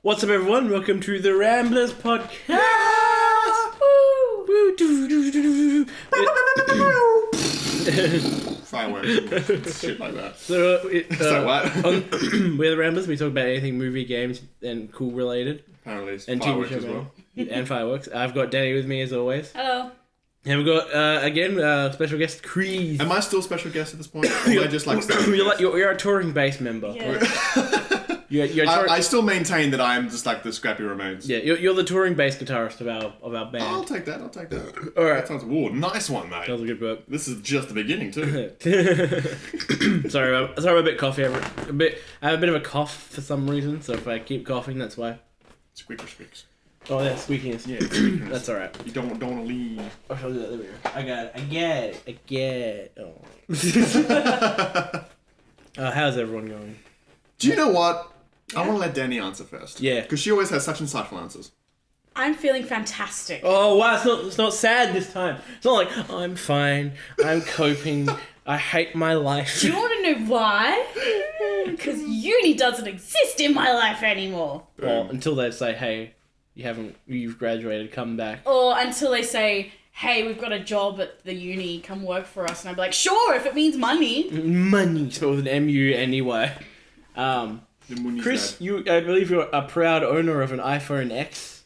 What's up, everyone? Welcome to the Ramblers podcast. Fireworks, shit like that. So, what? we're the Ramblers. We talk about anything movie, games, and cool related. Apparently, it's And fireworks TV as show well. And fireworks. I've got Danny with me as always. Hello. And we've got again special guest Creed. Am I still special guest at this point? Or am I just like you're a touring bass member. Yeah. I still maintain that I am just like the scrappy remains. Yeah, you're the touring bass guitarist of our band. I'll take that. All right. That sounds nice one, mate. That was a good book. This is just the beginning too. sorry, I'm a bit coughy. I have a bit of a cough for some reason, so if I keep coughing, that's why. Squeaks. Oh, yeah, squeakiness. Yeah, That's alright. You don't want to leave. Oh, I'll do that. There we go. I get it. Oh. How's everyone going? Do you know what? I want to let Danny answer first. Yeah. Because she always has such insightful answers. I'm feeling fantastic. Oh, wow, it's not sad this time. It's not like, oh, I'm fine, I'm coping, I hate my life. Do you want to know why? Because uni doesn't exist in my life anymore. Well, until they say, hey, you've graduated, come back. Or until they say, hey, we've got a job at the uni, come work for us. And I'd be like, sure, if it means money. Money, spelled with an M-U anyway. Chris, I believe you're a proud owner of an iPhone X.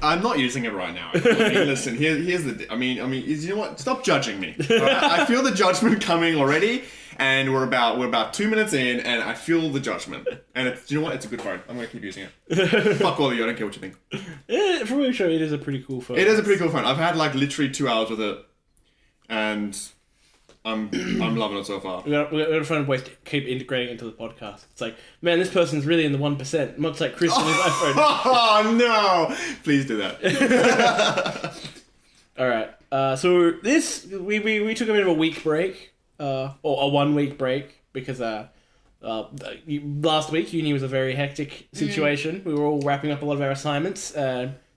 I'm not using it right now. Listen, here's the. You know what? Stop judging me. Right? I feel the judgment coming already, and we're about 2 minutes in, and I feel the judgment. And you know what? It's a good phone. I'm gonna keep using it. Fuck all of you. I don't care what you think. Yeah, for sure, it is a pretty cool phone. It is a pretty cool phone. I've had like literally 2 hours with it, and I'm loving it so far. We're gonna find ways to keep integrating into the podcast. It's like, man, this person's really in the 1%. Much like Chris and his iPhone. Oh no! Please do that. All right. So this we took a bit of a week break, or a 1 week break because last week uni was a very hectic situation. We were all wrapping up a lot of our assignments.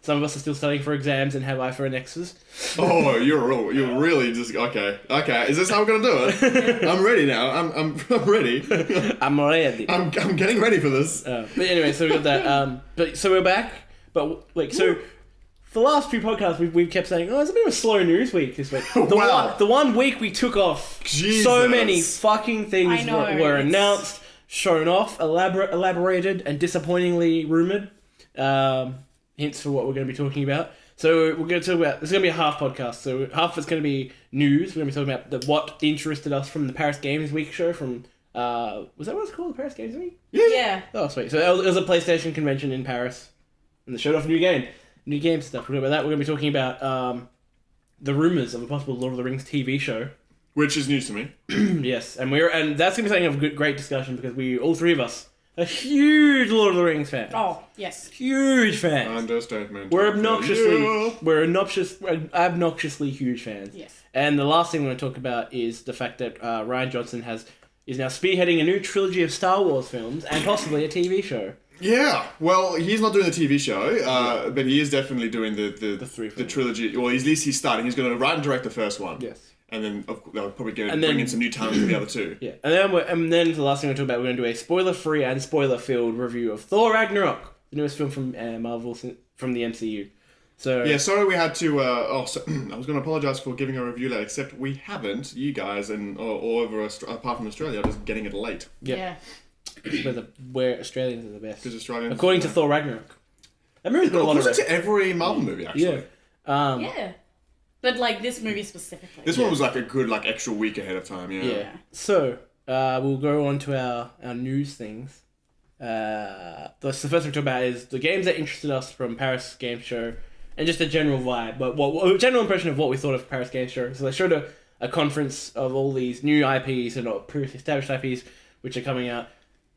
Some of us are still studying for exams and have iPhone X's. Oh, you're really just okay. Is this how we're gonna do it? I'm ready now. I'm ready. I'm ready. I'm getting ready for this. But anyway, so we got that. So we're back. But like so, for the last few podcasts, we've kept saying, oh, it's a bit of a slow news week this week. The 1 week we took off, Jesus. So many fucking things were it's... announced, shown off, elaborated, and disappointingly rumored. Hints for what we're going to be talking about. So we're going to talk about... This is going to be a half podcast. So half of it's going to be news. We're going to be talking about what interested us from the Paris Games Week show from... was that what it's called? The Paris Games Week? Yeah. Oh, sweet. So it was a PlayStation convention in Paris. And they showed off new game stuff. We're going to about that. We're going to be talking about the rumours of a possible Lord of the Rings TV show. Which is news to me. Yes. And that's going to be something of a great discussion because all three of us... A huge Lord of the Rings fan. Oh, yes. Huge fans. Understatement. We're obnoxiously huge fans. Yes. And the last thing we're going to talk about is the fact that Rian Johnson is now spearheading a new trilogy of Star Wars films and possibly a TV show. Yeah. Well, he's not doing the TV show, but he is definitely doing the trilogy. Well, at least he's starting. He's going to write and direct the first one. Yes. And then they'll probably bring in some new talent for the other two. Yeah. And then the last thing we're talking about, we're going to do a spoiler-free and spoiler-filled review of Thor Ragnarok, the newest film from Marvel from the MCU. So yeah, sorry we had to. I was going to apologise for giving a review late, except we haven't. You guys and all over apart from Australia are just getting it late. Yep. Yeah. Where Australians are the best. Because Australians, according to Thor Ragnarok. That movie's got a lot of to every Marvel movie actually. Yeah. Yeah. But like this movie specifically. This one was like a good extra week ahead of time. Yeah. So we'll go on to our news things. The first thing we talk about is the games that interested us from Paris Games Show, and just a general vibe, but a general impression of what we thought of Paris Games Show. So they showed a conference of all these new IPs and not previously established IPs which are coming out.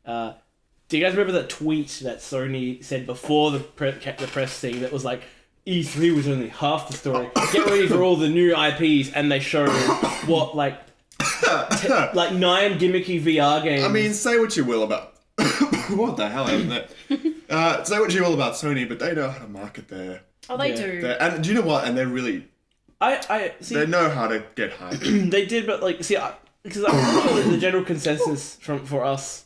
Do you guys remember that tweet that Sony said before the press thing that was like, E3 was only half the story. Get ready for all the new IPs, and they showed what 9 gimmicky VR games. I mean, say what you will about what the hell isn't that? Say what you will about Sony, but they know how to market their. Oh, they do. And do you know what? And they're really. I see. They know how to get hype. They did, but because I the general consensus for us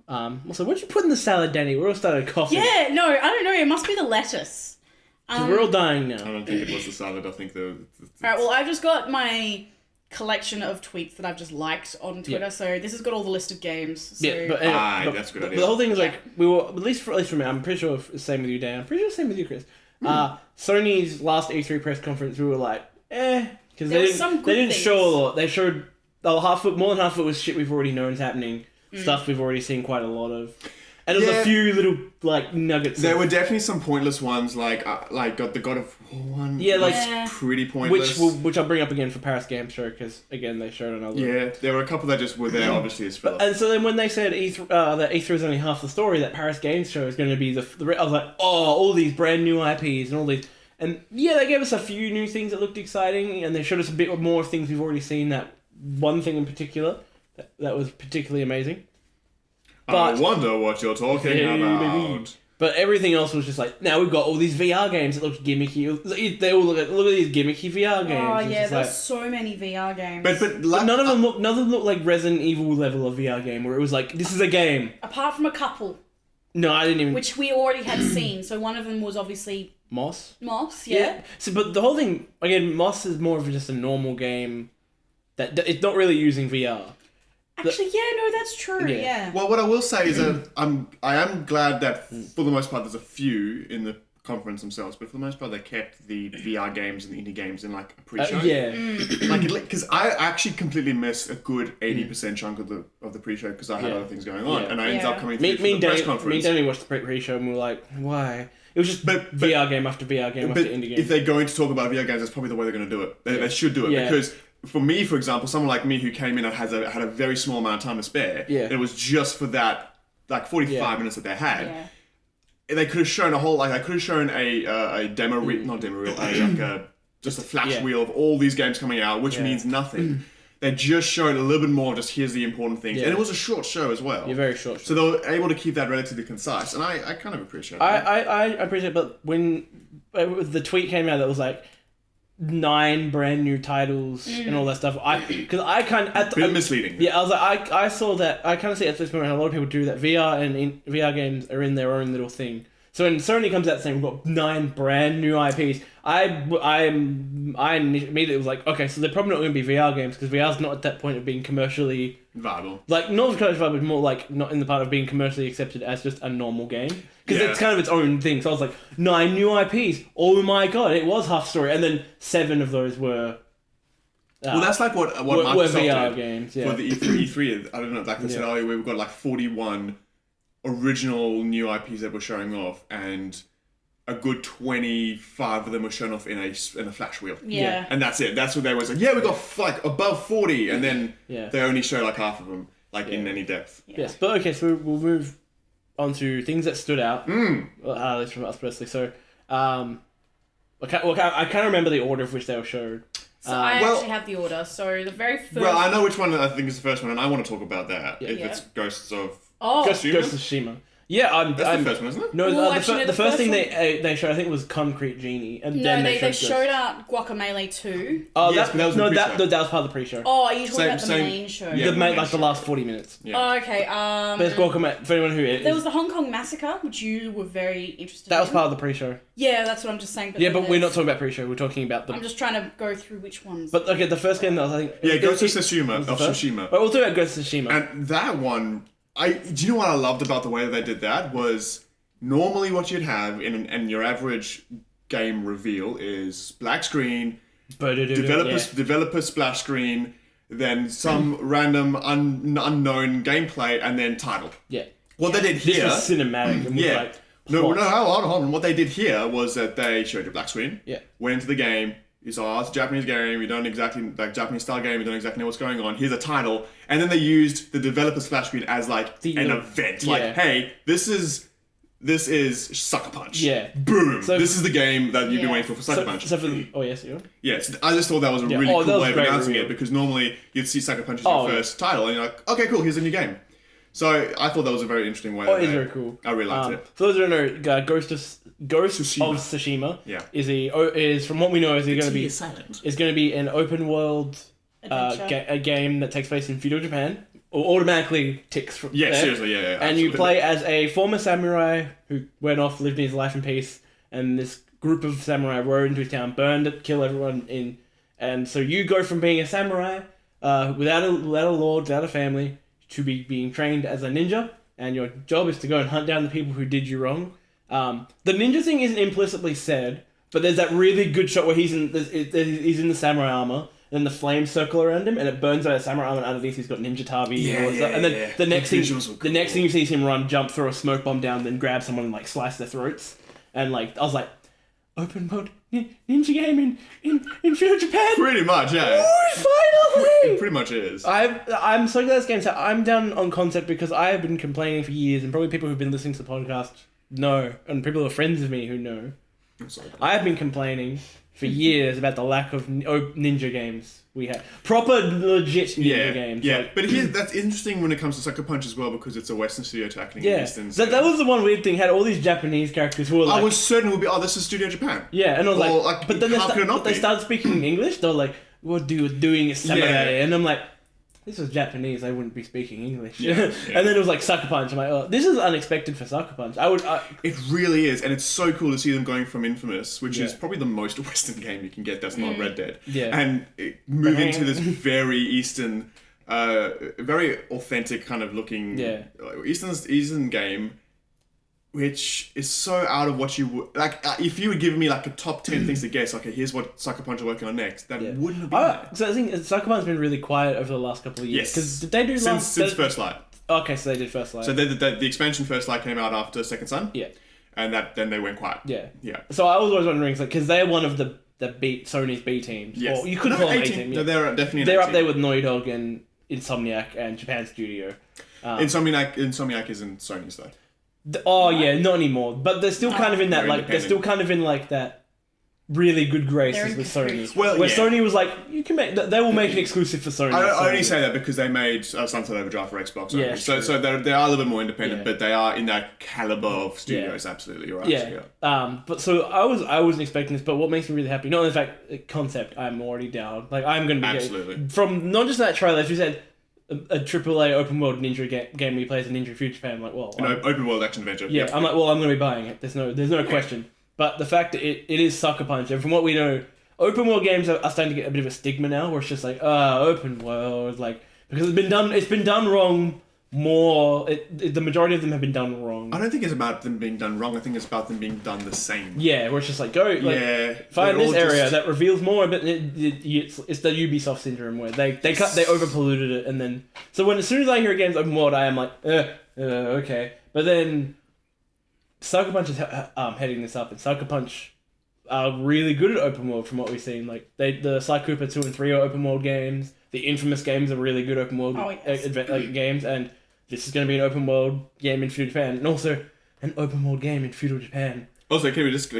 Also, what'd you put in the salad, Danny? We're all starting coughing. Yeah, no, I don't know. It must be the lettuce. So we're all dying now. I don't think it was the salad. I think the Alright, well, I've just got my collection of tweets that I've just liked on Twitter, so this has got all the list of games. So... Yeah, but anyway, that's a good but idea. the whole thing is like we were at least for me. I'm pretty sure it's the same with you, Dan. I'm pretty sure it's the same with you, Chris. Sony's last E3 press conference, we were like, because There they was some didn't. good They didn't things. show a lot. They showed more than half of it was shit we've already known is happening. Stuff we've already seen quite a lot of. And there's a few little like nuggets. There were definitely some pointless ones, like the God of War one. Yeah, like- Yeah. pretty pointless. which I'll bring up again for Paris Game Show because again they showed another. Yeah, there were a couple that just were there, obviously as filler. And so then when they said that E3 is only half the story, that Paris Games Show is going to be I was like, oh, all these brand new IPs and all these. And yeah, they gave us a few new things that looked exciting, and they showed us a bit more things we've already seen. That one thing in particular that was particularly amazing. I But wonder what you're talking Yeah, about. baby. But everything else was just like, now we've got all these VR games that look gimmicky. They all look at these gimmicky VR games. Oh It's yeah, just there's like, so many VR games. But none of them look like Resident Evil level of VR game where it was like, this is a game. Apart from a couple, No, I didn't even. which we already had seen. So one of them was obviously Moss? Moss, yeah. So, but the whole thing again, Moss is more of just a normal game that it's not really using VR. Actually, yeah, no, that's true, Yeah. yeah. Well, what I will say is that I am glad that for the most part there's a few in the conference themselves, but for the most part they kept the VR games and the indie games in like a pre-show. Yeah. Like, because I actually completely missed a good 80% chunk of the pre-show because I had Yeah. other things going on, Yeah. and I ended Yeah. up coming Me, through me, for and the press Danny, me conference. and Danny watched the pre-show and we were like, why? It was just But- VR game after VR game after But indie game. if they're going to talk about VR games, that's probably the way they're going to do it. They should do it Yeah. because for me, for example, someone like me who came in and had a very small amount of time to spare, Yeah. and it was just for that like 45 Yeah. minutes that they had. Yeah. They could have shown they could have shown a demo reel, not demo reel, just a flash Yeah. wheel of all these games coming out, which Yeah. means nothing. They just showed a little bit more. Just here's the important things, Yeah. and it was a short show as well. You're very short. So they were able to keep that relatively concise, and I kind of appreciate that. I appreciate it, but when the tweet came out that was like 9 brand new titles and all that stuff, because I kind of Bit misleading. Yeah, I was like, I saw that. I kind of see at this point how a lot of people do that. VR and VR games are in their own little thing. So when Sony comes out saying we've got 9 brand new IPs, I immediately was like, okay, so they're probably not going to be VR games because VR's not at that point of being commercially Viable. like not commercially viable, but more like not in the part of being commercially accepted as just a normal game because Yeah. it's kind of its own thing. So I was like, 9 new IPs. Oh my god, it was half story, and then 7 of those were. Well, that's like what were Microsoft VR did games. Yeah. for the E3. I don't know, like they said earlier, we've got like 41 original new IPs that were showing off, and a good 25 of them were shown off in a flash wheel. Yeah. And that's it. That's what they was like. Yeah, we got like above 40, and then Yeah. they only show like half of them, like in any depth. Yes, but okay, so we'll move on to things that stood out. At least from us personally. So, I can't remember the order of which they were showed. So I well- actually have the order. So the very first... Well, I know which one I think is the first one, and I want to talk about that. If Yeah. it's Ghosts of Oh, Ghost of Tsushima. Yeah, That's the first one, isn't it? No, Well, the actually, no, the the first thing first they showed, I think, was Concrete Genie, and no, then they showed showed out Guacamelee 2. Oh, Yes, that, but that was no, the that pre-show. that was part of the pre-show. Oh, are you talking Same- about the same- main show? yeah. the main, like the last 40 minutes. Yeah. Oh, okay. There's Guacamole for anyone who is. There was the Hong Kong Massacre, which you were very interested That was in. part of the pre-show. Yeah, that's what I'm just saying. Yeah, then but we're not there's- talking about pre-show. We're talking about the. I'm just trying to go through which ones. But okay, the first game that I think. Yeah, Ghost of was Tsushima. the Of first? Tsushima. But we'll talk about Ghost of Tsushima. And that one, do you know what I loved about the way that they did that was normally what you'd have in your average game reveal is black screen, developer splash screen, then some random unknown gameplay, and then title. Yeah. What they did This here, was cinematic and was yeah. like. No, plot. hold on. What they did here was that they showed you black screen. Yeah. Went into the game. You saw, it's a Japanese game. You don't exactly like Japanese style game. You don't exactly know what's going on. Here's a title, and then they used the developer splash screen as like an event. Like, yeah. hey, this is Sucker Punch. Yeah. Boom. So- this is the game that you've been Yeah. waiting for Sucker Punch. So for the, oh yes, you. Yes, I just thought that was a Yeah. really Oh, that cool was way of great announcing reveal. it because normally you'd see Sucker Punch as Oh, your yeah. first title, and you're like, okay, cool, here's a new game. So I thought that was a very interesting way. Oh, that it's they- very cool. I really liked it. For those who don't know, Ghost of Tsushima Yeah. is from what we know is going to be silent. is going to be an open world Adventure. a game that takes place in feudal Japan. automatically ticks from Yeah, there. seriously, yeah. And absolutely. you play as a former samurai who went off, lived his life in peace, and this group of samurai rode into his town, burned it, killed everyone in, and so you go from being a samurai without a lord, without a family, to being trained as a ninja, and your job is to go and hunt down the people who did you wrong. The ninja thing isn't implicitly said, but there's that really good shot where he's in the samurai armor, and the flames circle around him, and it burns out a samurai armor, and underneath he's got ninja tabi and all that stuff. And then the next thing you see is him run, jump, throw a smoke bomb down, then grab someone and like slice their throats. And like I was like, open world ninja game in feudal Japan. Pretty much, yeah. Ooh, finally! It pretty much is. I'm so glad this game's out. I'm down on concept because I have been complaining for years, and probably people who've been listening to the podcast know, and people who are friends of me who know. I'm sorry. I have been complaining for years about the lack of ninja games we have. Proper, legit ninja games. Yeah, like, but that's interesting when it comes to Sucker Punch as well, because it's a Western studio tackling Eastern. That was the one weird thing. Had all these Japanese characters who were like... I was certain it would be, this is Studio Japan. Yeah, and I was like but then they be? started speaking English. They were like, what do you doing a samurai? Yeah. And I'm like, this was Japanese, they wouldn't be speaking English. Yeah. And then it was like Sucker Punch. I'm like, oh, this is unexpected for Sucker Punch. It really is, and it's so cool to see them going from Infamous, which is probably the most Western game you can get that's not Red Dead, and move into this very Eastern, very authentic kind of looking Eastern game, which is so out of what you would like. If you had given me like a top 10 things to guess, okay, here's what Sucker Punch are working on next, that wouldn't have been there. So I think Sucker Punch's been really quiet over the last couple of years. Yes, because did they do since First Light? Okay, so they did First Light. So the expansion First Light came out after Second Son. Yeah, and then they went quiet. Yeah. So I was always wondering, because they're one of the Sony's B teams. Yes, or you could call them A A-team. team. No, they're definitely they're an up there with Naughty Dog and Insomniac and Japan Studio. Insomniac isn't Sony's though. Not anymore. But they're still kind of in that that really good graces with Sony. Well, where Sony was like, you can make they will make an exclusive for Sony. I only say that because they made Sunset Overdrive for Xbox. Yeah, so they are a little bit more independent, but they are in that caliber of studios. Absolutely, you're right. Yeah. But so I wasn't expecting this, but what makes me really happy, not in fact concept, I'm already down. Like I'm gonna be absolutely from not just that trailer. If you said a AAA open world ninja game where you play as a ninja in Future Japan, I'm like, well, an open world action adventure. Yeah, I'm like, well, I'm gonna be buying it. There's no question. But the fact that it is Sucker Punch, and from what we know, open world games are starting to get a bit of a stigma now, where it's just like, open world, like, because it's been done wrong more. The majority of them have been done wrong. I don't think it's about them being done wrong. I think it's about them being done the same. Yeah, where it's just like, find this area that reveals more, but it's the Ubisoft syndrome where they over polluted it, and then so as soon as I hear a game's open world, I am like, okay, but then Sucker Punch is heading this up, and Sucker Punch are really good at open world from what we've seen. Like the Sly Cooper 2 and 3 are open world games. The Infamous games are really good open world games, and this is going to be an open world game in feudal Japan, and also an open world game in feudal Japan. Also, can we just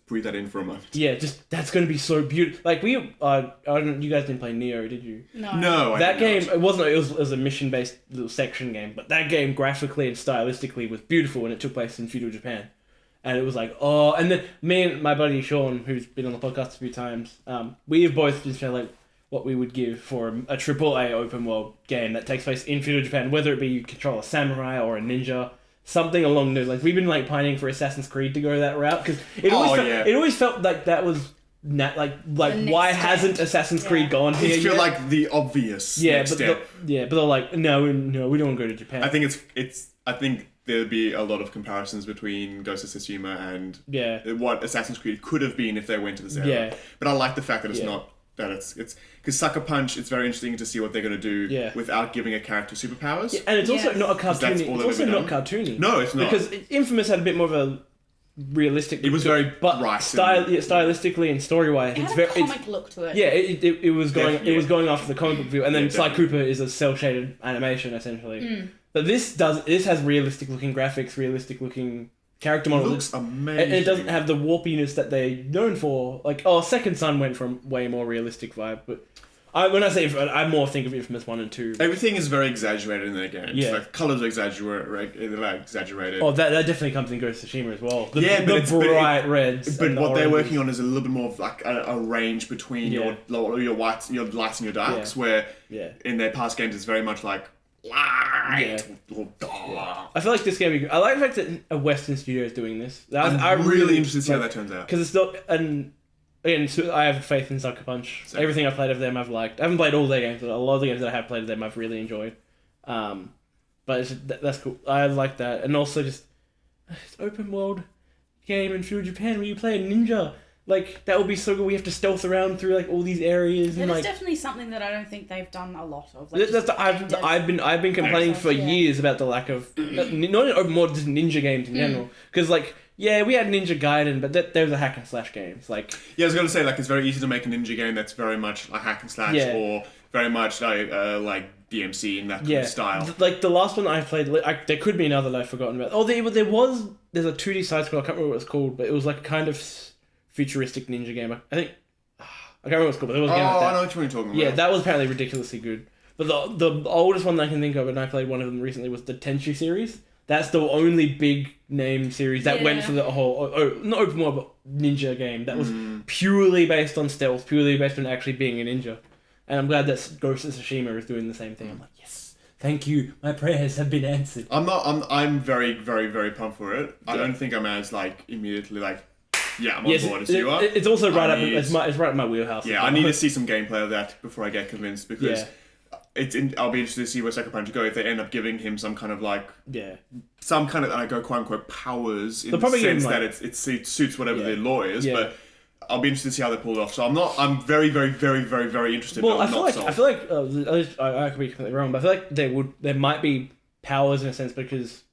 breathe that in for a moment? Yeah, that's going to be so beautiful. Like you guys didn't play Neo, did you? No. That game, it was a mission based little section game, but that game graphically and stylistically was beautiful, and it took place in feudal Japan, and it was like, and then me and my buddy Sean, who's been on the podcast a few times, we have both just felt like what we would give for a AAA open world game that takes place in feudal Japan, whether it be you control a samurai or a ninja. Something along those lines. We've been like pining for Assassin's Creed to go that route because it always felt like that was why hasn't Assassin's Creed gone here? It felt like the obvious next step. But they're like no, we don't want to go to Japan. I think I think there'd be a lot of comparisons between Ghost of Tsushima and what Assassin's Creed could have been if they went to this area. But I like the fact that it's not. That it's because Sucker Punch. It's very interesting to see what they're going to do without giving a character superpowers. Yeah, and it's also not a cartoony. It's also not cartoony. No, it's not, because Infamous had a bit more of a realistic. It was very bright, stylistically and story wise. It had a comic look to it. Yeah, it was going. It was going after the comic book view, and then Sly Cooper is a cel shaded animation essentially. But this has realistic looking graphics, realistic looking character model. It looks amazing. And it doesn't have the warpiness that they're known for. Like, Second Son went from way more realistic vibe, but when I say I more think of Infamous 1 and 2. Everything is very exaggerated in their games. Yeah. Like, colours are exaggerated. Oh, that definitely comes in Ghost of Tsushima as well. The bright reds. But what they're working on is a little bit more of like a range between your whites and your darks, where in their past games it's very much like light. I feel like this game. I like the fact that a Western studio is doing this. I'm really interested to see how that turns out. Because it's not again, so I have faith in Sucker Punch. Same. Everything I've played of them, I've liked. I haven't played all their games, but a lot of the games that I have played of them, I've really enjoyed. But that's cool. I like that, and also just open world game in Feudal Japan where you play a ninja. Like that would be so good. We have to stealth around through like all these areas, and That is like definitely something that I don't think they've done a lot of. I've been complaining for years about the lack of not open world, just ninja games in general. Because like we had Ninja Gaiden, but those are hack and slash games. Like I was gonna say like it's very easy to make a ninja game that's very much like hack and slash or very much like DMC in that kind of style. Like the last one I played, there could be another that I've forgotten about. Oh, there's a 2D side scroll. I can't remember what it's called, but it was like a kind of futuristic ninja game. I think I can't remember what it's called, but there was a game like that. I know what you're talking about. Yeah, that was apparently ridiculously good. But the oldest one that I can think of, and I played one of them recently, was the Tenchu series. That's the only big name series that went for the whole not open world but ninja game that was purely based on stealth, purely based on actually being a ninja. And I'm glad that Ghost of Tsushima is doing the same thing. I'm like, yes, thank you, my prayers have been answered. I'm very, very, very pumped for it. I don't think I'm as like immediately like, I'm on board as you are. It's also right up. It's right up my wheelhouse. Yeah, I need to see some gameplay of that before I get convinced because I'll be interested to see where Sucker Punch go if they end up giving him some kind of like some kind of and I go quote unquote powers in the sense that it suits whatever the law is, but. I'll be interested to see how they pull it off. So I'm very, very, very, very, very interested. Well, I feel like I could be completely wrong, but I feel like there might be powers in a sense because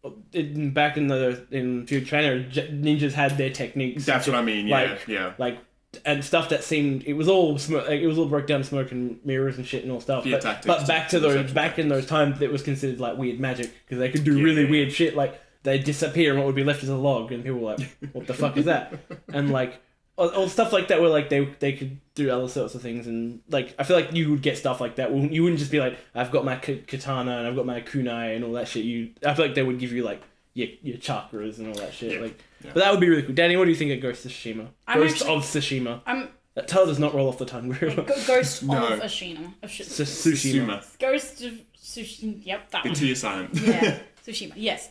back in Feudal China, ninjas had their techniques. That's what I mean. Like and stuff that seemed it was all smoke. It was all broke down smoke and mirrors and shit and all stuff. But back in those times, it was considered like weird magic because they could do really weird shit. Like they'd disappear and what would be left is a log, and people were like, "What the fuck is that?" And like. Or stuff like that where like they could do other sorts of things and like I feel like you would get stuff like that. You wouldn't just be like I've got my katana and I've got my kunai and all that shit. I feel like they would give you like your chakras and all that shit. But that would be really cool. Danny, what do you think of Ghost of Tsushima? Ghost of Tsushima. That title does not roll off the tongue very well. Ghost of Tsushima. Tsushima. Ghost of Tsushima. Yep, that one. The T is silent. Yeah, Tsushima. Yes.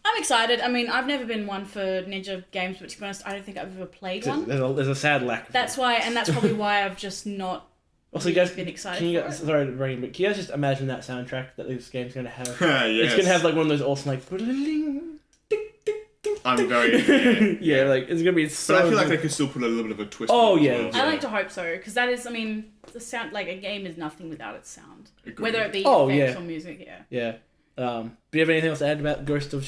I'm excited. I mean, I've never been one for ninja games, but to be honest, I don't think I've ever played one. There's a sad lack of that's probably why I've just not been excited sorry to bring it, but can you guys just imagine that soundtrack that this game's going to have? Yes. It's going to have like one of those awesome like... I'm very... Yeah, like it's going to be so... But I feel like they could still put a little bit of a twist Oh, on it yeah. as well. I like to hope so, because that is, I mean, the sound, like a game is nothing without its sound. Agreed. Whether it be effects or music, Yeah. Do you have anything else to add about Ghost of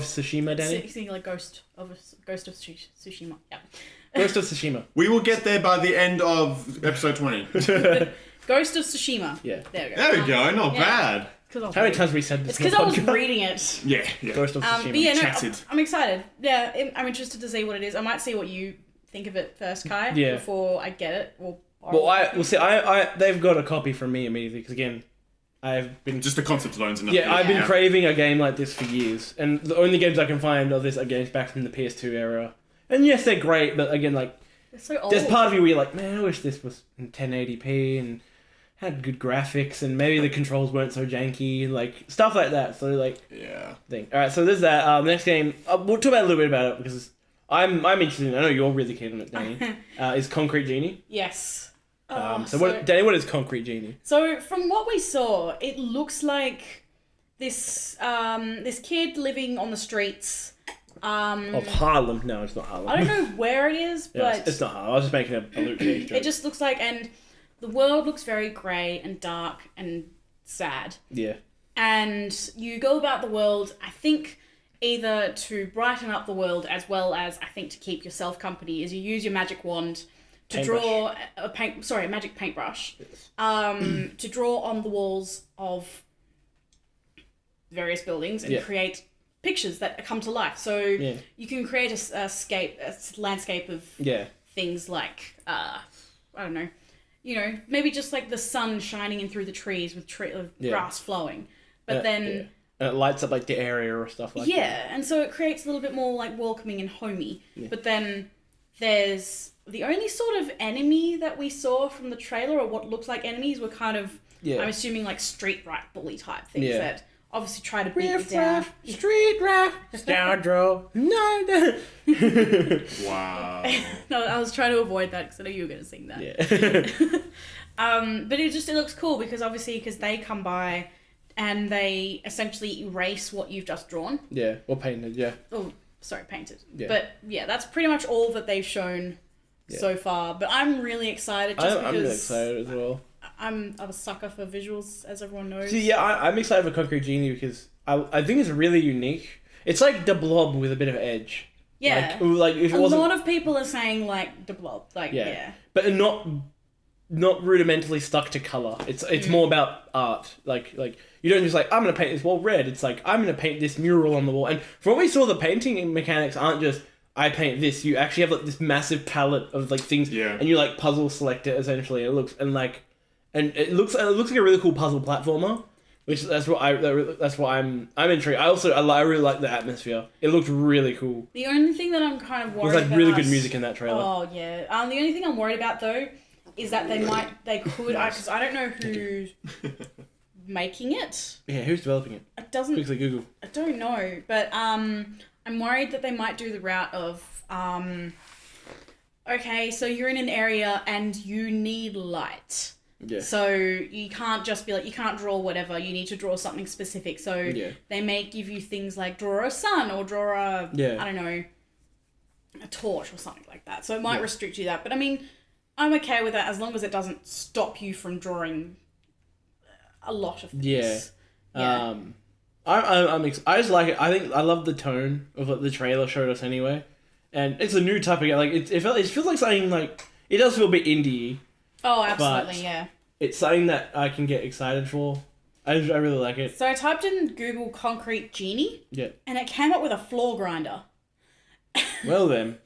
Tsushima, Danny? See, like Ghost of Tsushima. Yeah. Ghost of Tsushima. We will get there by the end of episode 20. Ghost of Tsushima. Yeah. There we go. There we go, not bad. How many times have we said this? It's because I was reading it. Yeah. Ghost of Tsushima. But yeah, no, Chatted. I'm excited. Yeah, I'm interested to see what it is. I might see what you think of it first, Kai, before I get it. We'll see. They've got a copy from me immediately because again, I've been just the concept alone's enough. Yeah, I've been craving a game like this for years, and the only games I can find of this are games back from the PS2 era. And yes, they're great, but again, like they're so old. There's part of you where you're like, man, I wish this was in 1080p and had good graphics, and maybe the controls weren't so janky, like stuff like that. So like, thing. All right, so there's that. Next game, we'll talk about a little bit about it because I'm interested in it. I know you're really keen on it, Danny. Is Concrete Genie? Yes. Danny, what is Concrete Genie? So from what we saw, it looks like this kid living on the streets of Harlem. No, it's not Harlem. I don't know where it is, but it's not Harlem. I was just making a Luke Cage joke. It just looks like, and the world looks very grey and dark and sad. Yeah. And you go about the world, I think, either to brighten up the world as well as, I think, to keep yourself company, is you use your magic wand to draw a magic paintbrush, to draw on the walls of various buildings and create pictures that come to life. So you can create a landscape of things like I don't know, maybe just like the sun shining in through the trees with grass flowing, but then and it lights up like the area or stuff like that. And so it creates a little bit more like welcoming and homey. But then there's the only sort of enemy that we saw from the trailer, or what looks like enemies, were kind of Yeah. I'm assuming like street rat bully type things Yeah. that obviously try to beat you down. Street rat, scoundrel. No. Wow. No, I was trying to avoid that because I know you were going to sing that. Yeah. But it looks cool because obviously they come by and they essentially erase what you've just drawn. Yeah. Or painted. Yeah. Oh, sorry, painted. Yeah. But yeah, that's pretty much all that they've shown so far. But I'm really excited just because I'm really excited as well. I'm a sucker for visuals, as everyone knows. See, yeah, I'm excited for Concrete Genie because I think it's really unique. It's like the Blob with a bit of edge. Yeah. Like if it a wasn't, lot of people are saying like the Blob. Like yeah. but not rudimentally stuck to color. It's more about art. Like you don't just like I'm gonna paint this wall red. It's like I'm gonna paint this mural on the wall. And from what we saw, the painting mechanics aren't just I paint this. You actually have like this massive palette of like things, and you like puzzle select it essentially. It looks it looks like a really cool puzzle platformer, which that's what I'm intrigued. I really like the atmosphere. It looked really cool. The only thing that I'm kind of worried There's about. really good music in that trailer. Oh yeah. The only thing I'm worried about though is that they could because I don't know who's making it. Yeah, who's developing it? It doesn't. Quickly Google. I don't know, but I'm worried that they might do the route of okay, so you're in an area and you need light. Yeah. So you can't just be like, you can't draw whatever, you need to draw something specific. So they may give you things like draw a sun or draw a, I don't know, a torch or something like that. So it might restrict you that. But I mean, I'm okay with that as long as it doesn't stop you from drawing a lot of things. Yeah. I just like it. I think I love the tone of what the trailer showed us anyway. And it's a new type of game. Like it feels like something like, it does feel a bit indie. Oh, absolutely, yeah. It's something that I can get excited for. I really like it. So I typed in Google Concrete Genie. Yeah. And it came up with a floor grinder. Well then.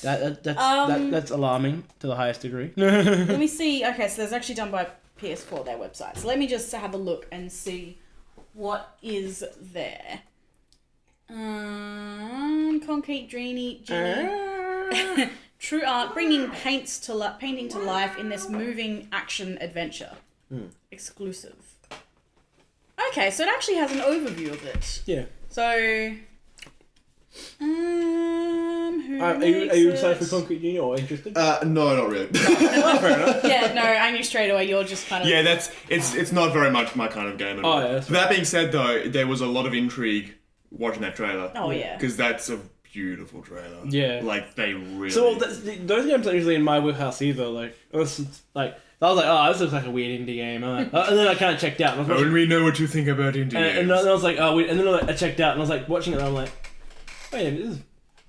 That's alarming to the highest degree. Let me see. Okay, so there's actually done by PS4, their website. So let me just have a look and see what is there. Concrete Genie. True art, bringing painting to life in this moving action adventure. Exclusive. Okay, so it actually has an overview of it. Yeah. So, Are you excited for Concrete Genie or interested? No, not really. Fair enough. Yeah, no, I knew straight away. You're just kind of. Yeah, it's not very much my kind of game at all. Yeah, that being said, though, there was a lot of intrigue watching that trailer. Oh yeah. Because that's a beautiful trailer. Yeah. Like they really. So those games aren't usually in my wheelhouse either. Like I was like, this looks like a weird indie game. And then I kind of checked out. And Only we know what you think about indie games. And I was like, oh, weird. And then I checked out and I was like watching it. And I'm like, wait,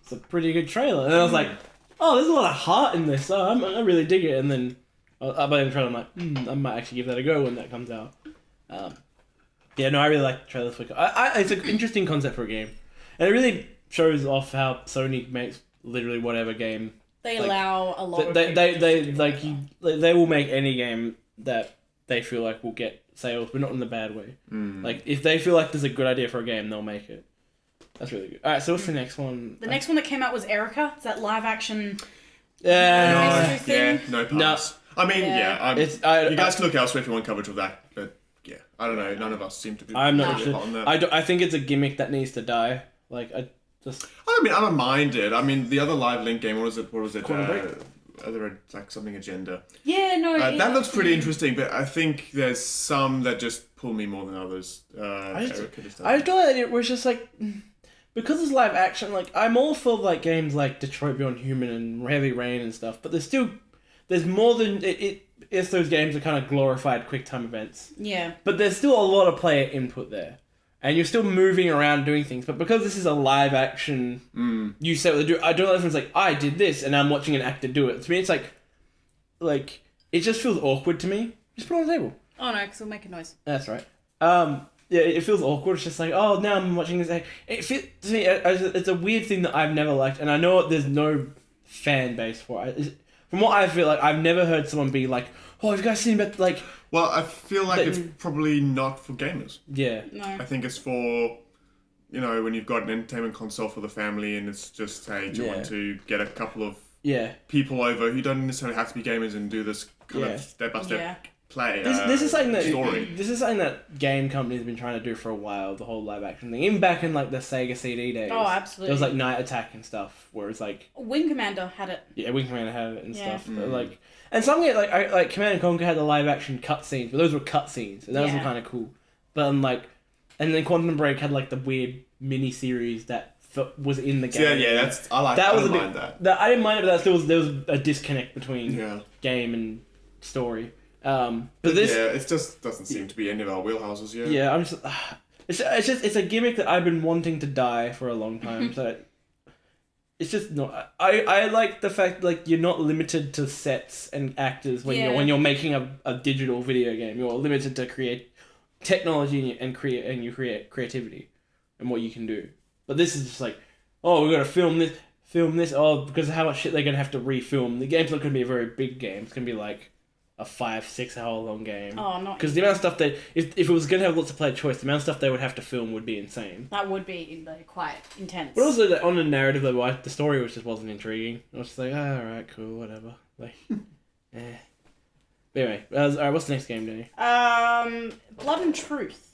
it's a pretty good trailer. And I was like, oh, there's a lot of heart in this. Oh, I really dig it. And then by the trailer, I'm like, I might actually give that a go when that comes out. Yeah, no, I really like the trailer. It's an interesting concept for a game, and it really shows off how Sony makes literally whatever game. They allow a lot of they will make any game that they feel like will get sales, but not in the bad way. Like if they feel like there's a good idea for a game, they'll make it. That's really good. All right, so what's the next one? The next one that came out was Erica. It's that live action. No pass. I mean, you guys can look elsewhere if you want coverage of that, but yeah, I don't know. None of us seem to be. I'm not sure. On that. I think it's a gimmick that needs to die. Like I don't mind it. I mean, the other live Link game. What was it? Like something agenda. Yeah, no. That looks pretty interesting, but I think there's some that just pull me more than others. I just thought it was just like, because it's live action. Like I'm all for like games like Detroit Beyond Human and Heavy Rain and stuff, but there's more than it. It's those games are kind of glorified QuickTime events. Yeah. But there's still a lot of player input there. And you're still moving around doing things. But because this is a live action, you say what they do. I don't know if it's like, I did this and I'm watching an actor do it. To me, it's like it just feels awkward to me. Just put it on the table. Oh no, because it'll make a noise. That's right. Yeah, it feels awkward. It's just like, oh, now I'm watching this. To me, it's a weird thing that I've never liked. And I know there's no fan base for it. From what I feel like, I've never heard someone be like, oh, have you guys seen about, like... Well, I feel like it's probably not for gamers. Yeah. No. I think it's for, when you've got an entertainment console for the family and it's just, hey, do you want to get a couple of people over who don't necessarily have to be gamers and do this kind of step-by-step play. This is something that story. This is something that game companies have been trying to do for a while. The whole live action thing, even back in like the Sega CD days. Oh, absolutely. There was like Night Attack and stuff, where it's like Wing Commander had it. yeah, Wing Commander had it and Yeah. stuff. But, like, and some like Command and Conquer had the live action cutscenes, but those were cutscenes, and those were kind of cool. But and then Quantum Break had like the weird mini series that was in the game. Yeah, that's I like. That I was don't a mind bit, that. I didn't mind it, but there was a disconnect between game and story. But this it just doesn't seem to be any of our wheelhouses yet. yeah, I'm just it's a gimmick that I've been wanting to die for a long time. So it's just not. I like the fact like you're not limited to sets and actors when you're making a digital video game. You're limited to create technology and you create creativity and what you can do. But this is just like, oh, we're gonna film this. Oh, because of how much shit they're gonna have to refilm. The game's not gonna be a very big game. It's gonna be like a 5-6 hour long game. Oh, not because the amount of stuff that if it was gonna have lots of player choice, the amount of stuff they would have to film would be insane. That would be quite intense. But also on a narrative level, the story just wasn't intriguing. I was just like, all right, cool, whatever. Like, eh. But anyway, all right. What's the next game, Danny? Blood and Truth.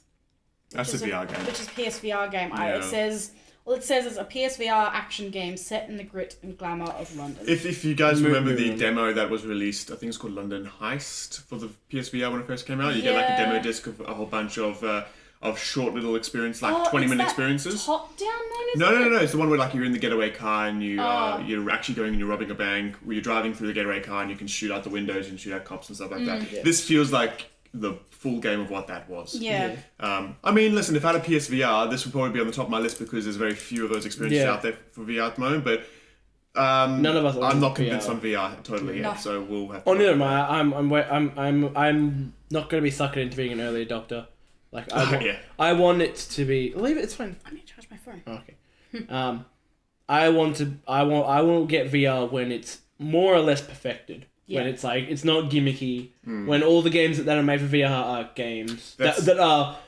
That's a VR game. Which is PSVR game. Yeah. It says it's a PSVR action game set in the grit and glamour of London. If you guys remember the demo that was released, I think it's called London Heist for the PSVR when it first came out. You get like a demo disc of a whole bunch of short little experience, like 20-minute experiences. Top down one? No. It's the one where like you're in the getaway car and you're actually going and you're robbing a bank. Where you're driving through the getaway car and you can shoot out the windows and shoot out cops and stuff like that. Yeah. This feels like the full game of what that was. Yeah. I mean, listen, if I had a PSVR, this would probably be on the top of my list because there's very few of those experiences out there for VR at the moment. But none of us. I'm not convinced on VR totally yet, No. so we'll have. To Oh, neither am I. I'm not gonna be suckered into being an early adopter. Like I want it to be. Leave it. It's fine. I'm gonna charge my phone. Okay. I want to get VR when it's more or less perfected. Yeah. When it's like it's not gimmicky. When all the games that are made for VR are games that are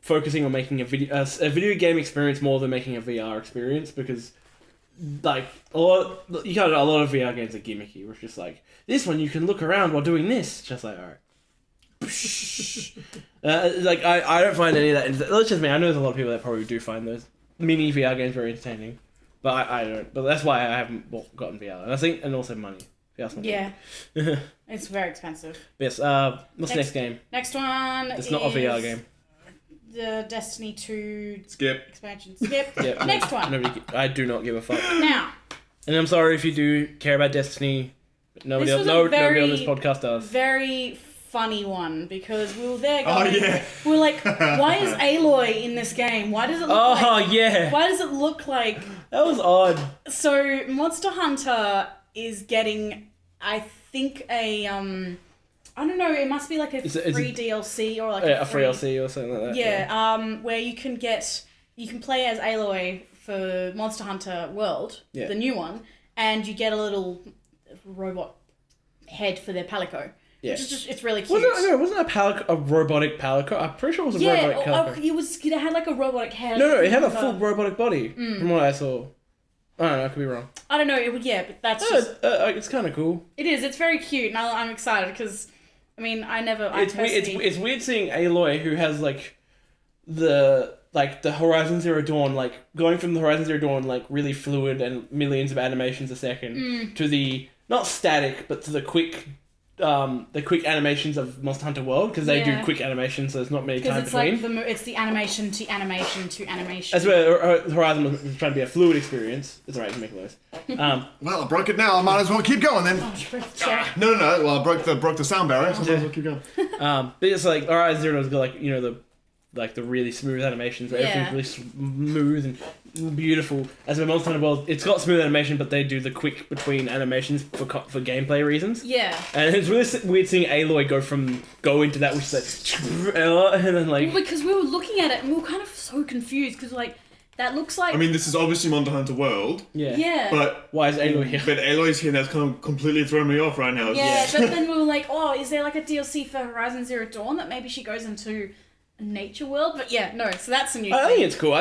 focusing on making a video game experience more than making a VR experience, because like a lot of VR games are gimmicky. Where it's just like this one you can look around while doing this. Just like all right. Like I don't find any of that. That's just me. I know there's a lot of people that probably do find those mini VR games very entertaining, but I don't. But that's why I haven't gotten VR. And I think, and also money. Yeah. It's very expensive. Yes. What's the next game? Next one. It's not a VR game. The Destiny 2 skip expansion. Skip. Yeah, Next one. I do not give a fuck. Now. And I'm sorry if you do care about Destiny. Nobody on this podcast does. Very funny one, because we were there going, we were like, why is Aloy in this game? Why does it look why does it look like that was odd. So Monster Hunter is getting, I think, a I don't know, it must be like a free DLC or like a free DLC or something like that. Yeah, where you can play as Aloy for Monster Hunter World, the new one, and you get a little robot head for their palico. Yeah. Which is just, it's really cute. Wasn't a robotic palico? I'm pretty sure it was a robotic palico. It had like a robotic head. No, it had a full robotic body from what I saw. I don't know, I could be wrong. I don't know, but that's just... it's kind of cool. It is, it's very cute, and I'm excited, because, I mean, It's weird seeing Aloy, who has, like, the Horizon Zero Dawn, like, going from the Horizon Zero Dawn, like, really fluid and millions of animations a second, to the, not static, but to the quick animations of Monster Hunter World, because they do quick animations, so there's not many time between. Like it's the animation to animation to animation. That's where Horizon was trying to be a fluid experience. It's alright, you make noise. Well, I broke it now. I might as well keep going then. No. Well, I broke the sound barrier, so I might as well keep going. But it's like Horizon Zero Dawn's got the really smooth animations where everything's really smooth and beautiful. As with Monster Hunter World, it's got smooth animation, but they do the quick between animations for gameplay reasons. Yeah. And it's really weird seeing Aloy go into that, which is like, and then like... Because we were looking at it and we were kind of so confused, because like, that looks like... I mean, this is obviously Monster Hunter World. Yeah. Yeah. But... Why is Aloy here? But Aloy's here and that's kind of completely thrown me off right now. Yeah, but then we were like, is there like a DLC for Horizon Zero Dawn that maybe she goes into nature world. But yeah, no. So that's a new I thing. think it's cool.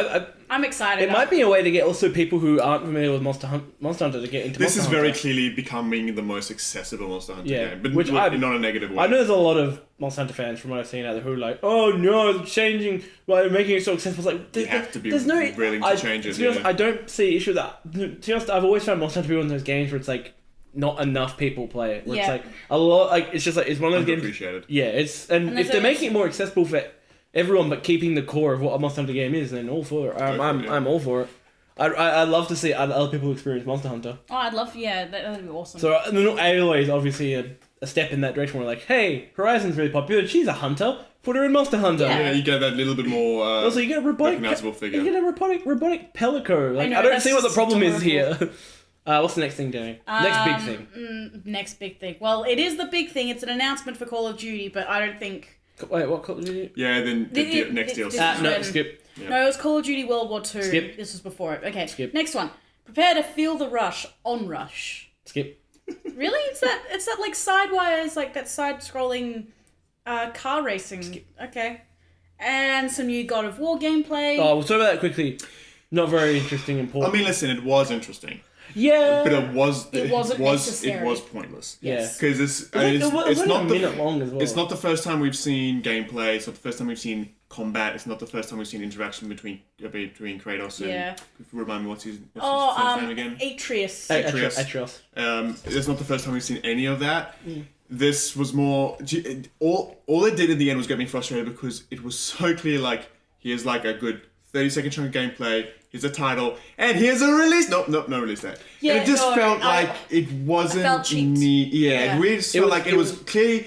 I'm excited. It might be a way to get also people who aren't familiar with Monster Hunter to get into This Monster is Hunter. very clearly becoming the most accessible Monster Hunter Yeah, game, but which not in a negative way. I know there's a lot of Monster Hunter fans from what I've seen out there who are like, oh no, it's changing, like making it so accessible. It's like, You have to be there's no willing to change it. To be honest, I don't see issue with that. To be honest, I've always found Monster Hunter to be one of those games where it's like not enough people play it. Where it's like a lot, like it's just like it's one of those games. Appreciated. Yeah, and if they're making it more accessible for everyone, but keeping the core of what a Monster Hunter game is, then all for it. I'm all for it. I'd love to see other people experience Monster Hunter. Oh, I'd love. Yeah, that'd be awesome. So Aloy is obviously a step in that direction. We're like, hey, Horizon's really popular. She's a hunter. Put her in Monster Hunter. Yeah. Yeah, you get that little bit more Also, you get a robotic recognizable figure. You get a robotic pelico. Like, I know, I don't that's see what the just problem is adorable. here. What's the next thing, Danny? Next big thing. Next big thing. Well, it is the big thing. It's an announcement for Call of Duty, but I don't think. Wait, what Call of Duty? Yeah, then next DLC. No, skip. Yeah. No, it was Call of Duty World War II. Skip. This was before it. Okay. Skip. Next one. Prepare to feel the rush on Rush. Skip. Really? It's that like sidewise, like that side-scrolling car racing. Skip. Okay. And some new God of War gameplay. Oh, we'll talk about that quickly. Not very interesting and I important. mean, listen, it was interesting, Yeah. but it wasn't necessary. It was pointless. Yeah. Because It was only a minute long as well. It's not the first time we've seen gameplay. It's not the first time we've seen combat. It's not the first time we've seen interaction between Kratos and. Yeah. Remind me what's his first name again? Atreus. Atreus. It's not the first time we've seen any of that. This was more. All it did in the end was get me frustrated because it was so clear. Like here's like a good 30-second chunk of gameplay. Here's a title, and here's a release. No release date. Yeah, and it just no, felt like it wasn't. felt cheap. Yeah, it really just felt like it was was- clearly.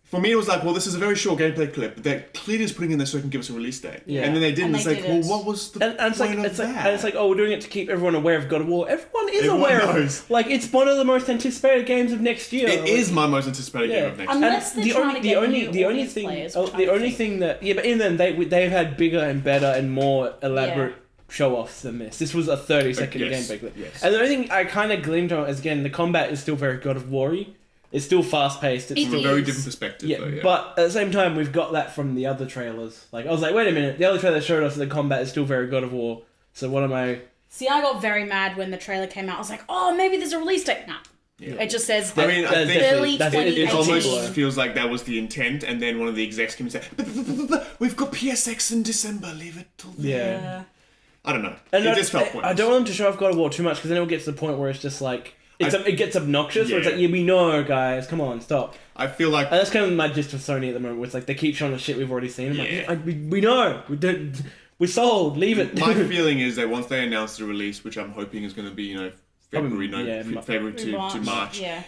For me, it was like, well, this is a very short gameplay clip, but they're clearly just putting in there so they can give us a release date. Yeah. And then they didn't. And It's they like, didn't. well, what was the And it's point like of it's like that? and it's like, oh, we're doing it to keep everyone aware of God of War. Everyone is Everyone aware knows. of. Like, it's one of the most anticipated games of next year. It is my most anticipated game of next year. Unless they're trying to get new audience players, which I the don't only think. thing that but in them they've had bigger and better and more elaborate show-offs than this. This was a 30-second Yes, gameplay clip. yes. And the only thing I kind of gleamed on is, again, the combat is still very God of War-y. It's still fast-paced. It's It From a still... very is. different perspective, Yeah, though, yeah. but at the same time, we've got that from the other trailers. Like, I was like, wait a minute, the other trailer showed us that the combat is still very God of War. So what am I... See, I got very mad when the trailer came out. I was like, oh, maybe there's a release date. Nah. Yeah. It just says I mean, I That's think definitely- Early it it 2018. almost feels like that was the intent, and then one of the execs came and said, but we've got PSX in December, leave it till then. Yeah. I don't know. And It just felt pointless. I don't want them to show off God of War too much because then it will get to the point where it's just like it gets obnoxious. Where it's Yeah. like, yeah, we know, guys, come on, stop. I feel like And that's kind of my gist with Sony at the moment. Where it's like they keep showing us shit we've already seen. I'm Yeah. like, we know, we sold, leave it. my feeling is that once they announce the release, which I'm hoping is going to be, February, February to March, yeah.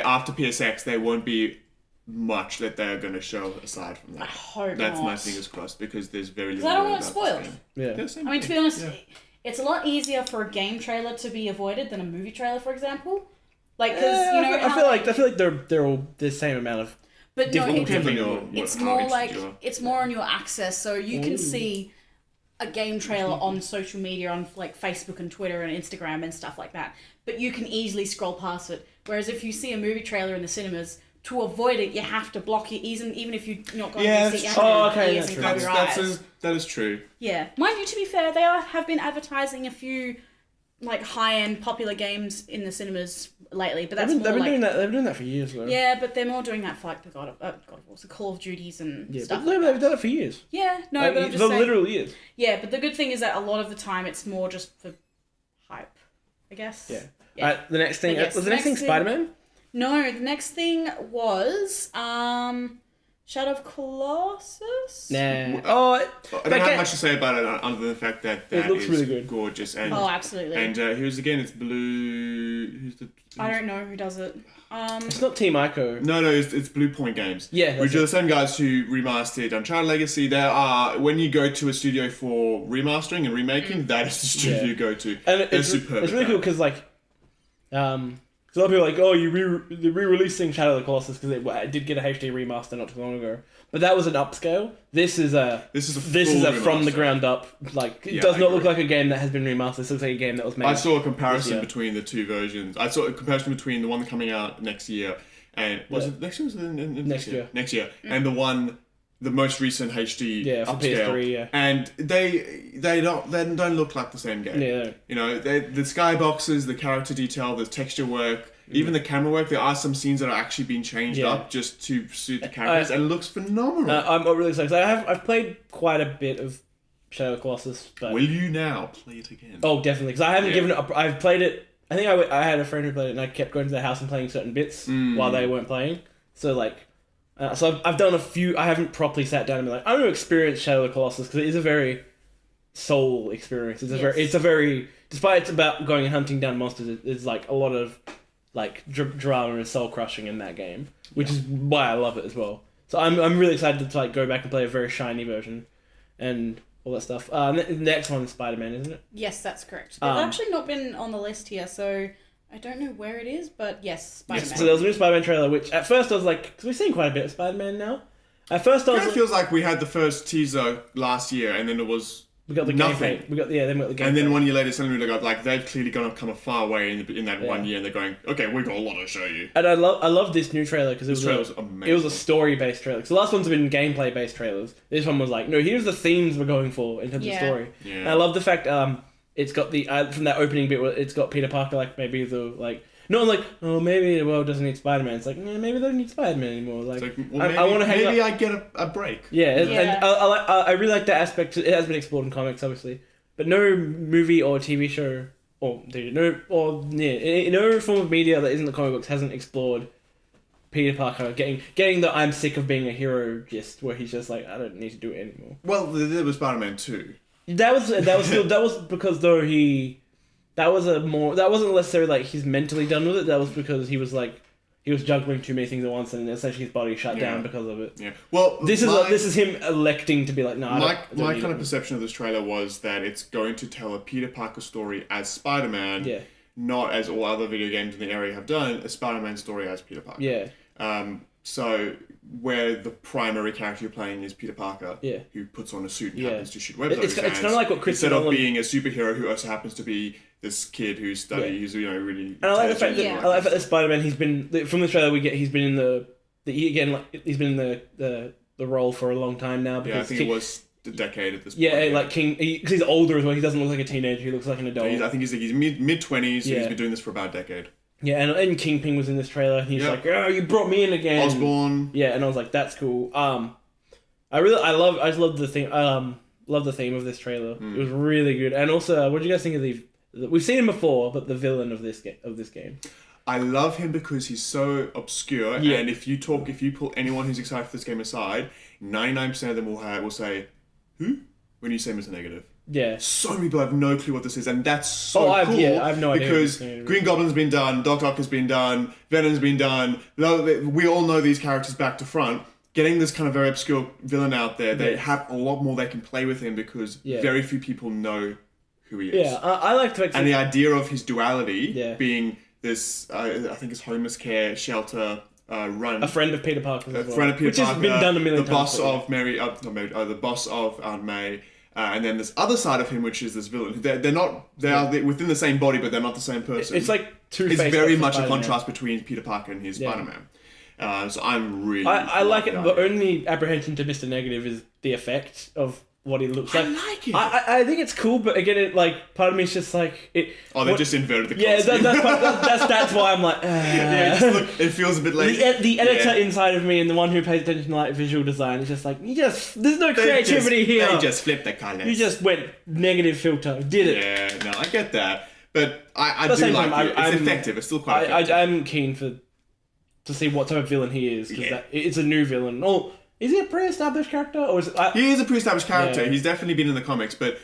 after PSX, there won't be much that they're going to show aside from that. I hope That's my not. fingers crossed because there's very Because little. I don't known want it about spoiled. this game. Yeah. Yeah, same I mean, to here. be honest, Yeah. it's a lot easier for a game trailer to be avoided than a movie trailer, for example. Like, because, I feel like they're all the same amount of. But no, difficult it, Depends on it's how more interested like, you are. it's more on your access. So you can see a game trailer on social media, on like Facebook and Twitter and Instagram and stuff like that. But you can easily scroll past it. Whereas if you see a movie trailer in the cinemas, to avoid it, you have to block it, even if you're not going Yeah, to see that's it. true. Oh, okay, Ears that's and true. cover your eyes. That is true. Yeah. Mind you, to be fair, they have been advertising a few like high-end popular games in the cinemas lately, but that's They've more been like... doing that. They've been doing that for years, though. Yeah, but they're more doing that for like the God of War, the Call of Duties and Yeah, stuff. but they've done it for years. Yeah, no, Like, but I'm just for saying... literal years. Yeah, but the good thing is that a lot of the time it's more just for hype, I guess. Yeah. Yeah. Alright, the next thing But yes, was the next thing Spider-Man. No, the next thing was Shadow of Colossus. Nah. I don't have much to say about it other than the fact that It looks is really good. gorgeous. And, Oh, absolutely. And who's again? It's Blue. Who's the? I don't know who does it. It's not Team Ico. No, it's Blue Point Games. Yeah, that's which are it. the same guys who remastered Uncharted Legacy. There are when you go to a studio for remastering and remaking, that is the studio Yeah. you go to. And They're it's superb. It's at really that. cool because like, because a lot of people are like, oh, they're re-releasing Shadow of the Colossus because it did get a HD remaster not too long ago, but that was an upscale. This is a full from the remaster. ground up. Like, it Yeah, does I not look agree. like a game that has been remastered. It looks like a game that was made. I saw a comparison year. between the two versions. I saw a comparison between the one coming out next year and was it next year? Was it Next year. Next year, and the one the most recent HD for upscale, PS3, yeah. and they don't look like the same game. Yeah. You know, the skyboxes, the character detail, the texture work, even the camera work. There are some scenes that are actually being changed up just to suit the characters, and it looks phenomenal. I'm really excited. I've played quite a bit of Shadow of the Colossus, but will you now play it again? Oh, definitely, because I haven't given it. I've played it. I think I had a friend who played it, and I kept going to their house and playing certain bits while they weren't playing. So like, I've done a few. I haven't properly sat down and been like, I'm going to experience Shadow of the Colossus because it is a very soul experience. It's a very despite it's about going and hunting down monsters. It's like a lot of like drama and soul crushing in that game, which is why I love it as well. So I'm really excited to like go back and play a very shiny version, and all that stuff. The next one is Spider-Man, isn't it? Yes, that's correct. They've actually not been on the list here, so I don't know where it is, but yes, Spider-Man. Yes, so there was a new Spider-Man trailer, which at first I was like, because we've seen quite a bit of Spider-Man now. At first I was It feels like we had the first teaser last year, and then it was we got the nothing. gameplay. Then we got the gameplay. And then 1 year later, suddenly they got like they've clearly come a far way in that 1 year, and they're going, okay, we've got a lot to show you. And I love this new trailer because was amazing. It was a story-based trailer. Because the last ones have been gameplay-based trailers. This one was like, no, here's the themes we're going for in terms of story. Yeah. And I love the fact it's got the from that opening bit where it's got Peter Parker like maybe the like. Not like, oh, maybe the world doesn't need Spider-Man. It's like, maybe they don't need Spider-Man anymore. Like, well, I want to hang maybe up. I get a break. Yeah, and I really like that aspect. It has been explored in comics, obviously, but no movie or TV show no form of media that isn't the comic books hasn't explored Peter Parker getting the I'm sick of being a hero gist, where he's just like, I don't need to do it anymore. Well, there was Spider-Man 2. That was because that wasn't necessarily like he's mentally done with it. That was because he was juggling too many things at once, and essentially his body shut down because of it. Yeah. Well, this is him electing to be like, no. My kind of perception of this trailer was that it's going to tell a Peter Parker story as Spider-Man, not as all other video games in the area have done, a Spider-Man story as Peter Parker. Yeah. So where the primary character you're playing is Peter Parker, who puts on a suit and happens to shoot webs out of his hands. It's kind of like what Chris instead of being a superhero who also happens to be this kid who's really. And I like the fact that Spider-Man, he's been from the trailer he's been in he's been in the role for a long time now. Because I think it was a decade at this point. Yeah, like King, because he's older as well. He doesn't look like a teenager. He looks like an adult. I think he's mid-20s. So he's been doing this for about a decade. Yeah, and Kingpin was in this trailer. He's like, "Oh, you brought me in again." Osborn. Yeah, and I was like, "That's cool." I just love the theme. Love the theme of this trailer. It was really good. And also, what do you guys think of we've seen him before, but the villain of this game? I love him because he's so obscure. Yeah. And if you pull anyone who's excited for this game aside, 99% of them will say, "Who?" when you say Mr. Negative. Yeah. So many people have no clue what this is, and that's so cool. I have no idea. Because Green Goblin's been done, Doc Oct's been done, Venom's been done. We all know these characters back to front. Getting this kind of very obscure villain out there, they have a lot more they can play with him because very few people know who he is. Yeah, I like to and the idea of his duality being this, I think it's homeless care shelter run. A friend of Peter Parker's as well. Friend of Peter Which Parker, has been done a million times. The boss of Aunt May. And then this other side of him, which is this villain. They are within the same body, but they're not the same person. It's like two-faced. It's very much a contrast between Peter Parker and his Spider-Man. So I'm really. I like it. The only apprehension to Mr. Negative is the effect of what he looks like. I like it. I think it's cool, but again, part of me is just like it. They just inverted the costume. Yeah, that's why I'm like. It feels a bit lazy. The editor inside of me and the one who pays attention to like visual design is just like there's no creativity here. They just flipped the colors. You just went negative filter. Did it? Yeah, no, I get that, but I do like it. It's effective. It's still quite effective. I'm keen to see what type of villain he is because it's a new villain. Oh. Is he a pre-established character, or is it? He is a pre-established character. Yeah. He's definitely been in the comics, but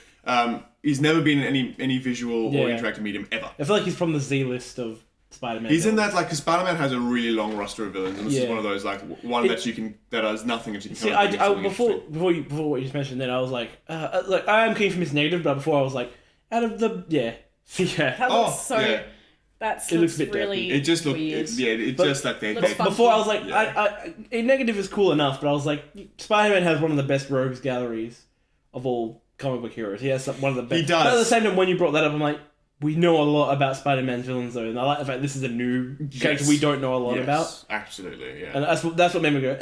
he's never been in any visual or interactive medium ever. I feel like he's from the Z list of Spider-Man. He's in that because Spider-Man has a really long roster of villains, and this is one of those that has nothing that you can. See, before what you just mentioned, then I was like I am keen for Mr. Negative, but before I was like, out of the That looks so. It looks a bit really weird. It just looked just like they before I was like a Negative is cool enough, but I was like Spider-Man has one of the best rogues galleries of all comic book heroes. He has one of the best. He does. But at the same time, when you brought that up, I'm like, we know a lot about Spider-Man's villains though, and I like the fact this is a new character we don't know a lot about. Absolutely, yeah. And that's what made me go,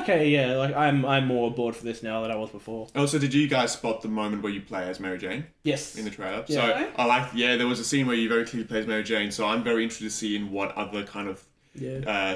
okay, yeah, like I'm more aboard for this now than I was before. Also, did you guys spot the moment where you play as Mary Jane Yes. in the trailer? Yeah. So I like, there was a scene where you very clearly play as Mary Jane. So I'm very interested to see in what other kind of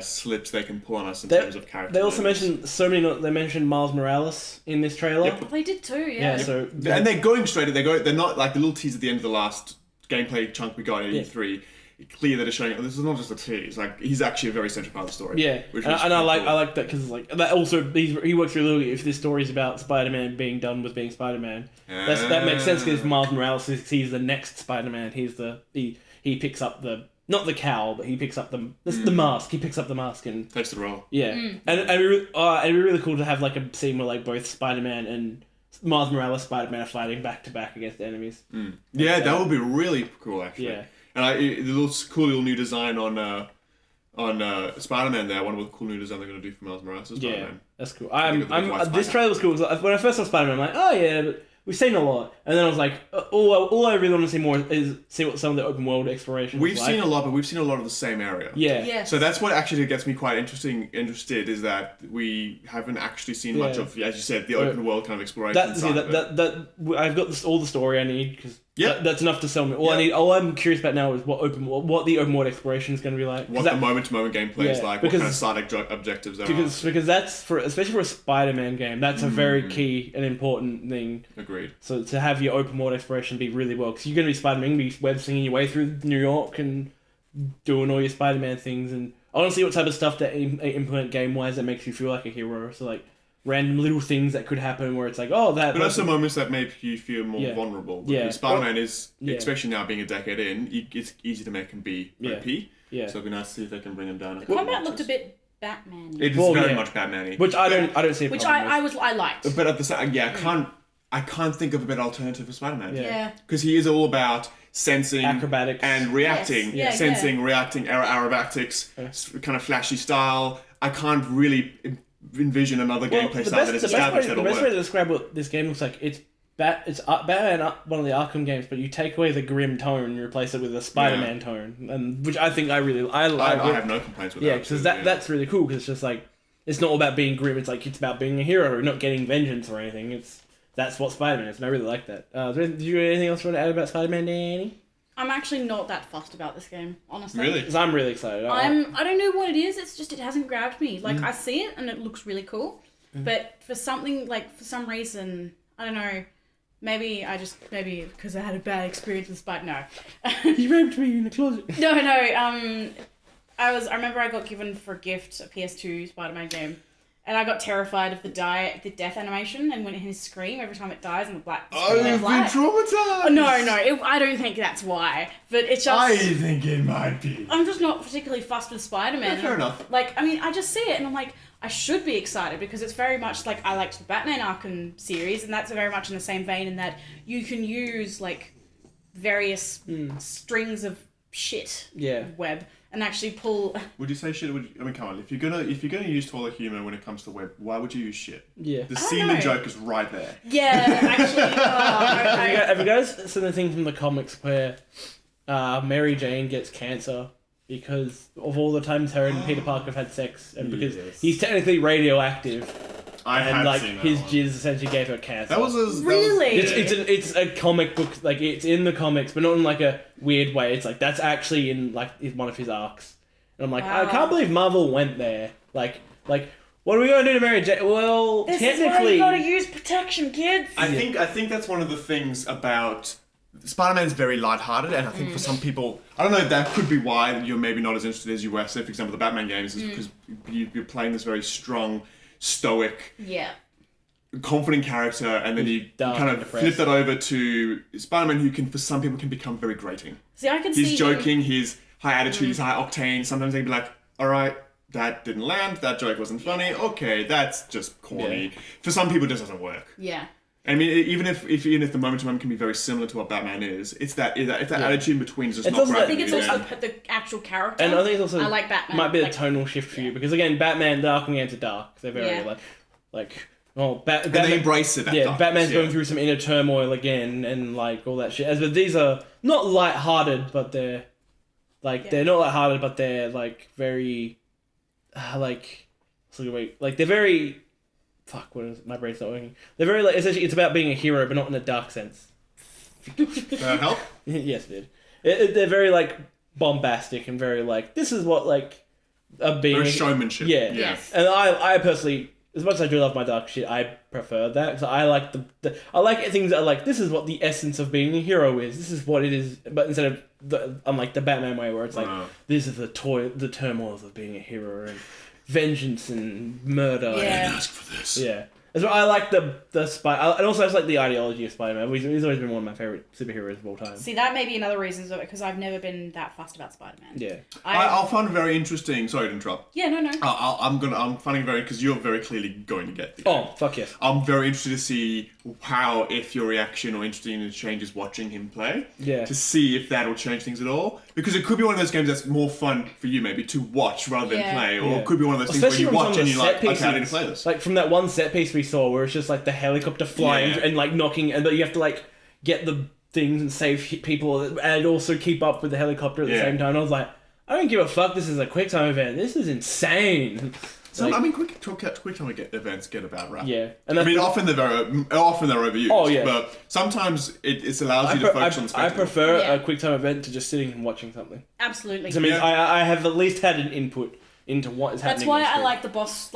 slips they can pull on us in terms of character. They also moments. mentioned they mentioned Miles Morales in this trailer. Yep. They did too, yeah. Yeah, so And they're going straight. They're not like the little tease at the end of the last gameplay chunk we got at E3. Clear that it's showing this is not just a tease. Like he's actually a very central part of the story. Yeah, which and is I like cool. I like that because like that also he works really if this story is about Spider-Man being done with being Spider-Man. That makes sense because Miles Morales he's the next Spider-Man. He picks up the not the cowl, but he picks up the mask. He picks up the mask and takes the role. Yeah, and it'd be really cool to have like a scene where like both Spider-Man and Miles Morales Spider-Man are fighting back to back against enemies. Yeah, that would be really cool actually. Yeah. And the cool little new design on Spider-Man there. I wonder what cool new design they're going to do for Miles Morales as Spider-Man. Yeah, that's cool. White This trailer was cool. When I first saw Spider-Man, I'm like, oh yeah, but we've seen a lot. And then I was like, all I really want to see more is see what some of the open world exploration We've is like. seen a lot, but we've seen a lot of the same area. Yeah. Yes. So that's what actually gets me quite interested is that we haven't actually seen much of, as you said, the open world kind of exploration. I've got all the story I need because Yep. that's enough to sell me. All I'm curious about now is what the open world exploration is going to be like. What the moment-to-moment gameplay is like, what kind of side objectives there are. Because that's especially for a Spider-Man game, that's a very key and important thing. Agreed. So to have your open world exploration be really well, because you're going to be Spider-Man, you're going to be web slinging your way through New York and doing all your Spider-Man things, and I want to see what type of stuff that implement game-wise that makes you feel like a hero. So like random little things that could happen where it's like, oh, that. But also moments that make you feel more vulnerable. Because Spider-Man is, especially now being a decade in, it's easy to make him be OP. Yeah. So it'd be nice to see if they can bring him down. The combat looked a bit Batman-y. It is very much Batman-y. Which I don't see. Which I liked. But at the same, I can't think of a better alternative for Spider-Man. Yeah. Because he is all about sensing, acrobatics, and reacting. Yes. Sensing, reacting, aerobatics, kind of flashy style. I can't really envision another gameplay style that is established that'll work. The best way to describe what this game looks like, it's Batman, one of the Arkham games, but you take away the grim tone and replace it with a Spider-Man tone, and which I think I have no complaints with that. Yeah, because that's really cool because it's just like it's not all about being grim. It's like it's about being a hero, not getting vengeance or anything. That's what Spider-Man is, and I really like that. Did you have anything else you want to add about Spider-Man, Danny? I'm actually not that fussed about this game, honestly. Really? Because I'm really excited. I don't know what it is. It's just it hasn't grabbed me. Like I see it and it looks really cool, but for some reason I don't know. Maybe because I had a bad experience with Spider. No. You raped me in the closet. No. I remember I got given for a gift a PS2 Spider-Man game. And I got terrified of the death animation, and when his scream every time it dies and the black. Oh, you've been traumatized. No, I don't think that's why. But it's just. I think it might be. I'm just not particularly fussed with Spider-Man. Yeah, fair enough. Like, I mean, I just see it and I'm like, I should be excited because it's very much like I liked the Batman Arkham series, and that's very much in the same vein in that you can use like various strings of shit web. And actually pull. Would you say shit? I mean, come on. If you're gonna use toilet humor when it comes to web, why would you use shit? Yeah. The semen joke is right there. Yeah, actually. Have you guys seen the thing from the comics where Mary Jane gets cancer because of all the times her and Peter Parker have had sex, and because he's technically radioactive? His jizz essentially gave her cancer. It's a comic book, like it's in the comics, but not in like a weird way. It's like that's actually in like one of his arcs, and I'm like, I can't believe Marvel went there. Like what are we gonna do to Mary Jane? Well, this technically, is why you gotta use protection, kids. I think that's one of the things about Spider-Man is very lighthearted, and I think for some people, I don't know, that could be why you're maybe not as interested as you were. Say, for example, the Batman games is because you're playing this very strong, stoic, confident character, and then you kind of flip that over to Spider-Man, who for some people can become very grating. See, I can He's joking, he's high attitude, he's high octane. Sometimes they'd be like, all right, that didn't land, that joke wasn't funny, okay, that's just corny. For some people, it just doesn't work. Yeah. I mean, even if the moment to moment can be very similar to what Batman is, it's that attitude in between is just not I think grabbing it's you. also the actual character. And I think it's also I like Batman. Might be a tonal shift for you because again, Batman, the Arkham games are dark. They're very Batman, they embrace it. Batman's going through some inner turmoil again, and like all that shit. But these are not light-hearted, but they're they're not light-hearted, but they're like very So like they're very, fuck. What is it? My brain's not working. They're very like essentially it's about being a hero, but not in a dark sense. That help? Yes, dude. They're very like bombastic and very like this is what like being Very showmanship. Yeah. Yes. And I personally, as much as I do love my dark shit, I prefer that because I like I like things that are like this is what the essence of being a hero is. This is what it is, but instead of unlike the Batman way where it's like these are the turmoils of being a hero and vengeance and murder. Yeah. I didn't ask for this. Yeah. That's why I like the Spider, and also I just like the ideology of Spider-Man. He's always been one of my favorite superheroes of all time. See, that may be another reason, because I've never been that fussed about Spider-Man. Yeah. I'll find it very interesting. Sorry to interrupt. Yeah, no. I'm finding very because you're very clearly going to get the game. Oh, fuck yes. I'm very interested to see how, if your reaction or interested in the changes watching him play. Yeah. To see if that'll change things at all. Because it could be one of those games that's more fun for you maybe to watch rather than play. Or it could be one of those things where you watch and you're like, okay, I need to play this. Like from that one set piece we saw where it's just like the helicopter flying and like knocking, and but you have to like get the things and save people and also keep up with the helicopter at the same time. And I was like, I don't give a fuck. This is a quick time event. This is insane. So, like, I mean, quick time events get a bad rap. Yeah, and I mean, often they're overused. Oh, yeah. But sometimes it allows you to focus on the I spectacle. prefer a quick time event to just sitting and watching something. Absolutely. I mean, I have at least had an input into what is happening. That's why I like the boss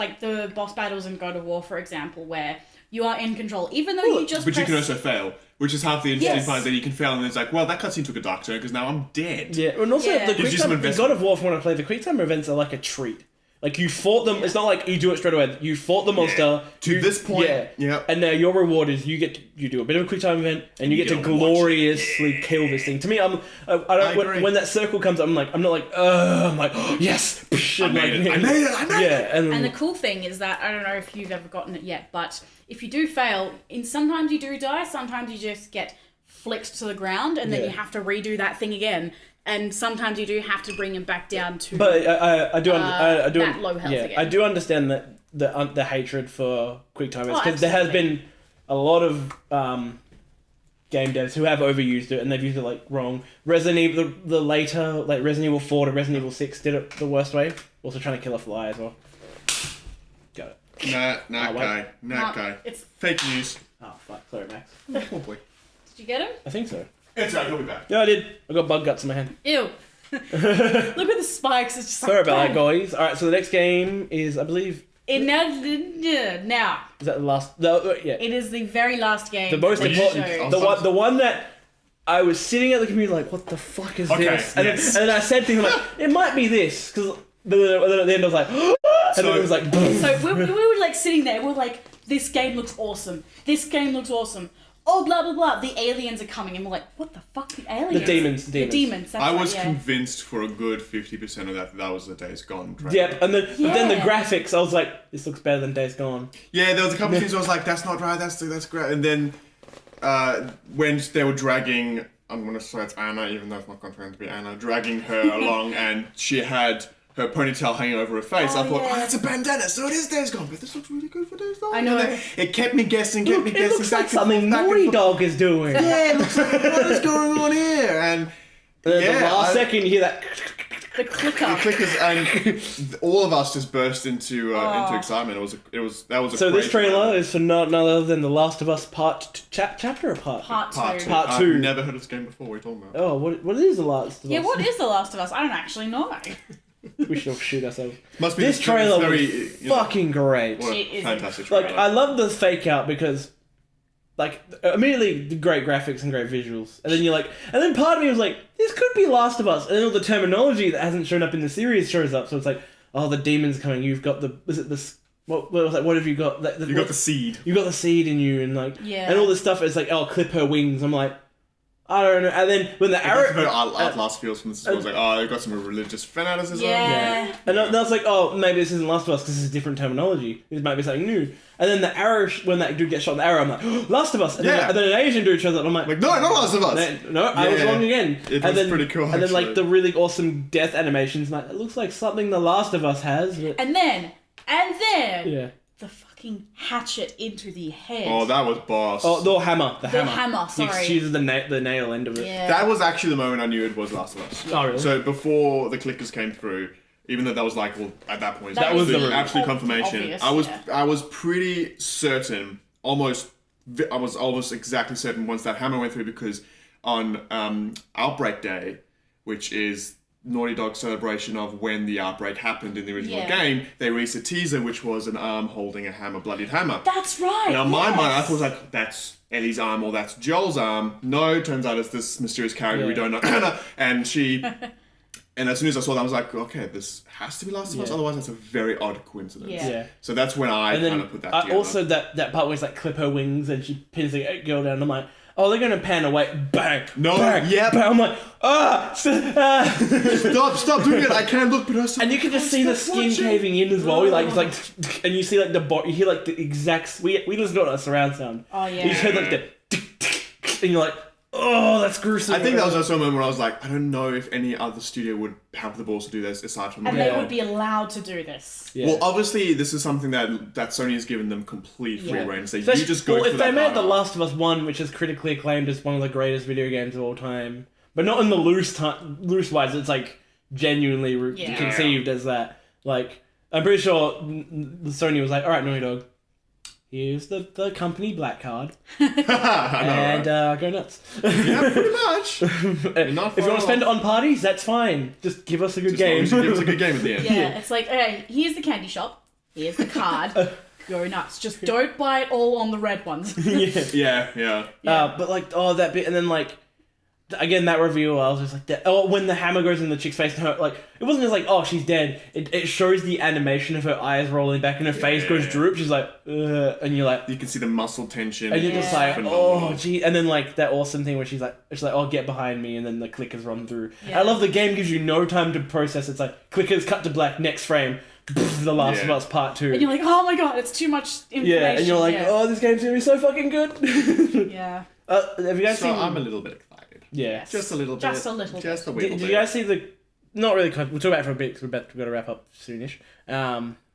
battles in God of War, for example, where you are in control, even though you just. But press... you can also fail, which is half the interesting Yes. part. That you can fail, and it's like, well, that cutscene took a dark turn because now I'm dead. Yeah, and also the Gives quick you some time, in investment. God of War, if you want to play, the quick time events are like a treat. Like you fought them. It's not like you do it straight away. You fought the monster To this point, yeah. And now your reward is you do a bit of a quick time event, and you get to get to watch gloriously kill this thing. To me, I don't. agree. When that circle comes, I'm not like, I'm like, oh, yes, I made it. Yeah, And the cool thing is that, I don't know if you've ever gotten it yet, but if you do fail, sometimes you do die, sometimes you just get flicked to the ground, and then you have to redo that thing again. And sometimes you do have to bring him back down to. But I do that low health again. I do understand that the hatred for quick time is because there has absolutely. been a lot of game devs who have overused it and they've used it like wrong. Resident Evil, the later like Resident Evil 4 to Resident Evil 6 did it the worst way. Also trying to kill a fly as well. Got it. Nah, guy. It's... Fake news. Oh fuck! Sorry, Max. Oh boy. Did you get him? I think so. It's alright, he'll be back. Yeah, I did. I got bug guts in my hand. Ew. Look at the spikes. It's just Sorry like, about that, bang. guys. All right, so the next game is, I believe, Now, is that the last? Yeah. it is the very last game. The most that they important, showed. the one that I was sitting at the computer like, what the fuck is this? And, yes. then I said things like, it might be this, because then at the end I was like, and then it was like, boom. So we were like sitting there. We're like, this game looks awesome. This game looks awesome. Oh, blah blah blah. The aliens are coming, and we're like, what the fuck? The aliens? The demons. The demons. That's I right, was yeah. convinced for a good 50% of that was the Days Gone trailer. Yep, and then but then the Yeah. graphics, I was like, this looks better than Days Gone. Yeah, there was a couple of things where I was like, that's not right, that's great. And then when they were dragging, I'm going to say it's Anna, even though it's not going to be Anna, dragging her along, and she had her ponytail hanging over her face. I thought, yeah. oh, that's a bandana, so it is Days Gone, but this looks really good for Days Gone. I know. And then it kept me guessing, It looks like something Naughty Dog is doing. Yeah, it looks like, what is going on here? And And then the last second you hear that. The clicker. the clickers, and all of us just burst into excitement. That was a So this great trailer moment. is for none other than The Last of Us chapter or part? Part two. Part I've two. never heard of this game before. What are you talking about? Oh, what is The Last of Us? Yeah, what is The Last of Us? I don't actually know. We should shoot ourselves. Must be This trailer very, was fucking great. What It a is fantastic Like, trailer. I love the fake out because, like, immediately the great graphics and great visuals, and then you're like, and then part of me was like, this could be Last of Us, and then all the terminology that hasn't shown up in the series shows up. So it's like, oh, the demon's coming. You've got what was that? What have you got? You got the seed. You got the seed in you, and like, Yeah. and all this stuff. It's like, oh, clip her wings. I'm like, I don't know. And then when the arrow, Outlast feels from this. I was like, oh, they've got some religious fanaticism. Yeah. and I was like, oh, maybe this isn't Last of Us because this is different terminology. This might be something new. And then the arrow, when that dude gets shot in the arrow, I'm like, oh, Last of Us. And, Yeah. then an Asian dude shows up, and I'm like, Like, no, not Last of Us. no, I was Yeah. wrong again. It and was then, pretty cool, And then like actually. the really awesome death animations, like it looks like something The Last of Us has. But, And then, yeah. the fucking hatchet into the head. Oh, that was boss. Oh, the hammer. The hammer. hammer, sorry. She uses the nail end of it. Yeah. That was actually the moment I knew it was Last of Us. Oh, really? So before the clickers came through, Even though that was like, well, at that point, That was the absolute confirmation. obvious, I was pretty certain, I was almost exactly certain once that hammer went through, because on Outbreak Day, which is Naughty Dog's celebration of when the outbreak happened in the original game, they released a teaser which was an arm holding a hammer, bloodied hammer. That's right. And on my mind, I thought it was like, that's Ellie's arm or that's Joel's arm. No, turns out it's this mysterious character we don't know. And she... And as soon as I saw that, I was like, okay, this has to be Last of Us. Otherwise, that's a very odd coincidence. Yeah. So that's when I kind of put that together. Also, that part where it's like clip her wings and she pins the girl down. I'm like, oh, they're gonna pan away. Bang. No. Bang, Yep. bang. I'm like, Stop doing it. I can't look, but And you can just see the skin caving in as well. And you see like you hear like the exact. We listen to it on a surround sound. Oh yeah. You just hear like the, and you're like, oh, that's gruesome. I think that was also a moment where I was like, I don't know if any other studio would have the balls to do this aside from And Naughty they Dog. would be allowed to do this. Yeah. Well, obviously, this is something that Sony has given them complete free reign. So you Especially- just go well, for if that they made hard The R. Last of Us 1, which is critically acclaimed as one of the greatest video games of all time, but not in the loose wise, it's like genuinely conceived as that. Like, I'm pretty sure Sony was like, alright, Naughty Dog, here's the company black card, and go nuts. Yeah, pretty much. If you want to spend it on parties, that's fine. Just give us a good game. Give us a good game at the end. Yeah, it's like, okay, here's the candy shop, here's the card, go nuts. Just don't buy it all on the red ones. Yeah. But like, that bit, and then like, again, that reveal, I was just like, when the hammer goes in the chick's face, and her, like, it wasn't just like, oh, she's dead. It shows the animation of her eyes rolling back and her face goes droop. She's like, and you're like, You can see the muscle tension. and you're just like, Phenomenal. oh, gee. And then like that awesome thing where she's like, oh, get behind me, and then the clickers run through. Yeah. I love the game gives you no time to process. It's like clickers cut to black, next frame, The Last of Us Part 2. And you're like, oh my god, it's too much information. Yeah, and you're like, oh, this game's gonna be so fucking good. Yeah. Have you guys So seen? I'm a little bit excited. Yeah. Just a little bit. Just a little Just a bit. little Did bit. you guys see the? Not really. We'll talk about it for a bit because we've got to wrap up soonish.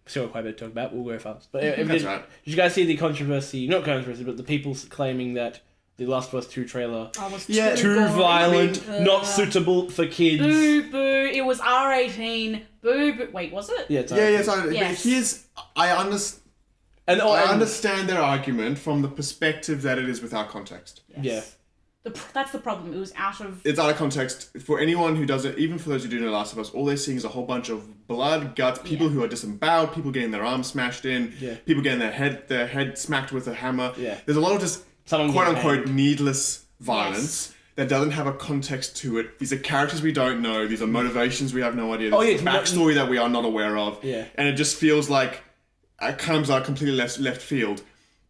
Still got quite a bit to talk about. We'll go fast. But That's right. did you guys see the controversy? Not controversy, but the people claiming that the Last of Us 2 trailer I was too gory. violent, not suitable for kids. Boo, boo. It was R18. Boo, boo. Wait, was it? Yeah, it's Yeah. So Yes. I and understand their argument from the perspective that it is without context. Yes. That's the problem. It was out of... It's out of context. For anyone who doesn't, even for those who do know Last of Us, all they're seeing is a whole bunch of blood, guts, people who are disemboweled, people getting their arms smashed in, people getting their head smacked with a hammer. Yeah. There's a lot of just Someone quote getting unquote needless violence that doesn't have a context to it. These are characters we don't know. These are motivations we have no idea. This is a backstory that we are not aware of. Yeah. And it just feels like it comes out completely left field.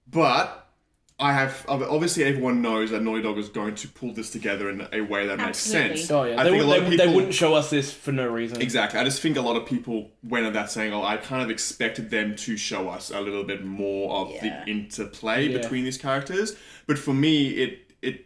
But obviously everyone knows that Naughty Dog is going to pull this together in a way that makes sense. Oh yeah, I think a lot of people they wouldn't show us this for no reason. Exactly. I just think a lot of people went at that saying, "Oh, I kind of expected them to show us a little bit more of the interplay between these characters." But for me, it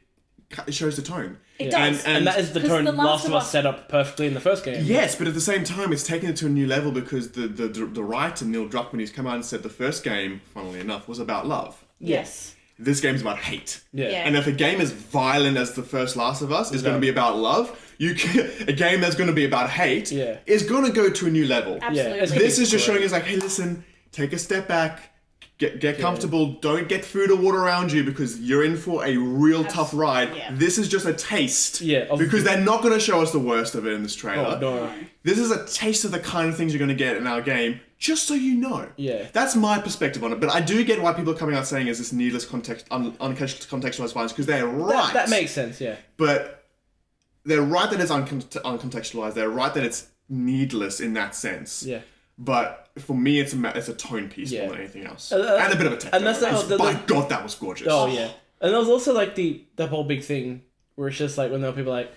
shows the tone. It does. And that is the tone Last of Us set up perfectly in the first game. Yes, but at the same time, it's taken it to a new level because the writer Neil Druckmann, he's come out and said the first game, funnily enough, was about love. Yes. This game's about hate. Yeah. And if a game as violent as the first Last of Us is going to be about love, a game that's going to be about hate is going to go to a new level. Absolutely. This is just showing us like, hey, listen, take a step back, get comfortable, don't get food or water around you because you're in for a real tough ride. Yeah. This is just a taste. of Because they're not going to show us the worst of it in this trailer. Oh, no. This is a taste of the kind of things you're going to get in our game, just so you know. Yeah. That's my perspective on it. But I do get why people are coming out saying is this needless uncontextualized violence, because they're right. That makes sense, yeah. But they're right that it's uncontextualized. They're right that it's needless in that sense. Yeah. But for me, it's a tone piece more than anything else. And a bit of a tech. and that's by God, that was gorgeous. Oh, yeah. And there was also, like, the whole big thing where it's just, like, when there were people like,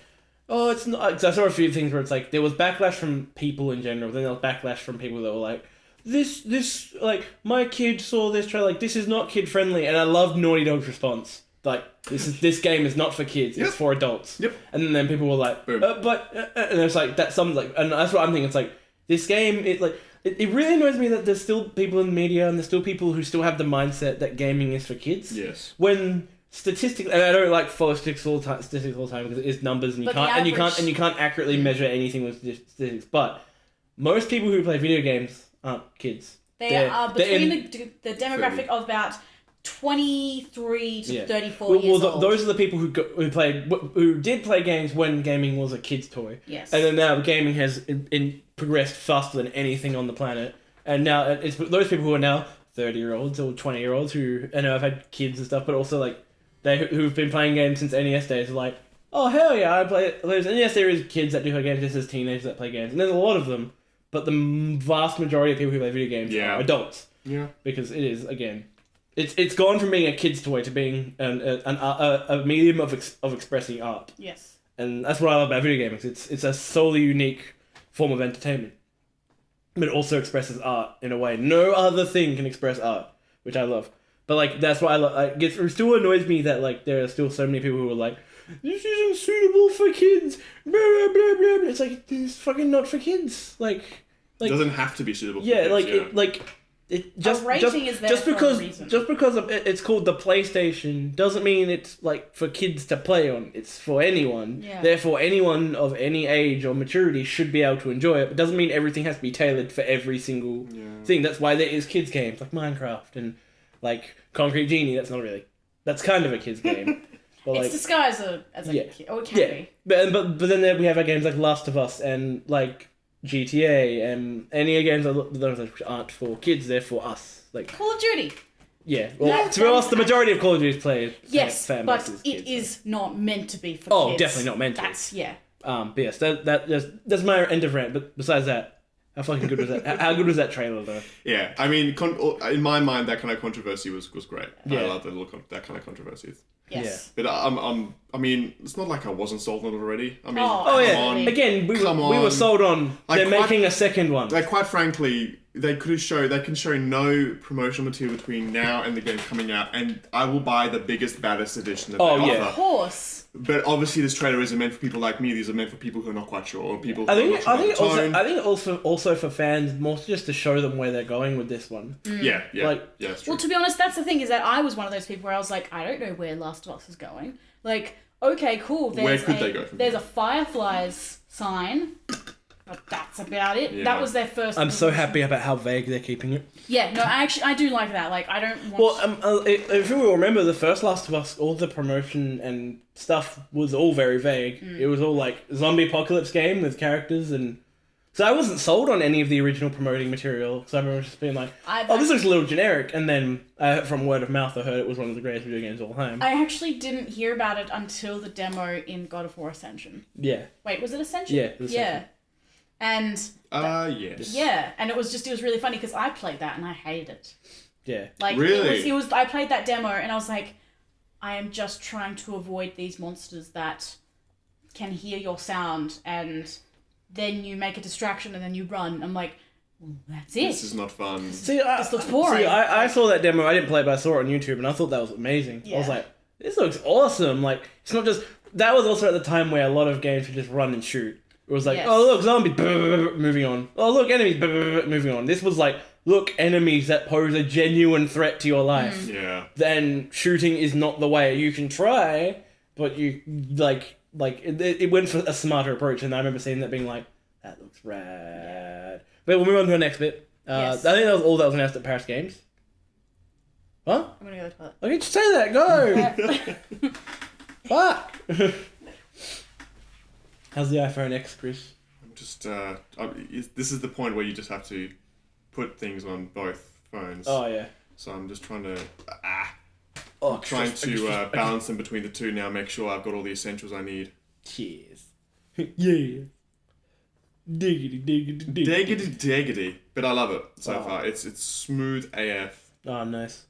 oh, it's not... Cause I saw a few things where it's, like, there was backlash from people in general, then there was backlash from people that were like, this, like, my kid saw this trailer, like, this is not kid-friendly, and I loved Naughty Dog's response. Like, this game is not for kids, it's for adults. Yep. And then people were like, and it's like, that's something, like, and that's what I'm thinking, it's like, this game, it really annoys me that there's still people in media and there's still people who still have the mindset that gaming is for kids. Yes. When statistically, and I don't like follow statistics all the time because it is numbers and you can't accurately measure anything with statistics. But most people who play video games aren't kids. They are between the demographic of about 23 to 34 years old. Those are the people who did play games when gaming was a kid's toy. Yes. And then now gaming has progressed faster than anything on the planet. And now it's those people who are now 30-year-olds or 20-year-olds who, I know I've had kids and stuff, but also like who've been playing games since NES days are like, oh hell yeah, I play. And yes, there is kids that do play games. There's teenagers that play games, and there's a lot of them. But the vast majority of people who play video games are adults. Yeah. Because it is, again, it's gone from being a kid's toy to being a medium of expressing art. Yes. And that's what I love about video games. It's a solely unique form of entertainment. But it also expresses art in a way no other thing can express art, which I love. But like that's why I love. It still annoys me that like there are still so many people who are like, this isn't suitable for kids. Blah blah blah blah. It's like it's fucking not for kids. Like it doesn't have to be suitable. For kids, It just because it's called the PlayStation doesn't mean it's like for kids to play on. It's for anyone. Yeah. Therefore, anyone of any age or maturity should be able to enjoy it. But doesn't mean everything has to be tailored for every single thing. That's why there is kids games like Minecraft and like Concrete Genie. That's kind of a kids game. But it's disguised as a kid. Oh, it can be. But then we have our games like Last of Us and like GTA and any games that aren't for kids, they're for us. Like Call of Duty. Yeah, well, to be honest, the majority of Call of Duty players. Yes, but it is not meant to be for kids. Oh, definitely not meant to. That's But yes, that's my end of rant. But besides that, how fucking good was that? How good was that trailer though? Yeah, I mean, in my mind, that kind of controversy was great. Yeah. I love that kind of controversy. Yes. Yeah. But I mean, it's not like I wasn't sold on it already. I mean, come on. Again, we were sold on. Like, they're making a second one. Like, quite frankly, they can show no promotional material between now and the game coming out, and I will buy the biggest, baddest edition that they offer. Of course. But obviously, this trailer isn't meant for people like me. These are meant for people who are not quite sure, or people. Who I think also for fans, more just to show them where they're going with this one. Yeah. That's true. Well, to be honest, that's the thing is that I was one of those people where I was like, I don't know where Last of Us is going. Like, okay, cool. Where could they go from There's here? a Fireflies sign, but that's about it. Yeah. That was their first. I'm so happy about how vague they're keeping it. Yeah, no, I do like that. Like, I don't want... Well, if you will remember, the first Last of Us, all the promotion and stuff was all very vague. It was all like zombie apocalypse game with characters, and so I wasn't sold on any of the original promoting material. So everyone was just being like, this looks a little generic. And then from word of mouth, I heard it was one of the greatest video games of all time. I actually didn't hear about it until the demo in God of War Ascension. Yeah. Wait, was it Ascension? Yeah, it was Ascension. And... yes. Yeah, and it was really funny because I played that and I hated it. Yeah. Like, really? It was I played that demo and I was like, I am just trying to avoid these monsters that can hear your sound and then you make a distraction and then you run. I'm like, that's it. This is not fun. This looks boring. I saw that demo. I didn't play it, but I saw it on YouTube and I thought that was amazing. Yeah. I was like, this looks awesome. Like, it's not just... That was also at the time where a lot of games would just run and shoot. It was like, oh, look, zombie, moving on. Oh, look, enemies, moving on. This was like, look, enemies that pose a genuine threat to your life. Yeah. Then shooting is not the way. You can try, but you, it went for a smarter approach. And I remember seeing that being like, that looks rad. But we'll move on to the next bit. I think that was all that was announced at Paris Games. Huh? I'm gonna go to the toilet. Okay, just say that, go! Fuck! How's the iPhone X, Chris? I'm just, this is the point where you just have to put things on both phones. Oh, yeah. So I'm just trying to, balance them between the two now, make sure I've got all the essentials I need. Cheers. Yeah. Diggity, diggity, diggity. Diggity. But I love it so far. It's smooth AF. Oh, nice.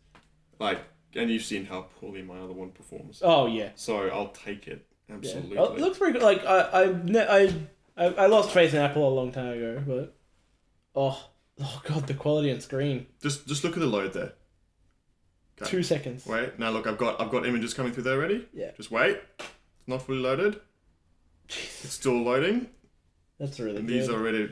Like, and you've seen how poorly my other one performs. Oh, yeah. So I'll take it. Absolutely. Yeah. It looks pretty good. Like, I lost faith in Apple a long time ago, but... Oh God, the quality on screen. Just look at the load there. Okay. 2 seconds. Wait, now look, I've got images coming through there already. Yeah. Just wait. It's not fully loaded. Jesus. It's still loading. That's really and good. these are already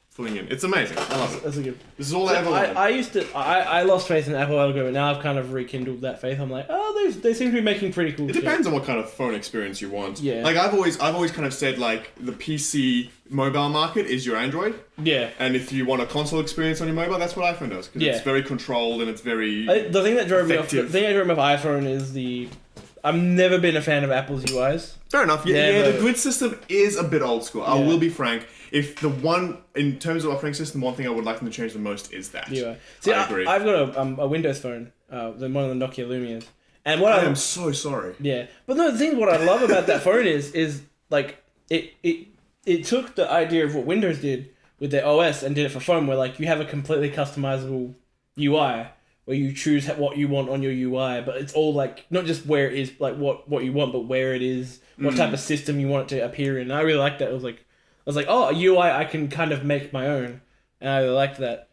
filling in. It's amazing. I love it. That's a good... This is all I ever wanted. I lost faith in Apple a while ago, but now I've kind of rekindled that faith. I'm like, oh, they seem to be making pretty cool. It depends on what kind of phone experience you want. Yeah. Like I've always kind of said like the PC mobile market is your Android. Yeah. And if you want a console experience on your mobile, that's what iPhone does because it's very controlled and it's very. The thing that drove effective. me off iPhone is I've never been a fan of Apple's UIs. Fair enough. Yeah, the grid system is a bit old school. I will be frank. If in terms of operating system, one thing I would like them to change the most is that. UI. See, I agree. I've got a Windows phone, one of the Nokia Lumias, and I am so sorry. Yeah, but no, the thing what I love about that phone is like it took the idea of what Windows did with their OS and did it for phone, where like you have a completely customizable UI. Where you choose what you want on your UI, but it's all like not just where it is, like what you want, but where it is, what type of system you want it to appear in. And I really liked that. I was like, oh, a UI I can kind of make my own, and I really liked that.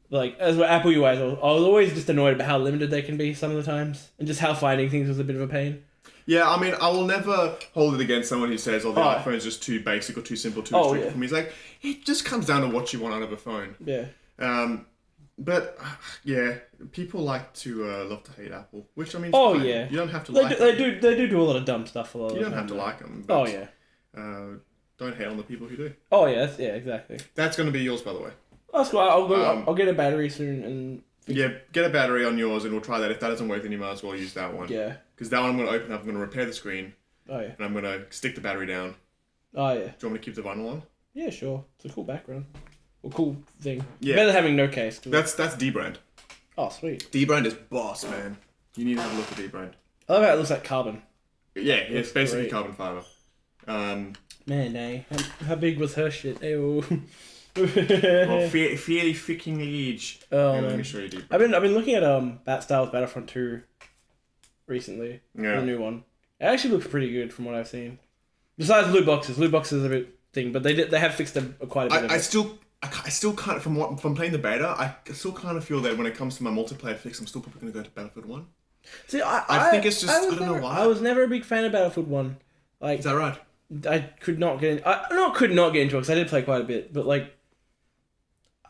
Like as with Apple UIs, I was always just annoyed about how limited they can be some of the times, and just how finding things was a bit of a pain. Yeah, I mean, I will never hold it against someone who says, "Oh, the iPhone is just too basic or too simple, too restrictive for me." It's like it just comes down to what you want out of a phone. Yeah. But yeah, people like to love to hate Apple, which I mean, yeah, you don't have to like. They do a lot of dumb stuff. You don't have to like them. But, don't hate on the people who do. Oh yeah, exactly. That's going to be yours, by the way. That's cool. I'll get a battery soon and. Get a battery on yours, and we'll try that. If that doesn't work, then you might as well use that one. Yeah. Because that one I'm going to open up. I'm going to repair the screen. Oh yeah. And I'm going to stick the battery down. Oh yeah. Do you want me to keep the vinyl on? Yeah, sure. It's a cool background. Or cool thing. Yeah. Better having no case. That's D-Brand. Oh, sweet. D-Brand is boss, man. You need to have a look at D-Brand. I love how it looks like carbon. Yeah, it's basically great. carbon fiber. Man, eh? How big was her shit? Ew. Fairly freaking huge. Oh, man. Let me show you D-Brand. I've been looking at Star Wars Battlefront 2 recently. Yeah. The new one. It actually looks pretty good from what I've seen. Besides loot boxes. Loot boxes are a bit thing, but they have fixed them quite a bit. I still kind of from playing the beta, I still kind of feel that when it comes to my multiplayer fix, I'm still probably going to go to Battlefield 1. See, I think it's just I don't know why. I was never a big fan of Battlefield 1. Like, is that right? I could not get could not get into it because I did play quite a bit, but like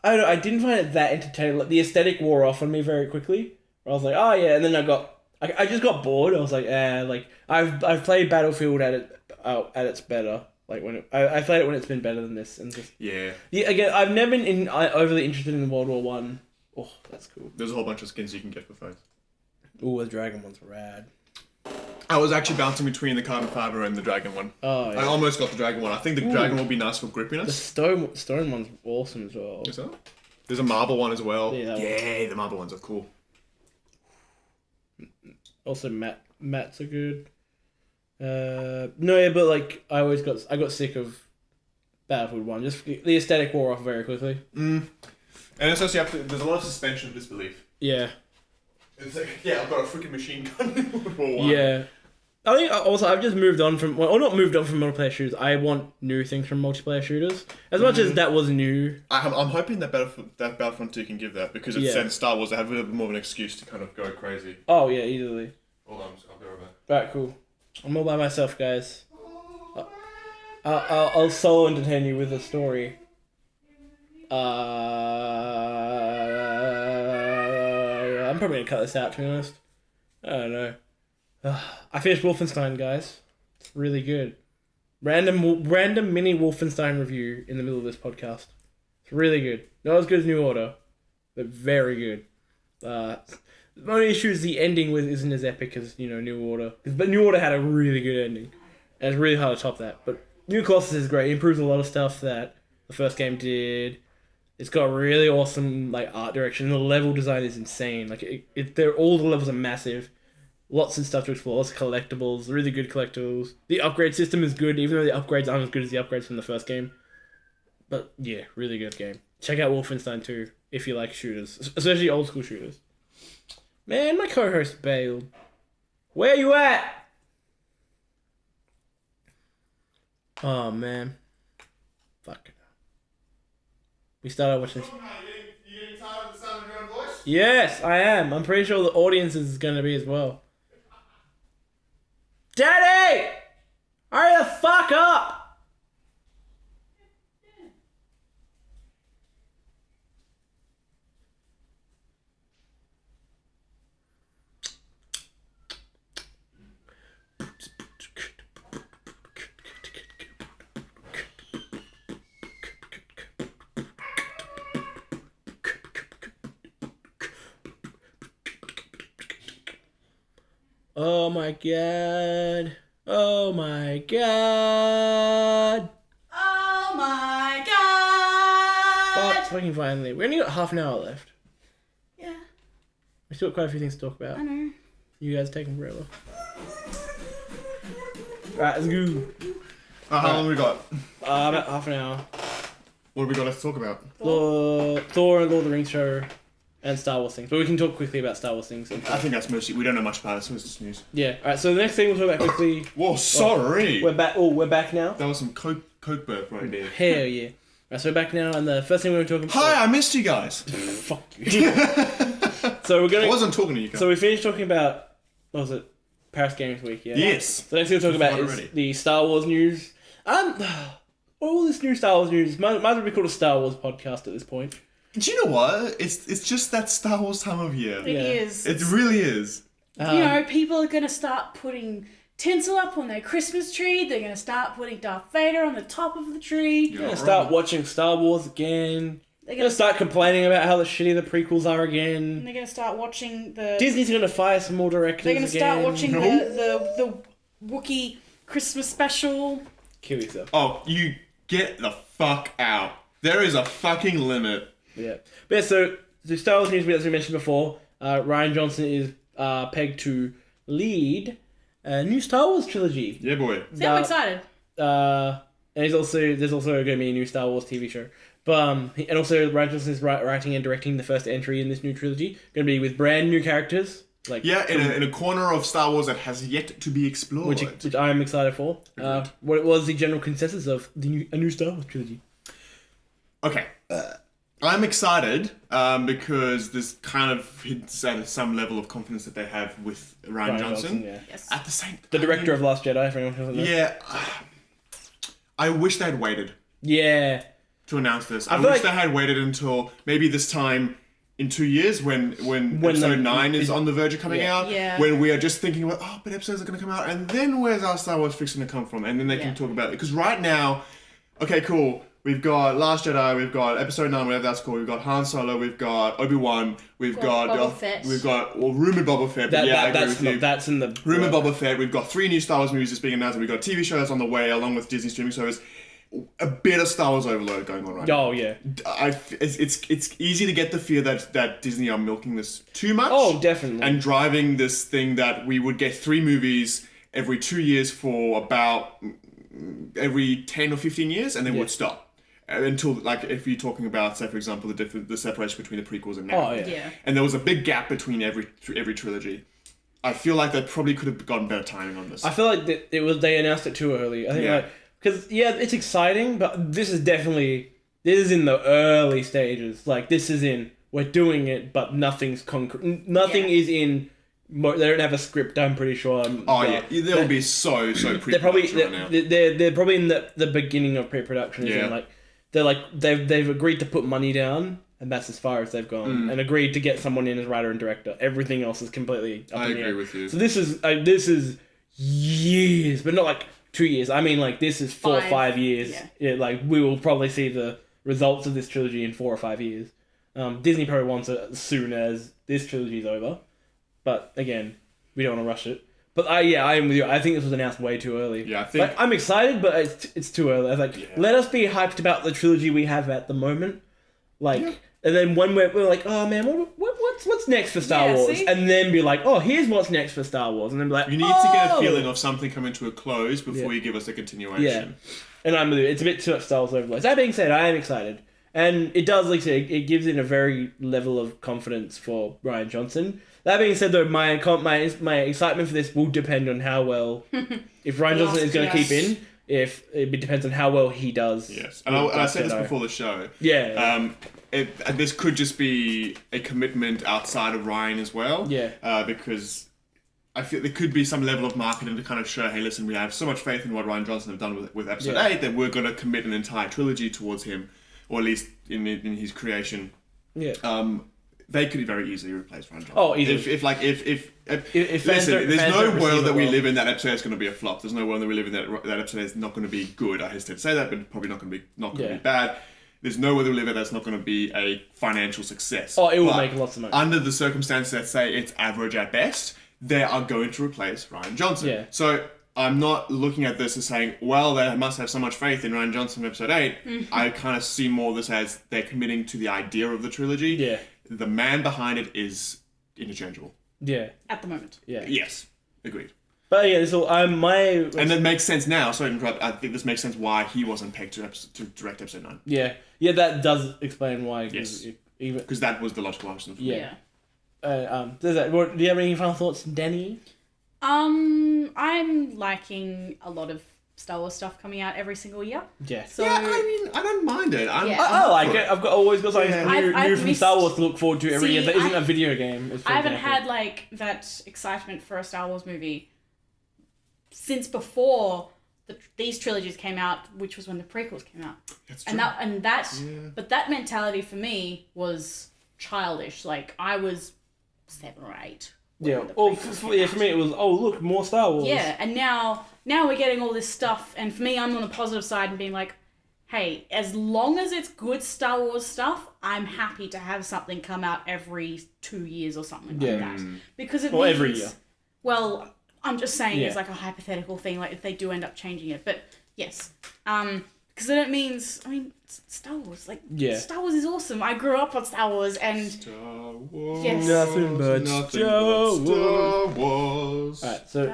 I don't know, I didn't find it that entertaining. Like the aesthetic wore off on me very quickly. I was like, oh yeah, and then I just got bored. I was like, like I've played Battlefield at its better. Like when I played it when it's been better than this, and just yeah. Again, I've never been overly interested in World War One. Oh, that's cool. There's a whole bunch of skins you can get for phones. Ooh, the dragon one's rad. I was actually bouncing between the carbon fiber and the dragon one. Oh, yeah. I almost got the dragon one. I think the dragon will be nice for grippiness. The stone one's awesome as well. Is that? There's a marble one as well. Yeah, the marble ones are cool. Also, mats are good. But like I got sick of Battlefield 1. Just the aesthetic wore off very quickly. And it's also there's a lot of suspension of disbelief. Yeah. It's like, I've got a freaking machine gun in World War 1. Yeah. I think also I've just moved on from not moved on from multiplayer shooters. I want new things from multiplayer shooters. As much as that was new. I'm hoping that Battlefront 2 can give that because it's set in Star Wars. They have a little bit more of an excuse to kind of go crazy. Oh yeah, easily. Hold on, I'll be right back. Right, cool. I'm all by myself, guys. I'll solo entertain you with a story. I'm probably gonna cut this out, to be honest. I don't know. I finished Wolfenstein, guys. It's really good. Random mini Wolfenstein review in the middle of this podcast. It's really good. Not as good as New Order, but very good. The only issue is the ending isn't as epic as New Order. But New Order had a really good ending, and it's really hard to top that. But New Colossus is great. It improves a lot of stuff that the first game did. It's got really awesome art direction. The level design is insane. All the levels are massive. Lots of stuff to explore. Lots of collectibles. Really good collectibles. The upgrade system is good, even though the upgrades aren't as good as the upgrades from the first game. But yeah, really good game. Check out Wolfenstein 2 if you like shooters, especially old school shooters. Man, my co-host bailed. Where you at? Oh man. Fuck. We started watching. You getting tired of the sound of your own voice? Yes, I am. I'm pretty sure the audience is going to be as well. Daddy! Hurry the fuck up! Oh my god. Oh my god. Oh my god! But fucking finally. We only got half an hour left. Yeah, We still got quite a few things to talk about. I know. You guys taking forever. Right, let's go. How long we got? About half an hour. What have we got to talk about? Thor and Lord of the Rings show and Star Wars things. But we can talk quickly about Star Wars things. I think that's mostly. We don't know much about it, so it's just news. Yeah. Alright, so the next thing we'll talk about quickly. Whoa, sorry. We're back. Oh, we're back now. That was some coke burp right there. Hell yeah. Right, so we're back now, and the first thing we're talking about. Hi, I missed you guys. Fuck you. So we're I gonna. wasn't talking to you guys. So we finished talking about. What was it? Paris Games Week. Yeah. Yes. So next thing we'll talk about is already. the Star Wars news. All this new Star Wars news might as well be called a Star Wars podcast at this point. Do you know what? It's just that Star Wars time of year. It Yeah. is. It really is. You know, people are going to start putting tinsel up on their Christmas tree. They're going to start putting Darth Vader on the top of the tree. You're Gonna not start wrong. watching Star Wars again. They're Gonna start complaining about how the shitty the prequels are again. They're going to start watching the... Disney's gonna fire some more directors. They're going to start again. watching No. the Wookiee Christmas special. Kill yourself. Oh, you get the fuck out. There is a fucking limit. Yeah. But yeah, so the Star Wars news, as we mentioned before, Ryan Johnson is pegged to lead a new Star Wars trilogy. Yeah, boy. See, I'm excited. And there's also going to be a new Star Wars TV show. But and also Ryan Johnson is writing and directing the first entry in this new trilogy. Going to be with brand new characters. Like Yeah, in a corner of Star Wars that has yet to be explored. which I am excited for. What was the general consensus of a new Star Wars trilogy? Okay. I'm excited because this kind of hints at some level of confidence that they have with Ryan Johnson. yeah. Yes. At the same time. The director of Last Jedi, if anyone doesn't know. Yeah. I wish they had waited Yeah. to announce this. I feel wish like- they had waited until maybe this time in 2 years when episode 9 is on the verge of coming out. Yeah. When we are just thinking about, oh, but episodes are going to come out. And then where's our Star Wars fix going to come from? And then they Yeah. can talk about it. Because right now, okay, cool. We've got Last Jedi, we've got Episode 9, whatever that's called. We've got Han Solo, we've got Obi-Wan, we've got Boba Fett. we've got rumored Boba Fett. But I agree with you. That's in the Rumored Boba Fett. We've got 3 new Star Wars movies just being announced. We've got a TV show that's on the way along with Disney streaming service. A bit of Star Wars overload going on right now. Oh yeah. It's easy to get the fear that Disney are milking this too much. Oh, definitely. And driving this thing that we would get 3 movies every 2 years for about every 10 or 15 years, and then would stop. Until, like, if you're talking about, say, for example, the separation between the prequels and now. Oh yeah. Yeah. And there was a big gap between every trilogy. I feel like they probably could have gotten better timing on this. I feel like they announced it too early. I think Yeah. because it's exciting, but this is in the early stages. Like this is we're doing it, but nothing's concrete. Nothing Yeah. is in. They don't have a script. I'm pretty sure. Oh yeah, they'll be so pre-production They're probably right now. they're probably in the beginning of pre-production. Yeah. They've agreed to put money down, and that's as far as they've gone, and agreed to get someone in as writer and director. Everything else is completely up I in the agree air. with you. So this is years, but not like 2 years. I mean, like this is 4 or 5 years. Yeah. Like we will probably see the results of this trilogy in 4 or 5 years. Disney probably wants it as soon as this trilogy is over, but again, we don't want to rush it. But I am with you. I think this was announced way too early. Yeah, I think- Like, I'm excited, but it's too early. I was like, let us be hyped about the trilogy we have at the moment. Like, and then when we're like, oh man, what's next for Star Yeah, Wars? see? And then be like, oh, here's what's next for Star Wars. And then be like, You need to get a "Oh!" feeling of something coming to a close before Yeah. you give us a continuation. Yeah. And I'm with you. It's a bit too much Star Wars overload. That being said, I am excited. And it does, like I said, it gives it a very level of confidence for Ryan Johnson. That being said, though, my excitement for this will depend on how well, if Ryan Johnson is going to keep in, if it depends on how well he does. Yes, and I said this before the show. Yeah. This could just be a commitment outside of Ryan as well. Yeah. Because I feel there could be some level of marketing to kind of show, hey, listen, we have so much faith in what Ryan Johnson have done with Episode 8 that we're going to commit an entire trilogy towards him, or at least in his creation. Yeah. They could very easily replace Ryan Johnson. Oh, easily. If fans fans listen, there's don't no receive world it that we well. live in that episode is going to be a flop. There's no world that we live in that episode is not going to be good. I hesitate to say that, but probably not going to be bad. There's no world that we live in that's not going to be a financial success. Oh, it will But make lots of money. Under the circumstances that say it's average at best, they are going to replace Rian Johnson. Yeah. So I'm not looking at this as saying, well, they must have so much faith in Rian Johnson from episode 8. I kind of see more of this as they're committing to the idea of the trilogy. Yeah. The man behind it is interchangeable. Yeah. At the moment. Yeah. Yes. Agreed. But yeah, so And that makes sense now. So I think this makes sense why he wasn't picked to direct episode 9. Yeah. Yeah, that does explain why. Yes. Even Because that was the logical option. Yeah. Do you have any final thoughts, Danny? I'm liking a lot of Star Wars stuff coming out every single year. Yeah. So Yeah, I mean, I don't mind it. I like it. I've always got something new I've from missed- Star Wars to look forward to every year. That isn't I- a video game. I haven't had like that excitement for a Star Wars movie since before these trilogies came out, which was when the prequels came out. That's true. But that mentality for me was childish. Like I was 7 or 8. Yeah. the Or prequels for came me, it was look, more Star Wars. Yeah, and now we're getting all this stuff, and for me, I'm on the positive side and being like, hey, as long as it's good Star Wars stuff, I'm happy to have something come out every 2 years or something like that. Because it means... every year. Well, I'm just saying Yeah. it's like a hypothetical thing, like if they do end up changing it. But, yes. Because then it means, Star Wars, Star Wars is awesome. I grew up on Star Wars, and... Star Wars. Yes. Nothing but Star Wars. Alright, so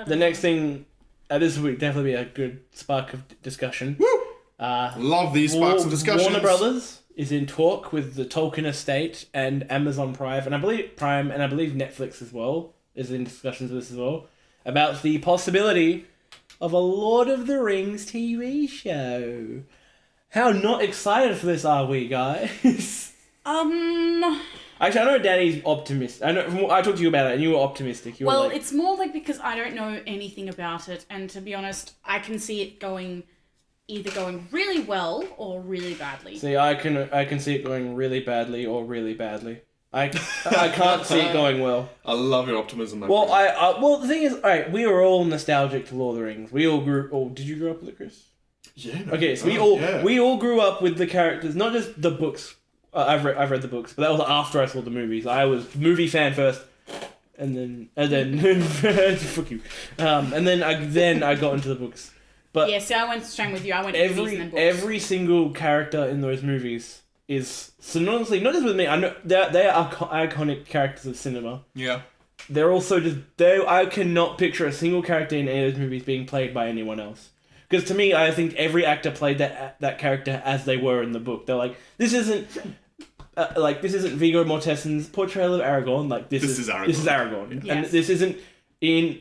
the next thing, this would definitely be a good spark of discussion. Woo! Love these sparks of discussion. Warner Brothers is in talk with the Tolkien estate and Amazon Prime, and I believe Netflix as well is in discussions with this as well, about the possibility of a Lord of the Rings TV show. How not excited for this are we, guys? Actually, I know Danny's optimistic. I talked to you about it, and you were optimistic. It's more like because I don't know anything about it, and to be honest, I can see it either going really well or really badly. See, I can see it going really badly or really badly. I can't see it going well. I love your optimism. Well, the thing is, alright, we were all nostalgic to Lord of the Rings. We all grew. Oh, did you grow up with it, Chris? Yeah. Okay, so we all grew up with the characters, not just the books. I've read the books, but that was after I saw the movies. I was movie fan first, and then fuck you. And then I got into the books. But yeah, so I went straight with you. I went to movies and then books. every single character in those movies is synonymously, not just with me. I know they are iconic characters of cinema. Yeah. They're also I cannot picture a single character in any of those movies being played by anyone else. Because to me, I think every actor played that character as they were in the book. They're like, this isn't Viggo Mortensen's portrayal of Aragorn. Like this is Aragorn. This is Aragorn, Yes. and this isn't Ian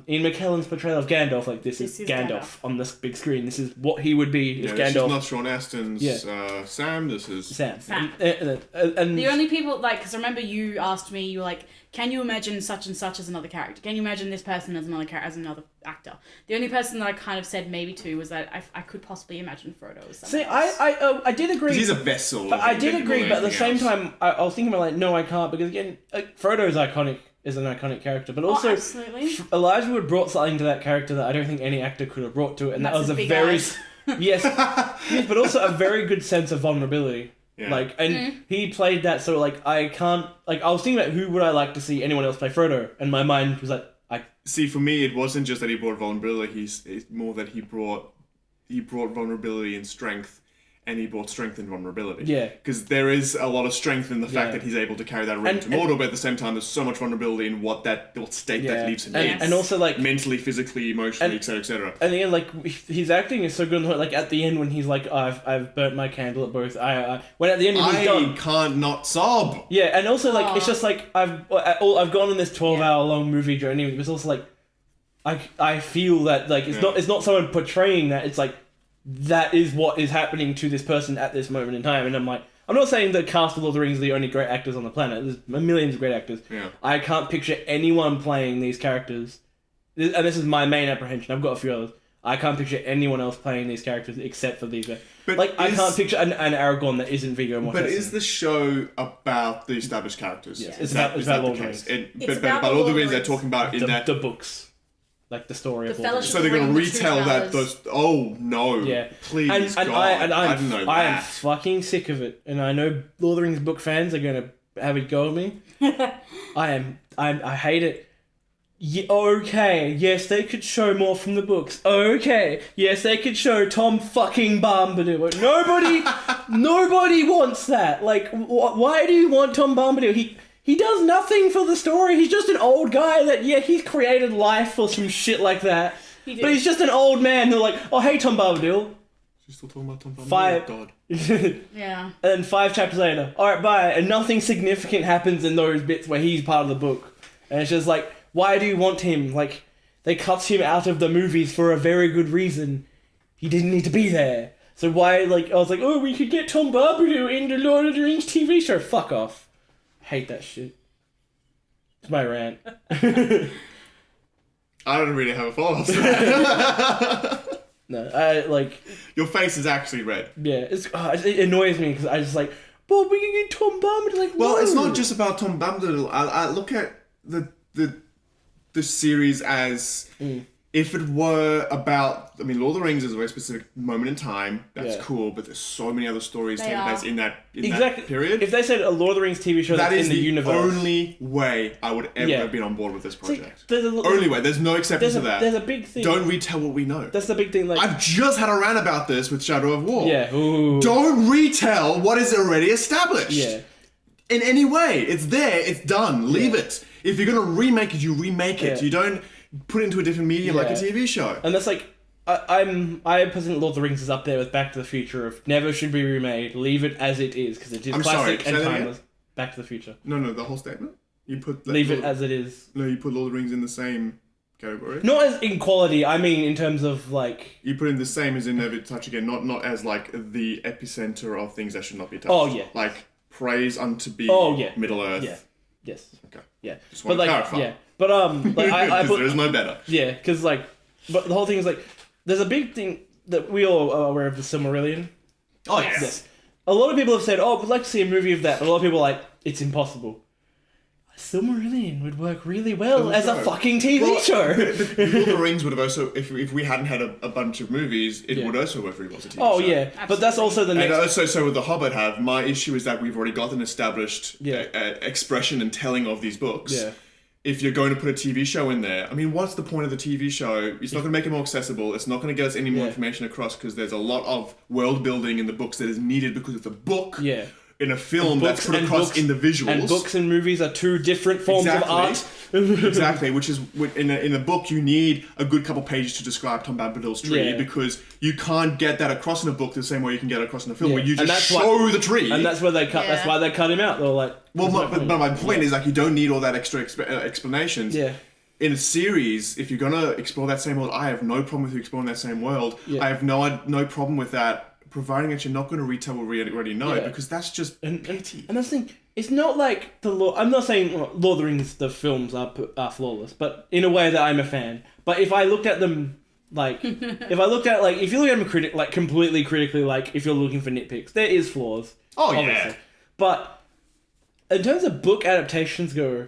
McKellen's portrayal of Gandalf. Like this is Gandalf on this big screen. This is what he would be if Gandalf. This is not Sean Astin's Sam. This is Sam. And the only people, because I remember you asked me, you were like, can you imagine such and such as another character? Can you imagine this person as another actor? The only person that I kind of said maybe to was that I could possibly imagine Frodo as someone else. I did agree. He's a vessel. But I did agree, but at the same time, I was thinking about no, I can't, because again, Frodo is an iconic character, but also absolutely. Elijah Wood brought something to that character that I don't think any actor could have brought to it, and that was a very yes, but also a very good sense of vulnerability. Yeah. He played that, so I can't I was thinking about who would I like to see anyone else play Frodo, and my mind was see, for me, it wasn't just that he brought vulnerability. It's more that he brought vulnerability and strength. And he brought strength and vulnerability. Yeah. Because there is a lot of strength in the fact that he's able to carry that ring to Mordor, but at the same time, there's so much vulnerability in what state that leaves him in. And also, mentally, physically, emotionally, etc., etc. And again, his acting is so good. At the end when he's like, I've burnt my candle at both. When at the end when he's done, I can't not sob. Yeah, and also it's just I've gone on this 12-hour long movie journey. It's also I feel that it's not someone portraying that. It's that is what is happening to this person at this moment in time. And I'm not saying the cast of Lord of the Rings are the only great actors on the planet. There's millions of great actors. Yeah. I can't picture anyone playing these characters. And this is my main apprehension. I've got a few others. I can't picture anyone else playing these characters except for these guys. I can't picture an Aragorn that isn't Viggo Mortensen. But is the show about the established characters? Yes. It's about Lord of the Rings. But Lord of the Rings they're talking about the books. The story of Lord of the Rings. So they're going to retell that oh no. Yeah. Please God. I didn't know that. I am fucking sick of it. And I know Lord of the Rings book fans are going to have a go at me. I hate it. Yeah, okay, yes, they could show more from the books. Okay, yes, they could show Tom fucking Bombadil. Nobody wants that. Like, why do you want Tom Bombadil? He does nothing for the story. He's just an old guy that, yeah, he's created life or some shit like that. But he's just an old man. They're like, oh, hey, Tom Bombadil. You're still talking about Tom Bombadil? 5. God. Yeah. And then 5 chapters later, alright, bye. And nothing significant happens in those bits where he's part of the book. And it's just like, why do you want him? Like, they cut him out of the movies for a very good reason. He didn't need to be there. So why, like, I was like, oh, we could get Tom Bombadil in the Lord of the Rings TV show. Fuck off. Hate that shit. It's my rant. I don't really have a follow-up to that. No, I, like... Your face is actually red. Yeah, it annoys me because I just like, but we can get Tom Bombadil, like, Well, no. it's not just about Tom Bombadil. I look at the series as if it were about. I mean, Lord of the Rings is a very specific moment in time. That's cool, but there's so many other stories taking place in that period. If they said a Lord of the Rings TV show that's in the universe, only way I would ever have been on board with this project. See, only way. There's no exception to that. There's a big thing. Don't retell what we know. That's the big thing. Like, I've just had a rant about this with Shadow of War. Yeah. Ooh. Don't retell what is already established. Yeah. In any way. It's there. It's done. Leave it. If you're going to remake it, you remake it. Yeah. You don't put it into a different medium like a TV show. And that's like, I personally, Lord of the Rings is up there with Back to the Future of never should be remade. Leave it as it is because it is classic and timeless. Back to the Future. No, the whole statement. You put leave it as it is. No, you put Lord of the Rings in the same category. Not as in quality. I mean, in terms of like. You put in the same as in never touch again. Not as like the epicenter of things that should not be touched. Oh yeah. Like praise unto be. Middle Earth. Yeah. Yes. Okay. Yeah. Just want to clarify. Yeah. But like I put, there is no better. Yeah, because like, but the whole thing is like, there's a big thing that we all are aware of, the Silmarillion. Oh yes. A lot of people have said, "Oh, we'd like to see a movie of that," but a lot of people are like, "It's impossible." Silmarillion would work really well as a fucking TV show. The Lord of the Rings would have also, if we hadn't had a bunch of movies, it would also work really well as a TV show. Oh yeah, absolutely. But that's also the next. And also, so with the Hobbit, my issue is that we've already got an established expression and telling of these books. Yeah. If you're going to put a TV show in there, I mean, what's the point of the TV show? It's not going to make it more accessible. It's not going to get us any more information across because there's a lot of world building in the books that is needed because it's a book. Yeah. In a film that's put across in the visuals. And books and movies are two different forms of art. Exactly, which is, in a book you need a good couple pages to describe Tom Bombadil's tree because you can't get that across in a book the same way you can get it across in a film where you just show the tree. And that's where they cut. That's why they cut him out. They're like, well, but my point is like you don't need all that extra explanations. Yeah. In a series, if you're gonna explore that same world, I have no problem with you exploring that same world. I have no problem with that. Providing that you're not going to retell what we already know, because that's just petty. And that's the thing, it's not like the Lord... I'm not saying Lord of the Rings, the films are flawless, but in a way that I'm a fan. But if I looked at them, like... if you look at them completely critically, like, if you're looking for nitpicks, there is flaws. Oh, obviously. yeah. But in terms of book adaptations go,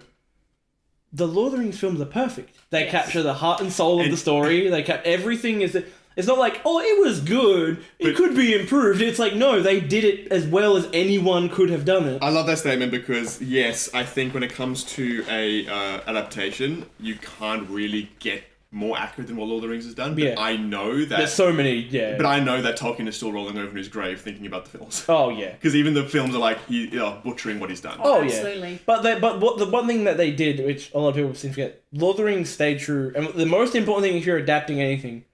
the Lord of the Rings films are perfect. They capture the heart and soul of the story. They everything is... It's not like, oh, it was good, it could be improved. It's like, no, they did it as well as anyone could have done it. I love that statement because, yes, I think when it comes to a adaptation, you can't really get more accurate than what Lord of the Rings has done. But I know that... There's so many, But I know that Tolkien is still rolling over in his grave thinking about the films. Oh, yeah. Because even the films are like, butchering what he's done. Oh, absolutely. Yeah. But what the one thing that they did, which a lot of people seem to forget, Lord of the Rings stayed true. And the most important thing if you're adapting anything...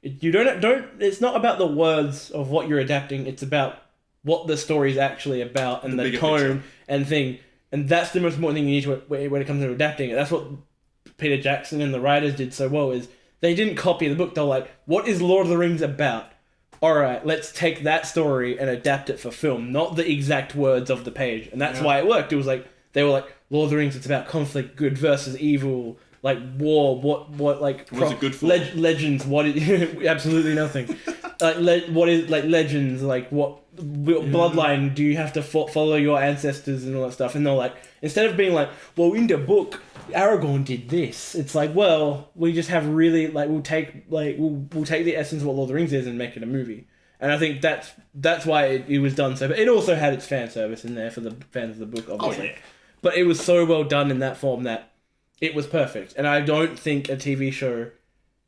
You don't. It's not about the words of what you're adapting. It's about what the story's actually about and the tone and thing. And that's the most important thing you need to when it comes to adapting it. That's what Peter Jackson and the writers did so well. Is they didn't copy the book. They're like, what is Lord of the Rings about? All right, let's take that story and adapt it for film, not the exact words of the page. And that's why it worked. It was like they were like Lord of the Rings. It's about conflict, good versus evil. Like war, what like what's it good for? Legends, what is absolutely nothing. What is like legends? Like what bloodline do you have to follow your ancestors and all that stuff? And they're like, instead of being like, well, in the book, Aragorn did this. It's like, well, we just have really like we'll take the essence of what Lord of the Rings is and make it a movie. And I think that's why it was done so. But it also had its fan service in there for the fans of the book, obviously. Oh yeah. But it was so well done in that form that. it was perfect. And I don't think a TV show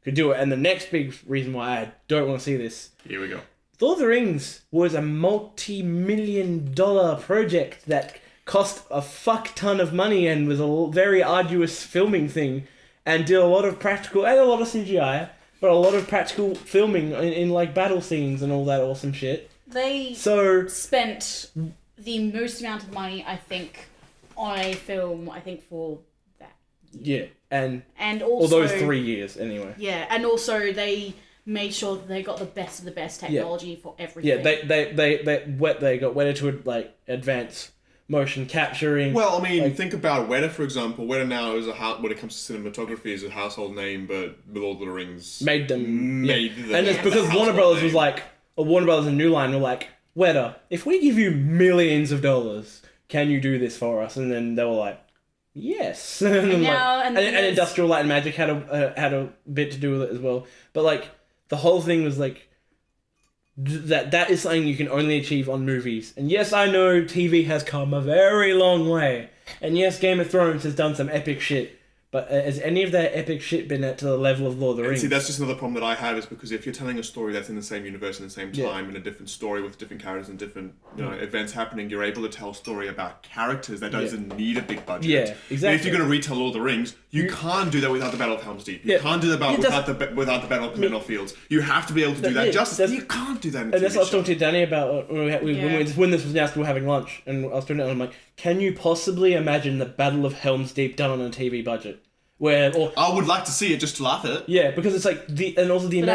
could do it. And the next big reason why I don't want to see this. Here we go. Lord of the Rings was a multi-million-dollar project that cost a fuck ton of money and was a very arduous filming thing and did a lot of practical and a lot of CGI, but a lot of practical filming in like battle scenes and all that awesome shit. They So spent the most amount of money, I think, on a film, I think, for that. yeah, and also... all those 3 years anyway. Yeah, and also they made sure that they got the best of the best technology for everything. Yeah, they got Weta to like advance motion capturing. Well, I mean, like, think about Weta, for example. Weta now is when it comes to cinematography is a household name, but Lord of the Rings made them, and it's because Warner Brothers was like, or Warner Brothers and New Line were like, Weta, if we give you millions of dollars, can you do this for us? And then they were like, yes. and Industrial Light and Magic had a bit to do with it as well. But like the whole thing was like that is something you can only achieve on movies. And yes, I know TV has come a very long way. And yes, Game of Thrones has done some epic shit. But has any of that epic shit been to the level of Lord of the Rings? See, that's just another problem that I have, is because if you're telling a story that's in the same universe in the same time, in a different story with different characters and different events happening, you're able to tell a story about characters that doesn't need a big budget. Yeah, exactly. And if you're going to retell Lord of the Rings, you can't do that without the Battle of Helm's Deep. You can't do that without the Battle of Penel Fields. You have to be able to do that justice. You can't do that in a And that's TV what I was show. talking to Danny about when this was announced. We were having lunch, and I was talking to him, I'm like, can you possibly imagine the Battle of Helm's Deep done on a TV budget? I would like to see it just to laugh at it. Yeah, because it's like But I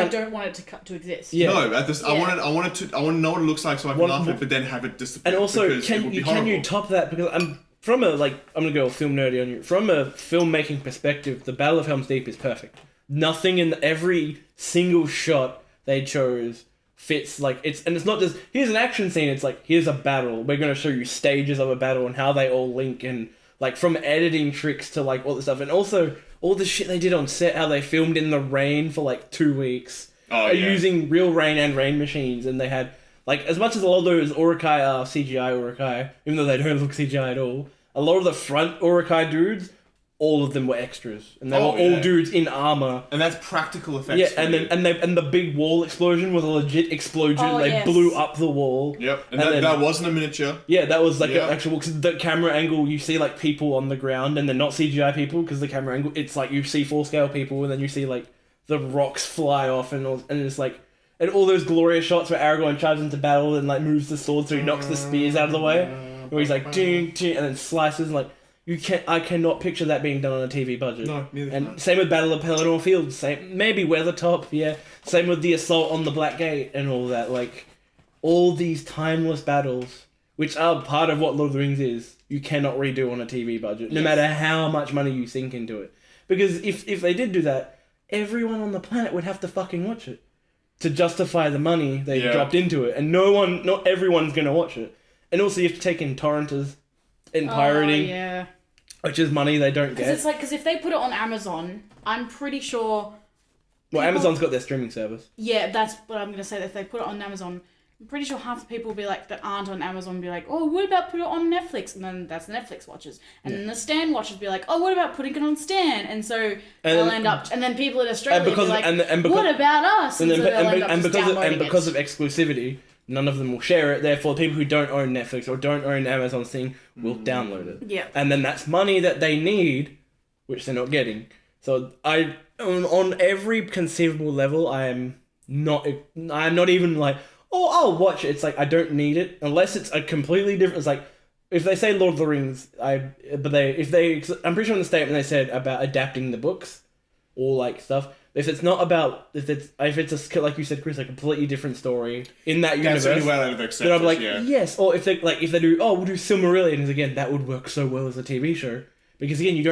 don't want it to exist. Yeah. No, I want to know what it looks like so I can laugh at it, but then have it disappear. And also, can you top that? Because I'm gonna go film nerdy on you. From a filmmaking perspective, the Battle of Helm's Deep is perfect. Nothing in every single shot they chose fits it's not just here's an action scene. It's like here's a battle. We're gonna show you stages of a battle and how they all link and. Like, from editing tricks to, like, all the stuff. And also, all the shit they did on set, how they filmed in the rain for, 2 weeks. Using real rain and rain machines. And they had, as much as a lot of those Urukai are CGI Urukai, even though they don't look CGI at all, a lot of the front Urukai dudes, all of them were extras. And they were all dudes in armor. And that's practical effects. Yeah, and the big wall explosion was a legit explosion. They blew up the wall. Yep, and that wasn't a miniature. Yeah, that was an actual... Because the camera angle, you see people on the ground, and they're not CGI people, because the camera angle, it's you see full-scale people, and then you see the rocks fly off, and it's and all those glorious shots where Aragorn charges into battle and moves the sword so he knocks the spears out of the way, where he's ding, ding, and then slices, I cannot picture that being done on a TV budget. No, neither can I. And same with Battle of Pelennor Fields. Same, maybe Weathertop, yeah. Same with the assault on the Black Gate and all that. All these timeless battles, which are part of what Lord of the Rings is, you cannot redo on a TV budget, no matter how much money you sink into it. Because if they did do that, everyone on the planet would have to fucking watch it to justify the money they dropped into it, and not everyone's gonna watch it. And also, you have to take in torrenters and pirating, which is money they don't get. Because if they put it on Amazon, I'm pretty sure. Well, Amazon's got their streaming service. Yeah, that's what I'm gonna say. That if they put it on Amazon, I'm pretty sure half the people will be that aren't on Amazon will be like, oh, what about put it on Netflix? And then that's the Netflix watchers. And then the Stan watchers be like, oh, what about putting it on Stan? And so they'll end up, and then people in Australia will be like, what about us? And so they'll end up just downloading it. Because of exclusivity, none of them will share it. Therefore, people who don't own Netflix or don't own Amazon's thing will download it. Yeah. And then that's money that they need, which they're not getting. So on every conceivable level, I'm not even I'll watch it. It's I don't need it unless it's a completely different. It's if they say Lord of the Rings, I'm pretty sure in the statement they said about adapting the books or stuff. If it's not about if it's like you said, Chris, a completely different story in that universe, that's the only way I'd accept then I'm it, yes. Or if they do we'll do Silmarillion, because again that would work so well as a TV show, because again you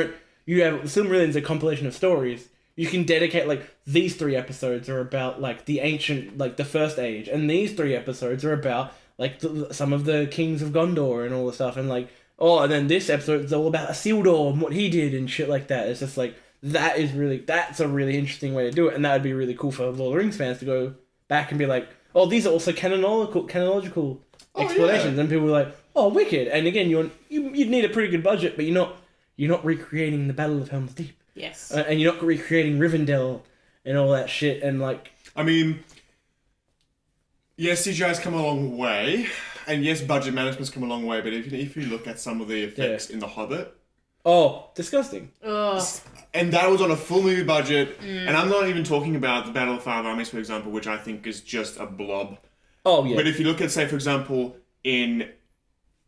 have Silmarillion's a compilation of stories. You can dedicate these 3 episodes are about the ancient the First Age, and these 3 episodes are about some of the kings of Gondor and all the stuff, and and then this episode is all about Isildur and what he did and shit like that. It's just that's a really interesting way to do it, and that would be really cool for Lord of the Rings fans to go back and be oh, these are also canonological explanations, and people were oh, wicked. And again, you'd need a pretty good budget, but you're not you're not recreating the Battle of Helm's Deep. Yes. And you're not recreating Rivendell and all that shit. And like, I mean, yes, CGI's come a long way, and yes, budget management's come a long way. But if you look at some of the effects in The Hobbit, disgusting. Ugh. and that was on a full movie budget, and I'm not even talking about the Battle of Five Armies, for example, which I think is just a blob. Oh yeah. But if you look at, say, for example, in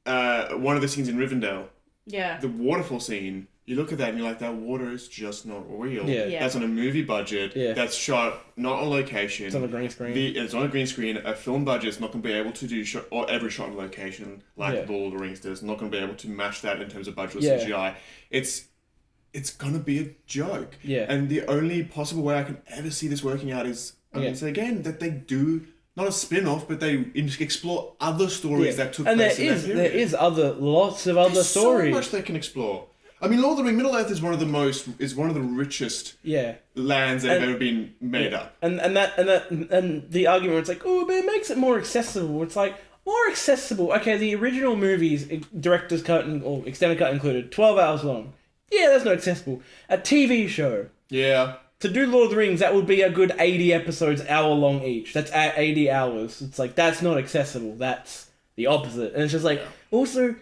one of the scenes in Rivendell, Yeah. the waterfall scene, you look at that and you're like, that water is just not real. Yeah. That's on a movie budget. Yeah. That's shot not on location. It's on a green screen. It's on a green screen. A film budget's not going to be able to do or every shot on location like Lord of the Rings does. Not going to be able to match that in terms of budget or CGI. It's going to be a joke. Yeah. And the only possible way I can ever see this working out is, again, that they do... Not a spin-off, but they explore other stories that took place in that period. There is lots of other stories. So much they can explore. I mean, Lord of the Rings, Middle Earth is one of the richest lands that have ever been made up. And the argument where it's like, oh, but it makes it more accessible. It's like, more accessible. Okay, the original movies, director's cut or extended cut included, 12 hours long. Yeah, that's not accessible. A TV show. Yeah. To do Lord of the Rings, that would be a good 80 episodes, hour long each. That's at 80 hours. It's like, that's not accessible. That's the opposite. And it's just like, also,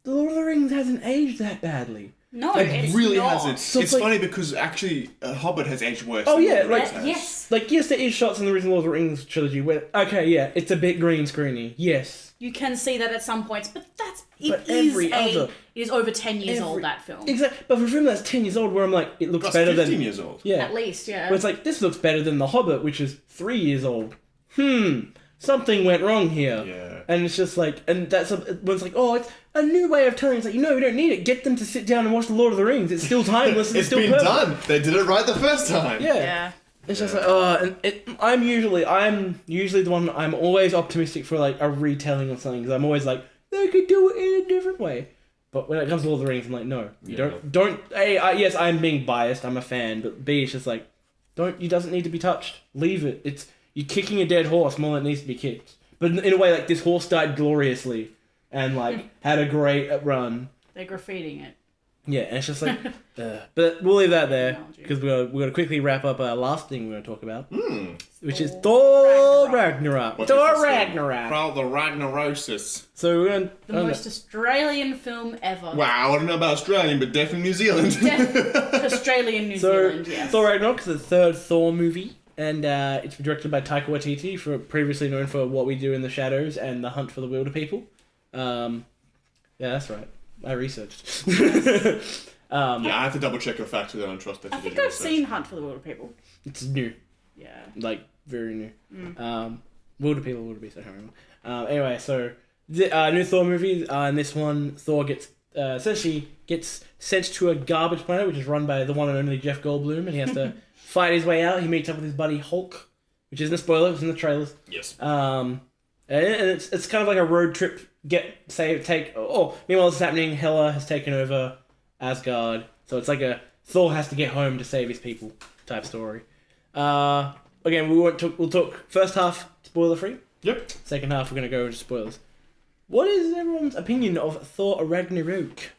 the Lord of the Rings hasn't aged that badly. No, it really hasn't. So it's like, funny because actually, Hobbit has aged worse. Oh than yeah, Lord of the like Rings has. yes. Like yes, there is shots in the original Lord of the Rings trilogy where it's a bit green screeny. Yes. You can see that at some points, but it is over 10 years old, that film. Exactly. But for a film that's 10 years old where I'm like, it looks That's better 15 than... years old. Yeah. At least, yeah. But it's like, this looks better than The Hobbit, which is 3 years old. Something went wrong here. Yeah. And it's just like, and that's when it's like, oh, it's a new way of telling. It's like, no, we don't need it. Get them to sit down and watch The Lord of the Rings. It's still timeless and It's still been perfect. done. They did it right the first time. Yeah. It's just like, I'm usually the one, I'm always optimistic for like a retelling of something, because I'm always like, they could do it in a different way. But when it comes to Lord of the Rings, I'm like, no, you don't, A, yes, I'm being biased, I'm a fan, but B, it's just like, it doesn't need to be touched. Leave it. You're kicking a dead horse more than it needs to be kicked. But in a way, like, this horse died gloriously, and like, had a great run. They're graffitiing it. Yeah, and it's just like, but we'll leave that there, because we're going to quickly wrap up our last thing we're going to talk about, which is Thor Ragnarok. Thor Ragnarok. Proud the Ragnarosis. So we're going The most Australian film ever. Wow, I don't know about Australian, but definitely New Zealand. Australian, New Zealand, yes. Thor Ragnarok is the third Thor movie, and it's directed by Taika Waititi, previously known for What We Do in the Shadows and The Hunt for the Wilder People. Yeah, that's right. I researched. Yeah, I have to double check your facts because I don't trust that. I think I've seen Hunt for the Wilder People. It's new. Yeah. Like, very new. Wilder People, Wilder Beasts, I can't remember. Anyway, so, the new Thor movie, in this one, Thor essentially gets sent to a garbage planet, which is run by the one and only Jeff Goldblum, and he has to fight his way out. He meets up with his buddy Hulk, which isn't a spoiler, it's in the trailers. Yes. And it's kind of like a road trip. Meanwhile this is happening, Hela has taken over Asgard, so it's like a Thor has to get home to save his people type story. Again, we'll talk first half spoiler free. Yep. Second half we're gonna go into spoilers. What is everyone's opinion of Thor Ragnarok?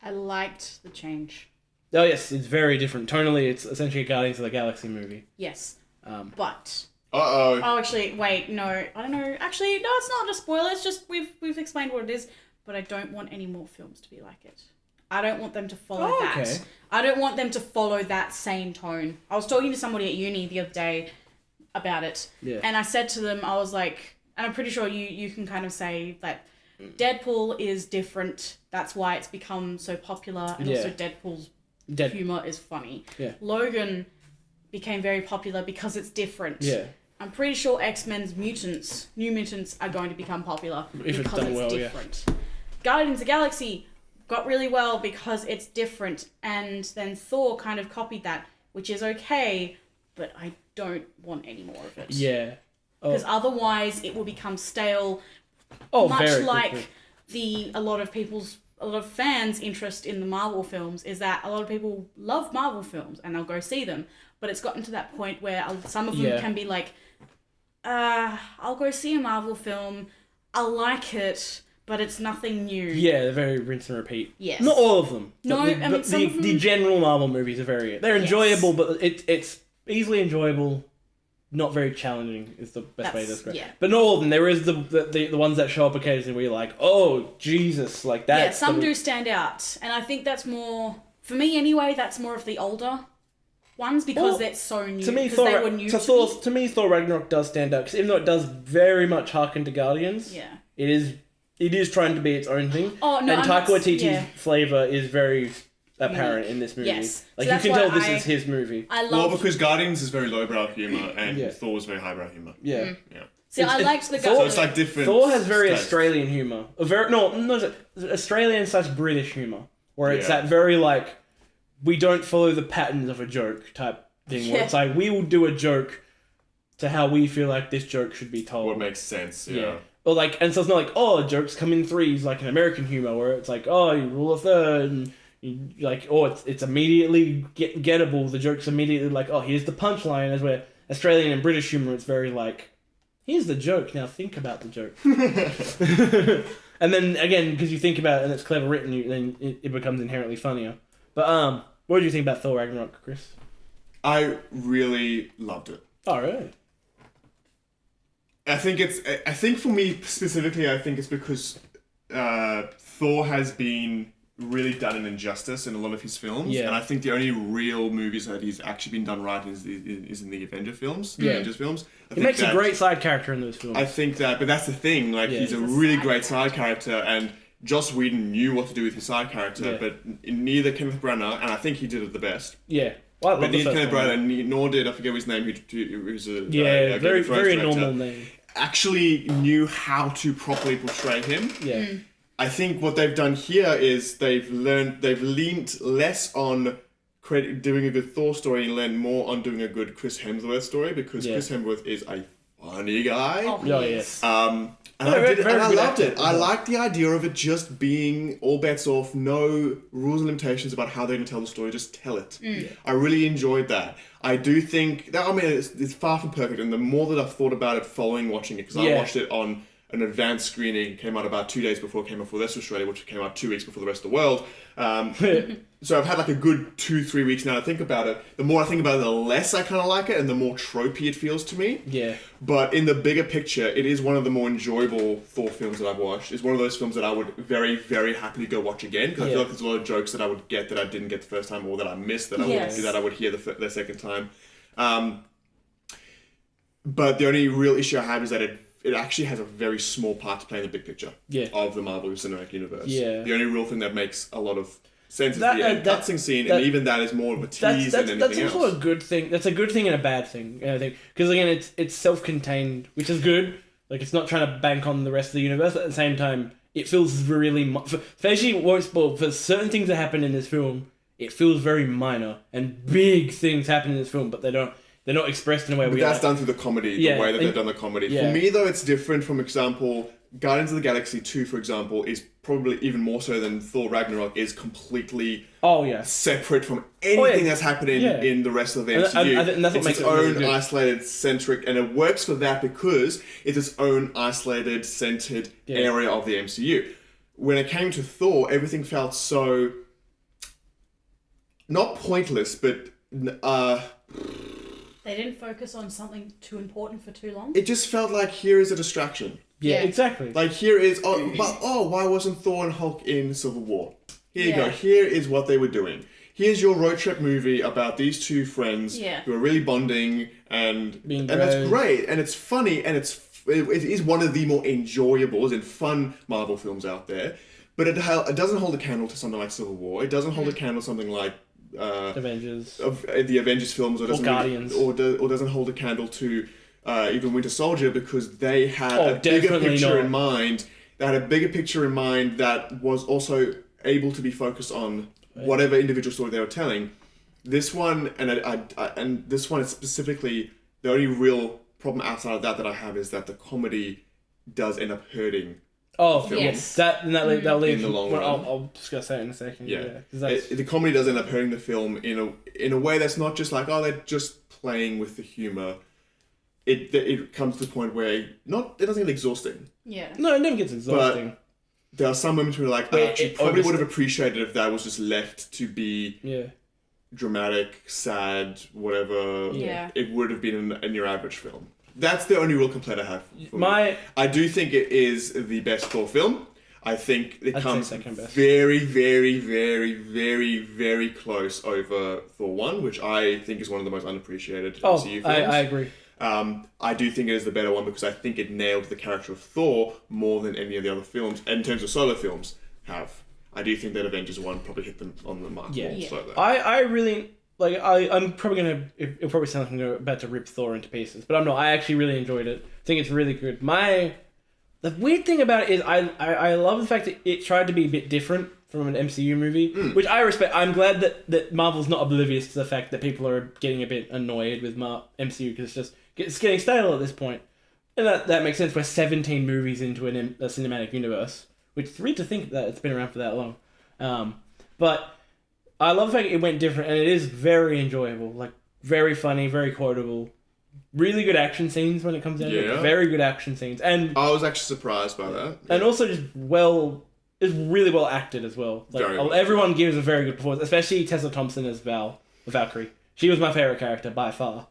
I liked the change. Oh yes, it's very different. Tonally, it's essentially a Guardians of the Galaxy movie. Yes. But Uh-oh. Oh, actually, wait, no, I don't know. Actually, no, it's not a spoiler. It's just we've explained what it is, but I don't want any more films to be like it. I don't want them to follow that. Okay. I don't want them to follow that same tone. I was talking to somebody at uni the other day about it, and I said to them, I was like, and I'm pretty sure you can kind of say that Deadpool is different. That's why it's become so popular, and also Deadpool's humor is funny. Yeah. Logan became very popular because it's different. Yeah. I'm pretty sure X-Men's New Mutants are going to become popular If because it's different. Yeah. Guardians of the Galaxy got really well because it's different, and then Thor kind of copied that, which is okay, but I don't want any more of it. Yeah. Because otherwise it will become stale, much very like quickly. a lot of fans' interest in the Marvel films is that a lot of people love Marvel films and they'll go see them. But it's gotten to that point where some of them can be like, I'll go see a Marvel film, I'll like it, but it's nothing new. Yeah, they're very rinse and repeat. Yes. Not all of them. No, but I mean, some of them... the general Marvel movies are they're enjoyable, but it's easily enjoyable. Not very challenging is the best way to describe it. Yeah. But not all of them. There is the ones that show up occasionally where you're like, oh, Jesus, like that. Yeah, some do stand out. And I think that's more, for me anyway, that's more of the older ones because they're so new. To me, they were new to me, Thor Ragnarok does stand out because even though it does very much harken to Guardians, it is trying to be its own thing. Oh, no, and Taika Waititi's flavour is very apparent in this movie. Yes. Like So you can tell this is his movie. Well, because Guardians is very lowbrow humour and Thor was very highbrow humour. Yeah. Yeah. See, I liked the So Guardians. it's like different. Thor has very styles. Australian humour. Australian / British humour. Where it's that very like, we don't follow the patterns of a joke type thing. Where it's like, we will do a joke to how we feel like this joke should be told. What makes sense, yeah. Or like, and so it's not like, oh, jokes come in threes like an American humour where it's like, oh, you rule a third and you like, oh, it's immediately gettable. The joke's immediately like, oh, here's the punchline. As where Australian and British humour, it's very like, here's the joke. Now think about the joke. And then again, because you think about it and it's clever written, then it becomes inherently funnier. But what do you think about Thor Ragnarok, Chris? I really loved it. Oh, really? I think for me specifically, I think it's because Thor has been really done an injustice in a lot of his films, and I think the only real movies that he's actually been done right is in the Avengers films. He makes a great side character in those films. I think that, but that's the thing. Like he's a really great side character, and Joss Whedon knew what to do with his side character, but neither Kenneth Branagh, and I think he did it the best. Yeah. Well, but neither Kenneth Branagh, nor did I forget his name, who's a very director, normal name. Actually knew how to properly portray him. Yeah. I think what they've done here is they've leaned less on doing a good Thor story and learned more on doing a good Chris Hemsworth story because Chris Hemsworth is a funny guy. Oh, yes. And I loved it. I liked the idea of it just being all bets off, no rules and limitations about how they're going to tell the story, just tell it. I really enjoyed that. I do think that, I mean, it's far from perfect, and the more that I've thought about it following watching it, because I watched it on an advanced screening, came out about 2 days before it came out for this Australia, which came out 2 weeks before the rest of the world. So I've had like a good 2-3 weeks now to think about it. The more I think about it, the less I kind of like it, and the more tropey it feels to me. Yeah. But in the bigger picture, it is one of the more enjoyable Thor films that I've watched. It's one of those films that I would very, very happily go watch again, because I feel like there's a lot of jokes that I would get that I didn't get the first time, or that I missed that I would hear the second time. But the only real issue I have is that it actually has a very small part to play in the big picture of the Marvel Cinematic Universe. Yeah. The only real thing that makes a lot of sense is the cutscene scene, and even that is more of a tease than anything else. That's also a good thing. That's a good thing and a bad thing, I think. Because again, it's self-contained, which is good. Like, it's not trying to bank on the rest of the universe, but at the same time, it feels really... especially, won't spoil, for certain things that happen in this film, it feels very minor, and big things happen in this film, but they're not expressed in a way where that's done through the comedy, the way that they've done the comedy. For me, though, it's different. From example, Guardians of the Galaxy 2, for example, is probably even more so than Thor Ragnarok, is completely separate from anything that's happening in the rest of the MCU. And that's what makes its own really isolated, centric, and it works for that because it's its own isolated, centered area of the MCU. When it came to Thor, everything felt so... not pointless, but... they didn't focus on something too important for too long. It just felt like, here is a distraction. Yeah, exactly. Like, here is... why wasn't Thor and Hulk in Civil War? Here you go. Here is what they were doing. Here's your road trip movie about these two friends who are really bonding, and that's great, and it's funny, and it is one of the more enjoyable and fun Marvel films out there. But it doesn't hold a candle to something like Civil War. It doesn't hold a candle to something like... Avengers. The Avengers films, or Guardians. or doesn't hold a candle to even Winter Soldier, because they had a bigger picture in mind. They had a bigger picture in mind that was also able to be focused on whatever individual story they were telling. This one, and this one is specifically, the only real problem outside of that I have is that the comedy does end up hurting. Oh, yes. That'll leave in the long run. I'll discuss that in a second. Yeah. The comedy does end up hurting the film in a way that's not just like, oh, they're just playing with the humor. It comes to the point where it doesn't get exhausting. Yeah. No, it never gets exhausting. there are some moments where you're like, I Wait, actually probably would have appreciated if that was just left to be dramatic, sad, whatever. Yeah. It would have been in your average film. That's the only real complaint I have. For My- me. I do think it is the best Thor film. I think it I'd comes say second best. very, very, very, very, very close over Thor 1, which I think is one of the most unappreciated MCU films. I agree. I do think it is the better one because I think it nailed the character of Thor more than any of the other films, in terms of solo films, have. I do think that Avengers 1 probably hit them on the mark. Yeah. more so though. I really like. I'm probably gonna. It'll probably sound like I'm about to rip Thor into pieces, but I'm not. I actually really enjoyed it. I think it's really good. The weird thing about it is I love the fact that it tried to be a bit different from an MCU movie, which I respect. I'm glad that Marvel's not oblivious to the fact that people are getting a bit annoyed with MCU because it's getting stale at this point. And that makes sense. We're 17 movies into a cinematic universe, which is weird to think that it's been around for that long. But I love the fact it went different, and it is very enjoyable. Like, very funny, very quotable. Really good action scenes when it comes down to it. Very good action scenes. And I was actually surprised by that. and also just it's really well acted as well. Like, Very well. everyone gives a very good performance, especially Tessa Thompson as Valkyrie. She was my favorite character by far.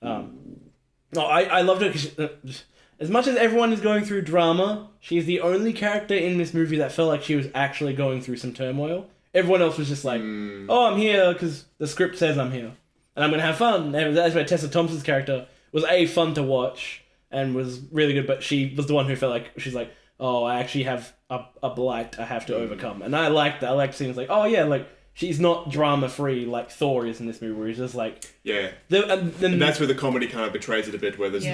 I loved her because as much as everyone is going through drama, she's the only character in this movie that felt like she was actually going through some turmoil. Everyone else was just like, oh, I'm here because the script says I'm here. And I'm going to have fun. And that's why Tessa Thompson's character was fun to watch and was really good, but she was the one who felt like, she's like, oh, I actually have a blight I have to overcome. And I liked that. I liked seeing like, oh yeah, like, she's not drama-free like Thor is in this movie, where he's just like... Yeah. And that's where the comedy kind of betrays it a bit, where there's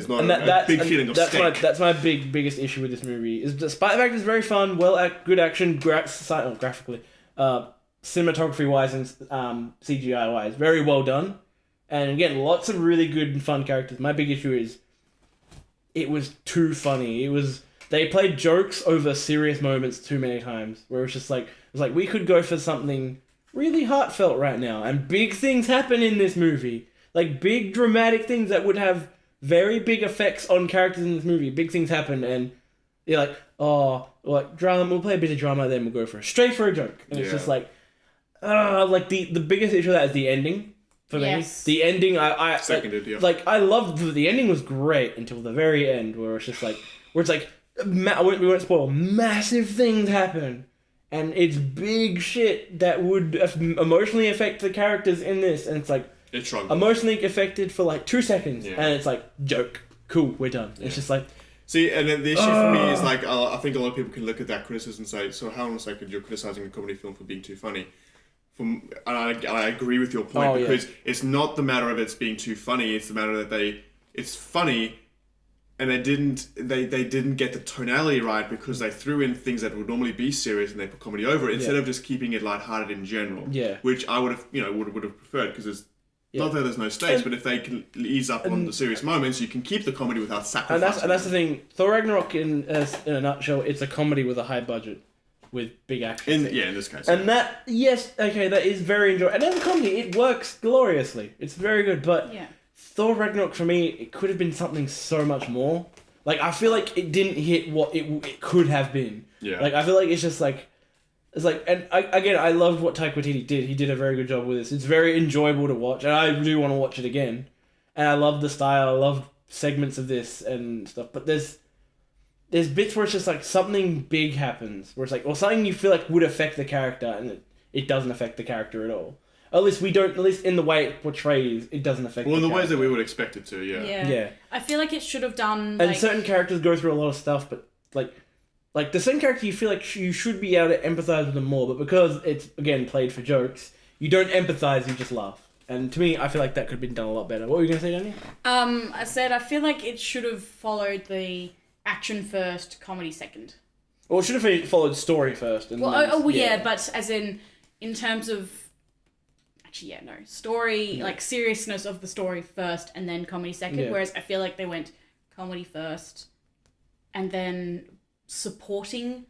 not a big feeling of stink. That's my biggest issue with this movie, is despite the fact it's very fun, good action, graphically, cinematography-wise and CGI-wise, very well done. And again, lots of really good and fun characters. My big issue is it was too funny. They played jokes over serious moments too many times, where it's just like, we could go for something really heartfelt right now, and big things happen in this movie. Like, big dramatic things that would have very big effects on characters in this movie. Big things happen, and you're like, oh, like, drama, we'll play a bit of drama, then we'll go straight for a joke. And it's just like, like, the biggest issue of that is the ending. For me, the ending, I seconded, like, I loved the ending was great until the very end, where it's just like, we won't spoil, massive things happen, and it's big shit that would emotionally affect the characters in this, and it's like, emotionally affected for like 2 seconds, and it's like, joke, cool, we're done. It's just like, see, and then the issue for me is like, I think a lot of people can look at that criticism and say, so how on a second you're criticizing a comedy film for being too funny? And I agree with your point, because it's not the matter of it's being too funny, it's the matter that it's funny, and they didn't get the tonality right, because they threw in things that would normally be serious and they put comedy over it, instead of just keeping it lighthearted in general. Yeah. Which I would have would have preferred, because it's not that there's no stakes, but if they can ease up on the serious moments, you can keep the comedy without sacrificing. And that's the thing. Thor Ragnarok, in a nutshell, it's a comedy with a high budget, with big action. In this case. And that is very enjoyable. And as a comedy, it works gloriously. It's very good, but Thor Ragnarok, for me, it could have been something so much more. Like, I feel like it didn't hit what it could have been. Yeah. Like, I feel like it's just like... and I loved what Taika Waititi did. He did a very good job with this. It's very enjoyable to watch, and I do want to watch it again. And I love the style. I love segments of this and stuff. But there's bits where it's just like something big happens, where it's like, or something you feel like would affect the character, and it doesn't affect the character at all. At least in the way it portrays, it doesn't affect the character. Well, in the ways that we would expect it to, yeah. I feel like it should have done... And certain characters go through a lot of stuff, but like the same character, you feel like you should be able to empathize with them more, but because it's, again, played for jokes, you don't empathize, you just laugh. And to me, I feel like that could have been done a lot better. What were you going to say, Danny? I said I feel like it should have followed the action first, comedy second. Well, it should have followed story first. And but as in terms of... Actually, story, like, seriousness of the story first, and then comedy second, whereas I feel like they went comedy first, and then supporting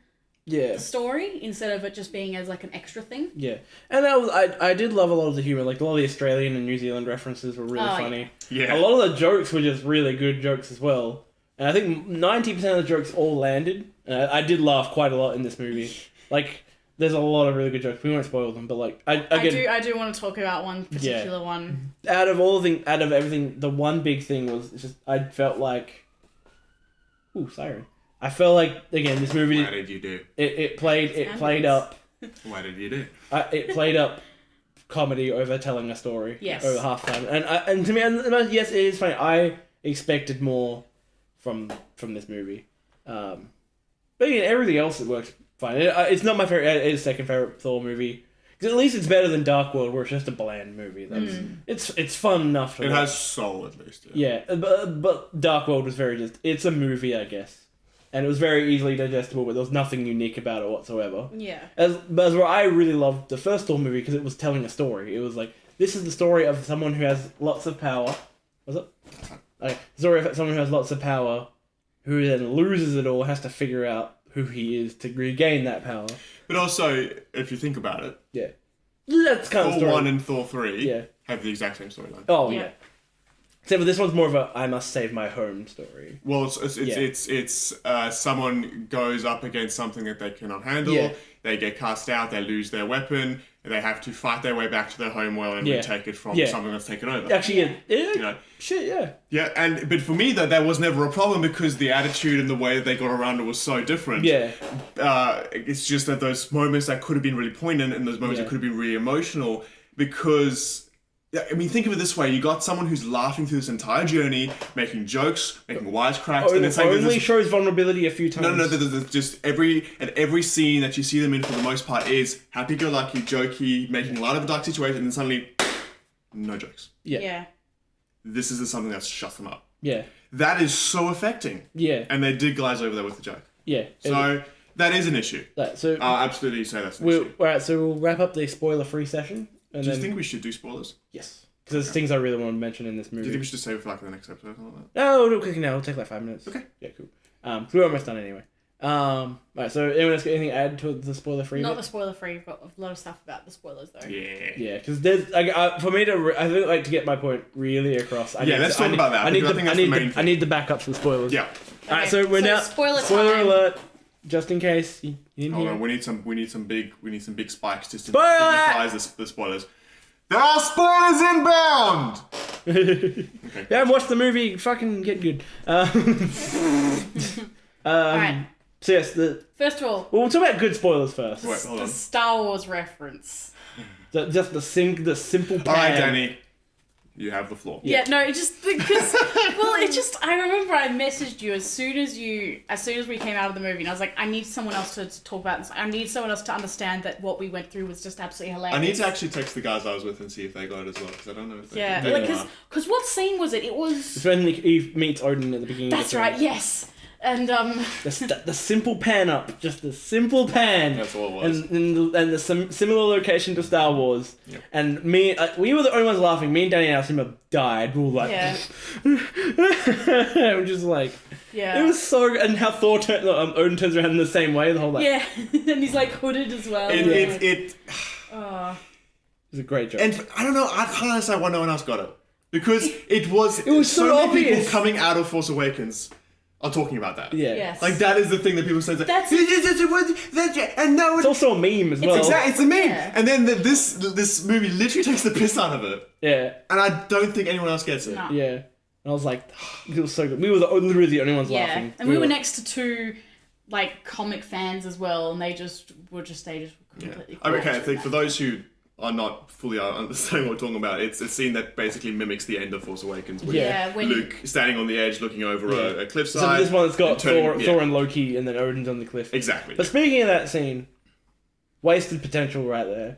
the story, instead of it just being as, like, an extra thing. Yeah. And I did love a lot of the humour, like, a lot of the Australian and New Zealand references were really funny. Yeah. A lot of the jokes were just really good jokes as well. And I think 90% of the jokes all landed. I did laugh quite a lot in this movie. Like, there's a lot of really good jokes. We won't spoil them, but like, I do want to talk about one particular one. Out of everything, the one big thing was just I felt like, siren. I felt like again this movie. What did you do? It played up. What did you do? It played up comedy over telling a story. Yes. Over half time, and to me, yes, it is funny. I expected more from this movie, but again, everything else it works fine. It's not my favorite. It's second favorite Thor movie. Because at least it's better than Dark World, where it's just a bland movie. It's fun enough to watch. It has soul at least. Yeah, but Dark World was it's a movie, I guess. And it was very easily digestible, but there was nothing unique about it whatsoever. Yeah. But as where I really loved the first Thor movie because it was telling a story. It was like, this is the story of someone who has lots of power. Was it? Okay. Story of someone who has lots of power, who then loses it all, has to figure out who he is to regain that power. But also, if you think about it, Yeah. That's kind of Thor story. 1 and Thor 3 Yeah. have the exact same storyline. Oh, Yeah. yeah. Except for this one's more of a I must save my home story. Well, it's someone goes up against something that they cannot handle. Yeah. They get cast out. They lose their weapon. They have to fight their way back to their home world and Yeah. retake it from Yeah. something that's taken over. Actually, yeah. You know. Shit, yeah. Yeah, but for me, that was never a problem because the attitude and the way that they got around it was so different. Yeah. It's just that those moments that could have been really poignant and those moments that could have been really emotional because... Yeah, I mean, think of it this way. You got someone who's laughing through this entire journey, making jokes, making wisecracks, and it's like... Only shows vulnerability a few times. No, there's just every scene that you see them in for the most part is happy-go-lucky, jokey, making light of a dark situation, and then suddenly, no jokes. Yeah. This is something that shuts them up. Yeah. That is so affecting. Yeah. And they did glaze over there with the joke. Yeah. So, that is an issue. So I'll absolutely say that's an issue. Alright, so we'll wrap up the spoiler-free session. And Do you think we should do spoilers? Yes. Because there's things I really want to mention in this movie. Do you think we should just save it for like the next episode or something like that? No, we'll do it quickly now. It'll take like 5 minutes. Okay. Yeah, cool. So we're almost done anyway. Right, so anyone else got anything to add to the spoiler-free Not bit? the spoiler free. We've got a lot of stuff about the spoilers though. Yeah. Yeah, because there's for me to I think like to get my point really across. Let's talk about that. I need because I think that's the main I need the backups for spoilers. Yeah. All right, so we're so now spoiler time. alert. Just in case you didn't Hold hear. on, we need some big spikes just to Spoiler! dignifies the spoilers. There are spoilers inbound! Okay. Yeah, watch the movie. Fucking get good. Alright. So yes, First of all, we'll talk about good spoilers first. Wait, hold the on. Star Wars reference. Just the simple. All right, pan. Danny, you have the floor. Yeah, no, it just because I remember I messaged you as soon as we came out of the movie, and I was like, I need someone else to talk about this. I need someone else to understand that what we went through was just absolutely hilarious. I need to actually text the guys I was with and see if they got it as well, because I don't know if they. Yeah, they like are. because what scene was it? It was. It's when Eve meets Odin at the beginning. That's of the film. right. Yes, and The simple pan up, just the simple pan. That's all it was. And the similar location to Star Wars. Yep. And me, we were the only ones laughing. Me and Danny and our cinema died. We were like, yeah, we're just like, yeah. it was so. And how Odin turns around in the same way. The whole like, Yeah, and he's like hooded as well. It Oh. it was a great joke. and I don't know. I can't understand why no one else got it because it was so many obvious. people coming out of Force Awakens are talking about that. Yeah. Yes. Like that is the thing that people say. That's- And no one. It's also a meme as well. Exactly, it's a meme. Yeah. And then this movie literally takes the piss out of it. Yeah. And I don't think anyone else gets it. No. Yeah. And I was like, it was so good. We were literally the only ones Yeah, laughing. and we were next to two like comic fans as well, and they just completely. Okay, I think for those who are not fully understanding what we're talking about, it's a scene that basically mimics the end of Force Awakens with Yeah, when Luke standing on the edge looking over a cliffside. So this one's got and turning- Thor and Loki, and then Odin's on the cliff. Exactly. But speaking of that scene, wasted potential right there.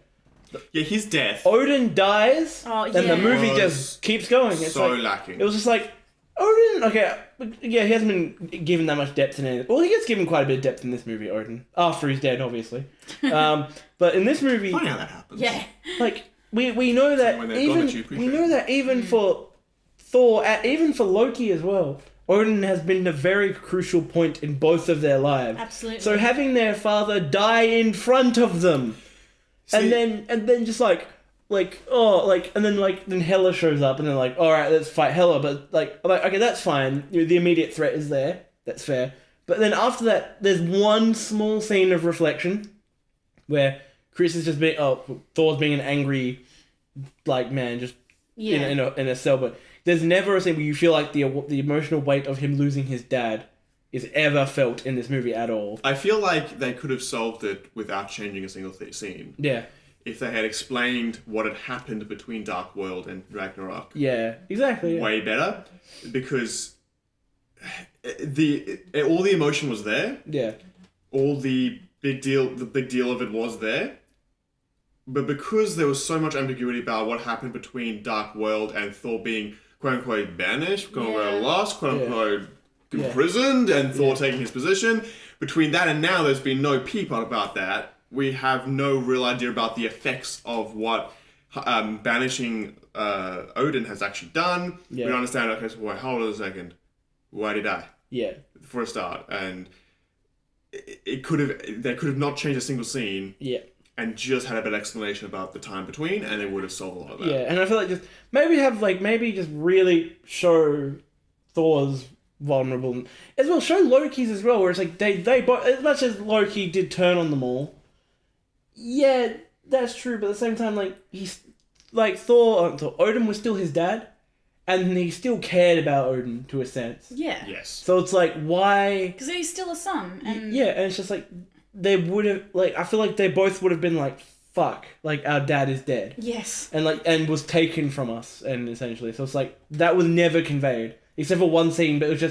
Yeah, his death. Odin dies, Oh, and the yeah. movie Was just keeps going. It's so like, lacking. it was just like, Odin, okay, yeah, he hasn't been given that much depth in it. Well, he gets given quite a bit of depth in this movie, Odin. After he's dead, obviously. But in this movie, Funny how that happens. Yeah, like, we know that When they've gone at you even for Thor, even for Loki as well, Odin has been a very crucial point in both of their lives. absolutely. So having their father die in front of them, See- and then just like and then Hela shows up, and they're like, all right, let's fight Hela. But I'm like, okay, that's fine. The immediate threat is there. That's fair. But then after that, there's one small scene of reflection where Chris is just being, Thor's being an angry, man, just in a cell. But there's never a scene where you feel like the emotional weight of him losing his dad is ever felt in this movie at all. I feel like they could have solved it without changing a single scene. Yeah. If they had explained what had happened between Dark World and Ragnarok. Yeah, exactly. Yeah. Way better, because all the emotion was there. Yeah. All the big deal of it was there. But because there was so much ambiguity about what happened between Dark World and Thor being quote unquote banished, quote unquote lost, quote unquote imprisoned, and Thor taking his position, between that and now there's been no peep out about that. We have no real idea about the effects of what banishing Odin has actually done. Yeah. We don't understand, okay, so wait, hold on a second. Why did he die? Yeah. For a start. And they could have not changed a single scene. Yeah. And just had a bit of explanation about the time between, and it would have solved a lot of that. Yeah, and I feel like just maybe just really show Thor's vulnerable as well. Show Loki's as well, where it's like they both, as much as Loki did turn on them all. Yeah, that's true, but at the same time, he's Thor, Odin was still his dad, and he still cared about Odin to a sense. Yeah. Yes. So it's like, why? Because he's still a son, and Yeah, and it's just like they would have I feel like they both would have been like, fuck, our dad is dead. Yes. And was taken from us, and essentially, so it's like that was never conveyed except for one scene, but it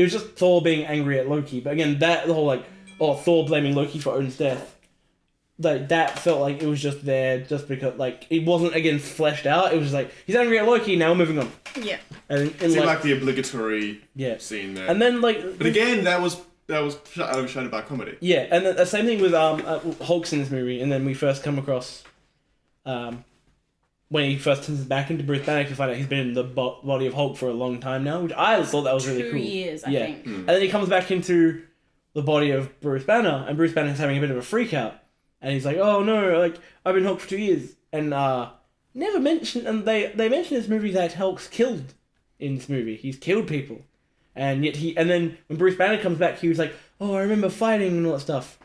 was just Thor being angry at Loki. But again, the whole Thor blaming Loki for Odin's death, that felt like it was just there just because it wasn't again fleshed out. It was just he's angry at Loki, now we're moving on. Yeah. And seemed like the obligatory scene there. And then but again, that was overshadowed by comedy. Yeah, and the same thing with Hulk's in this movie, and then we first come across when he first turns his back into Bruce Banner to find out he's been in the body of Hulk for a long time now, which I thought that was really cool. 2 years, I think. And then he comes back into the body of Bruce Banner, and Bruce Banner's having a bit of a freak out, and he's like, "Oh no, I've been Hulk for 2 years," and never mentioned, and they mention in this movie that Hulk's killed in this movie. He's killed people. And yet and then when Bruce Banner comes back, he was like, "Oh, I remember fighting and all that stuff."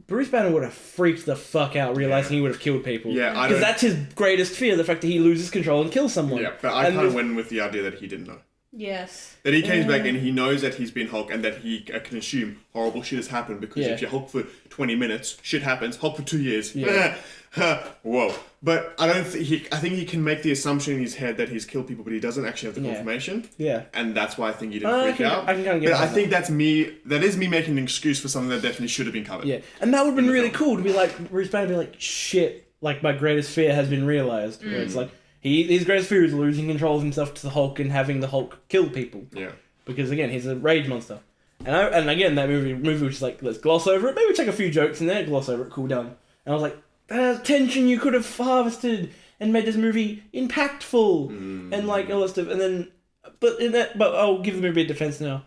Bruce Banner would have freaked the fuck out realizing he would have killed people. Yeah, because that's his greatest fear, the fact that he loses control and kills someone. Yeah, but I kind of went with the idea that he didn't know. Yes. That he comes back and he knows that he's been Hulk, and that he can assume horrible shit has happened, because if you're Hulk for 20 minutes, shit happens. Hulk for 2 years. Yeah. Whoa. But I think he can make the assumption in his head that he's killed people, but he doesn't actually have the confirmation. Yeah. And that's why I think he didn't freak out. I can kind of get But I think that is me making an excuse for something that definitely should have been covered. Yeah. And that would have been really cool to be Bruce Banner be like, shit, my greatest fear has been realized. Where it's his greatest fear is losing control of himself to the Hulk and having the Hulk kill people. Yeah. Because again, he's a rage monster. And again, that movie was just let's gloss over it. Maybe take a few jokes in there, gloss over it, cool down. And I was like, there's tension you could have harvested and made this movie impactful and all that stuff. And then, but I'll give the movie a defense now.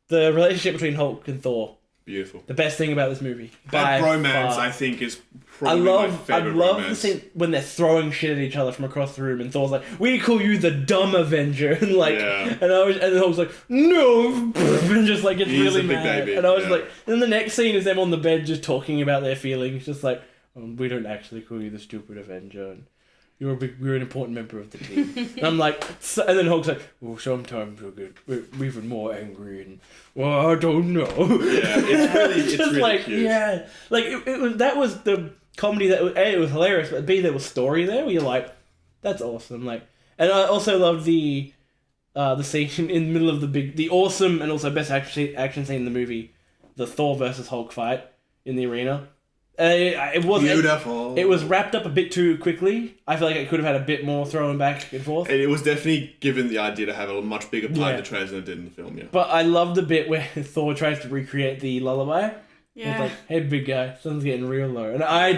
The relationship between Hulk and Thor. Beautiful. The best thing about this movie. That bromance, I think, is probably my favorite I love romance. the scene when they're throwing shit at each other from across the room, and Thor's like, "We call you the dumb Avenger," and and Hulk's like, "No," and just gets He's really a big mad. baby, And I was then the next scene is them on the bed just talking about their feelings, just we don't actually call you the stupid Avenger, and you're an important member of the team. And I'm like, and then Hulk's like, well, sometimes we're even more angry, and well, I don't know. Yeah, it's really cute. Yeah, that was the comedy that A, it was hilarious, but B, there was story there where you're like, that's awesome. And I also loved the scene in the middle of the awesome and also best action scene in the movie, the Thor versus Hulk fight in the arena. It was beautiful. It was wrapped up a bit too quickly. I feel like it could have had a bit more thrown back and forth. It was definitely given the idea to have a much bigger part in the trailer than it did in the film. Yeah. But I love the bit where Thor tries to recreate the lullaby. Yeah. It's hey, big guy, sun's getting real low, and I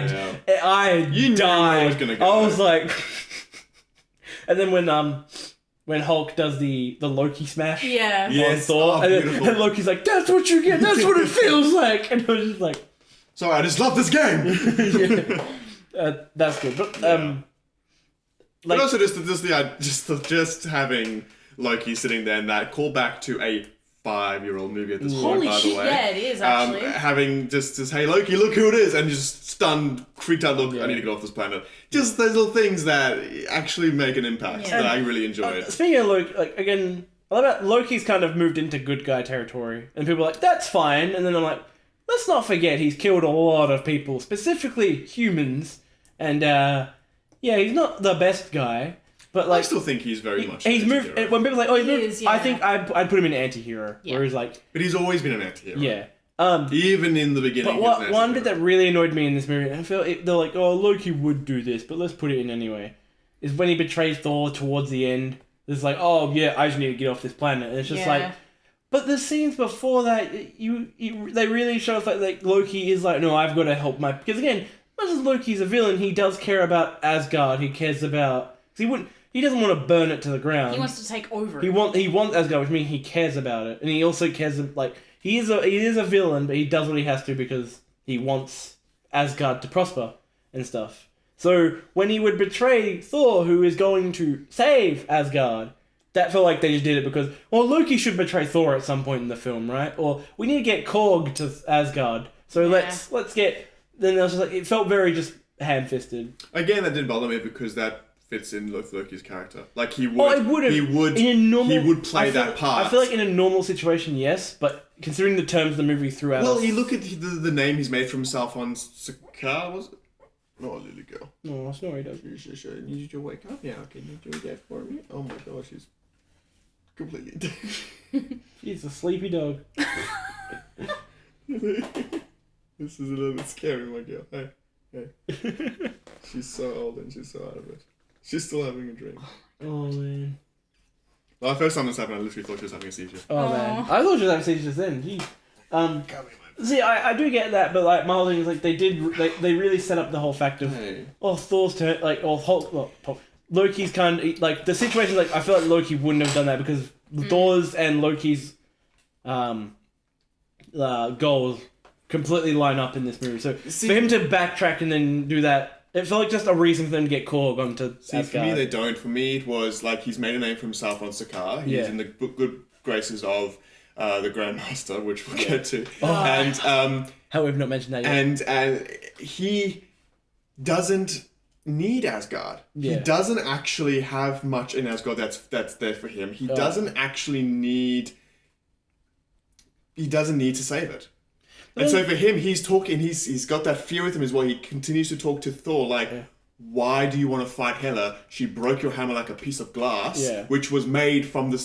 You died. knew it was gonna go I was like, and then when Hulk does the Loki smash, Yeah. Yes. on Thor, Beautiful. and Loki's like, that's what you get. That's what it feels like, and I was just like. Sorry, I just love this game. That's good. But But also just having Loki sitting there and that callback to a 5-year-old movie at this point, Holy by shit, the way. yeah, it is, actually. Having just hey Loki, look who it is, and just stunned, freaked out, look, I need to get off this planet. Just those little things that actually make an impact that I really enjoyed. Speaking of Loki, like, again, I love that Loki's kind of moved into good guy territory, and people are like, that's fine, and then I'm like, let's not forget he's killed a lot of people, specifically humans, and he's not the best guy. But like, I still think he's very much. He's moved. anti-hero. When people are like, oh, he's moved. is, yeah. I think I'd put him in anti-hero. Yeah. Where he's like, But he's always been an anti-hero. yeah. Even in the beginning. But what one bit that really annoyed me in this movie, I feel they're like, oh, Loki would do this, but let's put it in anyway. Is when he betrays Thor towards the end. It's like, oh yeah, I just need to get off this planet. And it's just like, but the scenes before that, they really show us like Loki is like, no, I've got to help my, because again, much as Loki's a villain, he does care about Asgard. He cares about, he doesn't want to burn it to the ground. He wants to take over. He wants Asgard, which means he cares about it, and he also cares like he is a villain, but he does what he has to because he wants Asgard to prosper and stuff. So when he would betray Thor, who is going to save Asgard, that felt like they just did it because, well, Loki should betray Thor at some point in the film, right? Or we need to get Korg to Asgard, so let's get. Then it was just like it felt very just ham-fisted. Again, that didn't bother me because that fits in with Loki's character. Like he would, he would play that part. I feel like in a normal situation, yes, but considering the terms the movie threw out. Well, you look at the name he's made for himself on Sakaar, was it? Oh, little girl. No, Snorri does. You need to wake up now. Can you do that for me? Oh my gosh, she's completely dead. She's a sleepy dog. This is a little bit scary, my girl. Hey. She's so old and she's so out of it. She's still having a dream. Oh man. Well, the first time this happened, I literally thought she was having a seizure. Oh man. I thought she was having seizures then. Jeez. See, I do get that, but like my whole thing is like they really set up the whole fact of Thor's turn, like or Hulk, Loki's kind of like the situation. Like I feel like Loki wouldn't have done that because Thor's and Loki's goals completely line up in this movie. So for him to backtrack and then do that, it felt like just a reason for them to get Korg onto Asgard. For me, they don't. For me, it was like he's made a name for himself on Sakaar. He's in the good graces of the Grandmaster, which we'll get to. And how we've not mentioned that yet. And he doesn't need Asgard. Yeah. He doesn't actually have much in Asgard that's there for him. He doesn't actually need. He doesn't need to save it. And so for him, he's talking. He's got that fear with him as well. He continues to talk to Thor like, "Why do you want to fight Hela? She broke your hammer like a piece of glass, which was made from the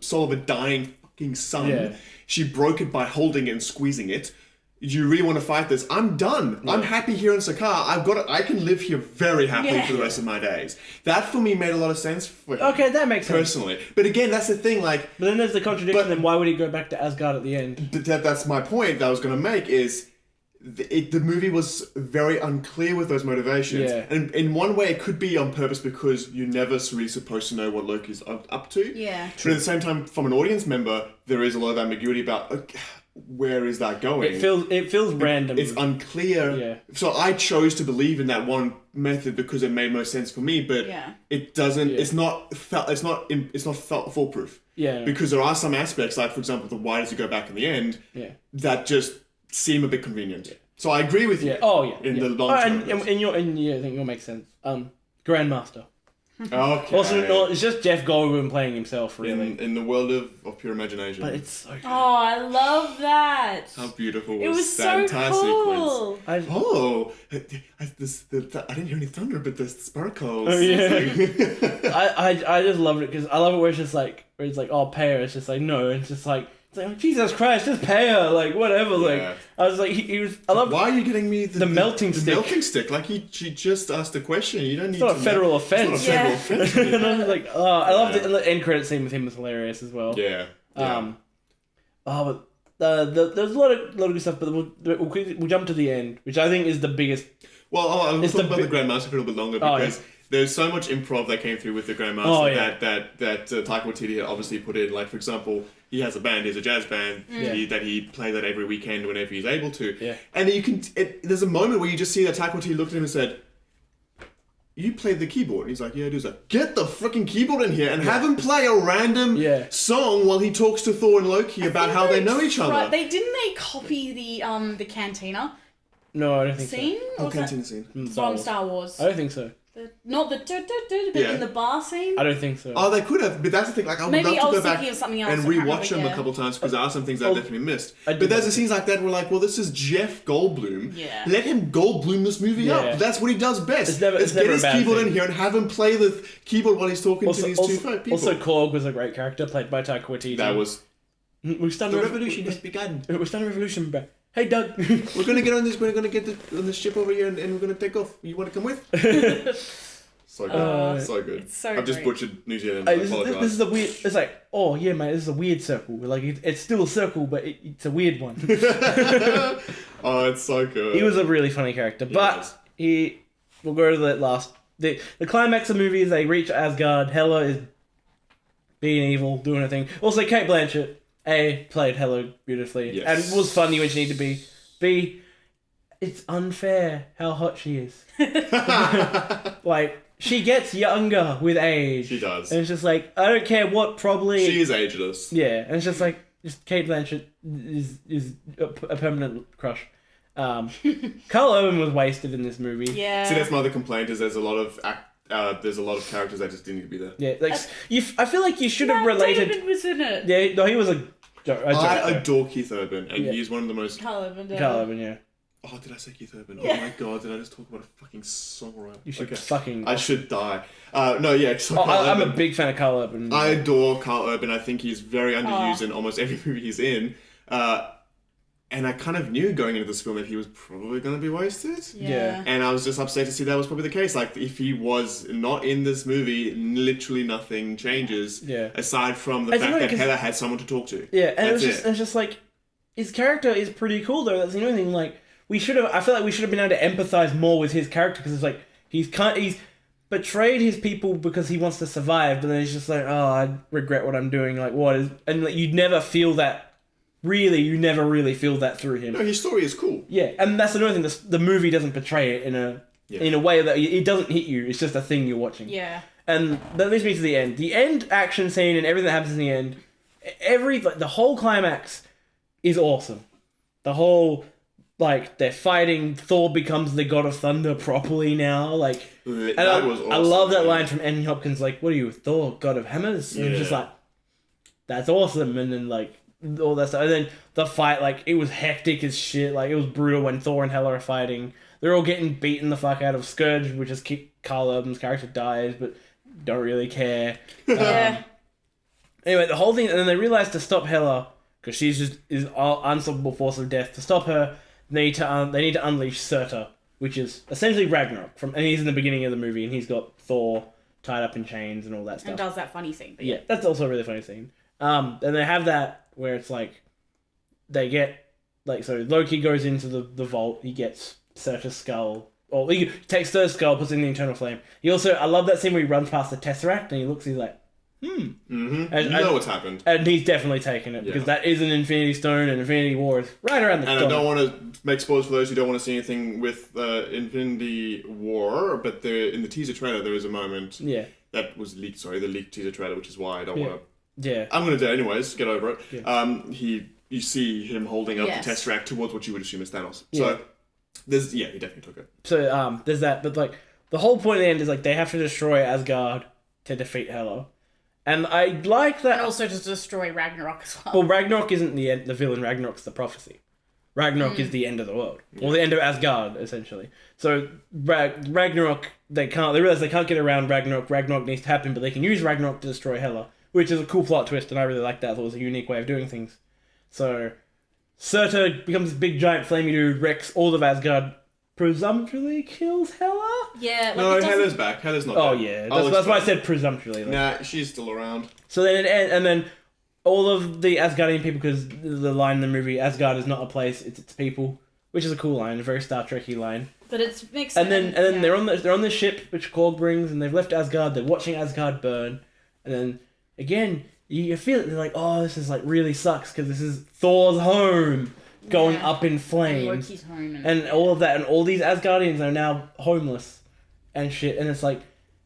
soul of a dying fucking son. Yeah. She broke it by holding it and squeezing it. Do you really want to fight this? I'm done. I'm happy here in Sakaar. I can live here very happily for the rest of my days." That for me made a lot of sense for him. Okay, that makes sense. Personally. But again, that's the thing, like... But then there's the contradiction, then why would he go back to Asgard at the end? That's my point that I was going to make, is... The movie was very unclear with those motivations. Yeah. And in one way, it could be on purpose because you're never really supposed to know what Loki's up to. Yeah. But at the same time, from an audience member, there is a lot of ambiguity about... where is that going? It feels random. It's unclear. Yeah. So I chose to believe in that one method because it made most sense for me, but it doesn't. Yeah. It's not foolproof. Yeah. Because there are some aspects, like for example, the why does he go back in the end? Yeah. That just seem a bit convenient. Yeah. So I agree with you. Yeah. Oh yeah. In the long term. I think you'll make sense. Grandmaster. Okay. Also, no, it's just Jeff Goldblum playing himself, really. In the world of pure imagination. But it's so good. Oh, I love that. How beautiful It was that so entire cool. sequence. I didn't hear any thunder, but the sparkles. Oh, yeah. I just loved it because I love it where it's like, oh, pay her. It's just like, no. It's just like, Jesus Christ, just pay her. Like, whatever. Yeah. Like, I was like, he was, I love. Why are you getting me the melting stick? The melting stick. Like, she just asked a question. You don't need It's not a federal offense. It's not a federal offense. And I was like, oh, I love the end credit scene with him was hilarious as well. Yeah. But there's a lot of good stuff, but we'll jump to the end, which I think is the biggest. Well, I'll talk about the Grandmaster for a little bit longer because there's so much improv that came through with the Grandmaster that Taika Waititi had obviously put in. Like, for example, he has a band, he's a jazz band that he plays that every weekend whenever he's able to. Yeah. And you can, there's a moment where you just see that Taika Waititi looked at him and said, you played the keyboard. And he's like, yeah, I do. He's like, get the freaking keyboard in here and have him play a random song while he talks to Thor and Loki about how they know each other. Didn't they copy the cantina No, I don't think scene? Oh, cantina scene. From Star Wars. I don't think so. Not the but in the bar scene. I don't think so. Oh, they could have, but that's the thing. Like, I would Maybe love I to was go back thinking of something else. and I can't rewatch them remember, a couple times because there are some things I've definitely missed. I But did there's like scenes like that where like, well, this is Jeff Goldblum. Yeah. Let him Goldblum this movie up. That's what he does best. Let's get his keyboard in here and have him play the keyboard while he's talking to these two people. Also, Korg was a great character played by Taika Waititi. That was... We started The revolution has begun. We're starting a revolution, bro. Hey, Doug. We're gonna get on this. We're gonna get on this ship over here, and we're gonna take off. You want to come with? So good. So good. It's so I've just great. butchered New Zealand. I apologize. This is a weird. It's like, oh yeah, mate. This is a weird circle. Like it's still a circle, but it's a weird one. Oh, it's so good. He was a really funny character, but we'll go to the last. The climax of the movie is they reach Asgard. Hela is being evil, doing her thing. Also, Kate Blanchett, played Hela beautifully, and was funny when she needed to be. B, it's unfair how hot she is. Like, she gets younger with age. She does. And it's just like, I don't care what, probably... She is ageless. Yeah, and it's just like, Kate Blanchett is a permanent crush. Carl Urban was wasted in this movie. Yeah. See, that's my other complaint is there's a lot of characters that just didn't need to be there. Yeah, like, I feel like you should have related... David was in it. Yeah, no, he was I adore Keith Urban, and he's one of the most... Carl Urban, yeah. Oh, did I say Keith Urban? Oh my god, did I just talk about a fucking songwriter? You should fucking... I should die. No, yeah, so I'm a big fan of Carl Urban. I adore Carl Urban. I think he's very underused in almost every movie he's in. And I kind of knew going into this film that he was probably going to be wasted. Yeah. And I was just upset to see that was probably the case. Like, if he was not in this movie, literally nothing changes. Yeah. Aside from the fact that Heather had someone to talk to. Yeah, and it's just like, his character is pretty cool though. That's the only thing. Like, I feel like we should have been able to empathize more with his character because it's like he's betrayed his people because he wants to survive, but then he's just like, oh, I regret what I'm doing. Like, what is, and like, you'd never feel that. Really, you never really feel that through him. No, his story is cool. Yeah, and that's another thing. The movie doesn't portray it in a way that it doesn't hit you. It's just a thing you're watching. Yeah. And that leads me to the end. The end action scene and everything that happens in the end, the whole climax is awesome. The whole, like, they're fighting. Thor becomes the god of thunder properly now. Like, That was awesome. I love that line from Anthony Hopkins. Like, what are you, Thor, god of hammers? And it's just like, that's awesome. And then like all that stuff. And then the fight, like, it was hectic as shit. Like, it was brutal when Thor and Hela are fighting. They're all getting beaten the fuck out of Scourge, which is Carl Urban's character dies, but don't really care. Yeah. Anyway, the whole thing, and then they realize to stop Hela, because she's just is unstoppable force of death. To stop her, they need to unleash Surtur, which is essentially Ragnarok. And he's in the beginning of the movie, and he's got Thor tied up in chains and all that stuff. And does that funny scene. But yeah, that's also a really funny scene. And they have that where it's like, they get, like, so Loki goes into the vault, he gets Surtur's skull, or he takes Surtur's skull, puts it in the Eternal Flame. He also, I love that scene where he runs past the Tesseract, and he looks, he's like, Mm-hmm. And, you know what's happened. And he's definitely taken it, because that is an Infinity Stone, and Infinity War is right around the corner. And I don't want to make spoilers for those who don't want to see anything with Infinity War, but in the teaser trailer there is a moment that was leaked, the leaked teaser trailer, which is why I don't want to... Yeah. I'm going to do it anyways, get over it. Yeah. You see him holding up the Tesseract towards what you would assume is Thanos. So, he definitely took it. So, there's that, but, like, the whole point of the end is, like, they have to destroy Asgard to defeat Hela. And I like that... And also to destroy Ragnarok as well. Well, Ragnarok isn't the end, the villain, Ragnarok's the prophecy. Ragnarok is the end of the world. Or the end of Asgard, essentially. So, Ragnarok, they realize they can't get around Ragnarok. Ragnarok needs to happen, but they can use Ragnarok to destroy Hela. Which is a cool plot twist, and I really like that. I thought it was a unique way of doing things. So, Surtur becomes this big giant flamey dude, wrecks all of Asgard, presumptuously kills Hela? Yeah. Like, No, Hela's back. Hela's not Oh, dead. yeah. That's why I said presumptuously. Nah, she's still around. So then and then all of the Asgardian people, because the line in the movie, Asgard is not a place, it's its people, which is a cool line, a very Star Trek-y line. But it makes sense. And then they're on the ship which Korg brings, and they've left Asgard. They're watching Asgard burn, and then again you feel it. They're like, oh, this is like really sucks because this is Thor's home going up in flames, and Loki's home, and all of that, and all these Asgardians are now homeless. and shit, and it's like,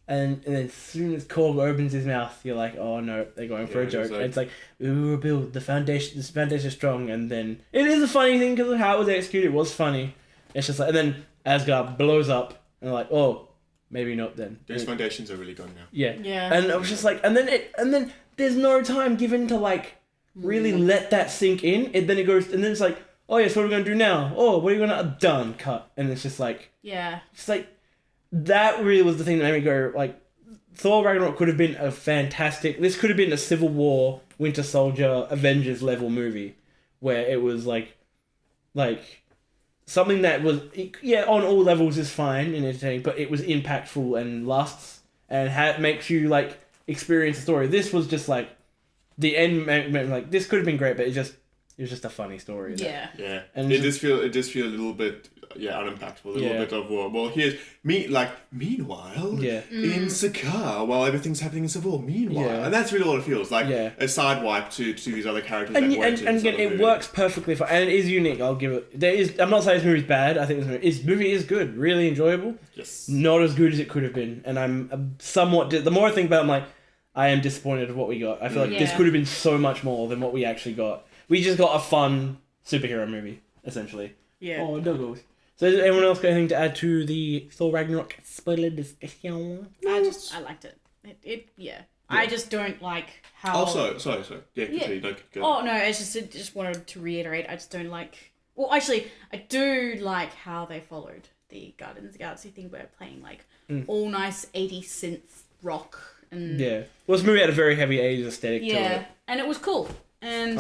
and then as soon as Korg opens his mouth, you're like, oh no, they're going for a joke. And it's like, we will rebuild the foundation. This foundation is strong, and then it is a funny thing because of how it was executed. It was funny. It's just like, and then Asgard blows up, and like, oh, maybe not then. Those foundations are really gone now. Yeah. Yeah. And I was just like, and then there's no time given to like really let that sink in. And then it goes, and then it's like, oh yes, what are we gonna do now? Oh, what are you gonna done? Cut. And it's just like, Yeah. it's like that really was the thing that made me go like, Thor Ragnarok could have been a fantastic. This could have been a Civil War, Winter Soldier, Avengers level movie, where it was like something that was on all levels is fine and entertaining, but it was impactful and lasts and makes you like experience the story. This was just like the end. Like this could have been great, but it was just a funny story. Yeah. Yeah, And it does feel a little bit unimpactful, a little bit of well here's meanwhile in Sakaar while everything's happening in Civil War, meanwhile, and that's really what it feels like, a side wipe to these other characters. And again, it works perfectly fine, and it is unique. I'll give it. I'm not saying this movie's bad. I think this movie is good, really enjoyable. Yes, not as good as it could have been, and I'm somewhat. The more I think about it, I'm like, I am disappointed of what we got. I feel like this could have been so much more than what we actually got. We just got a fun superhero movie, essentially. Yeah. Oh, doggos. So does anyone else got anything to add to the Thor Ragnarok spoiler discussion? I liked it. I just don't like how. Also, sorry. Yeah, continue. No, go. Oh no, I just wanted to reiterate. I just don't like. Well, actually, I do like how they followed the Guardians of the Galaxy thing, where playing like all nice 80s synth rock and. Yeah. Well, this movie had a very heavy 80s aesthetic to it. Yeah, and it was cool. And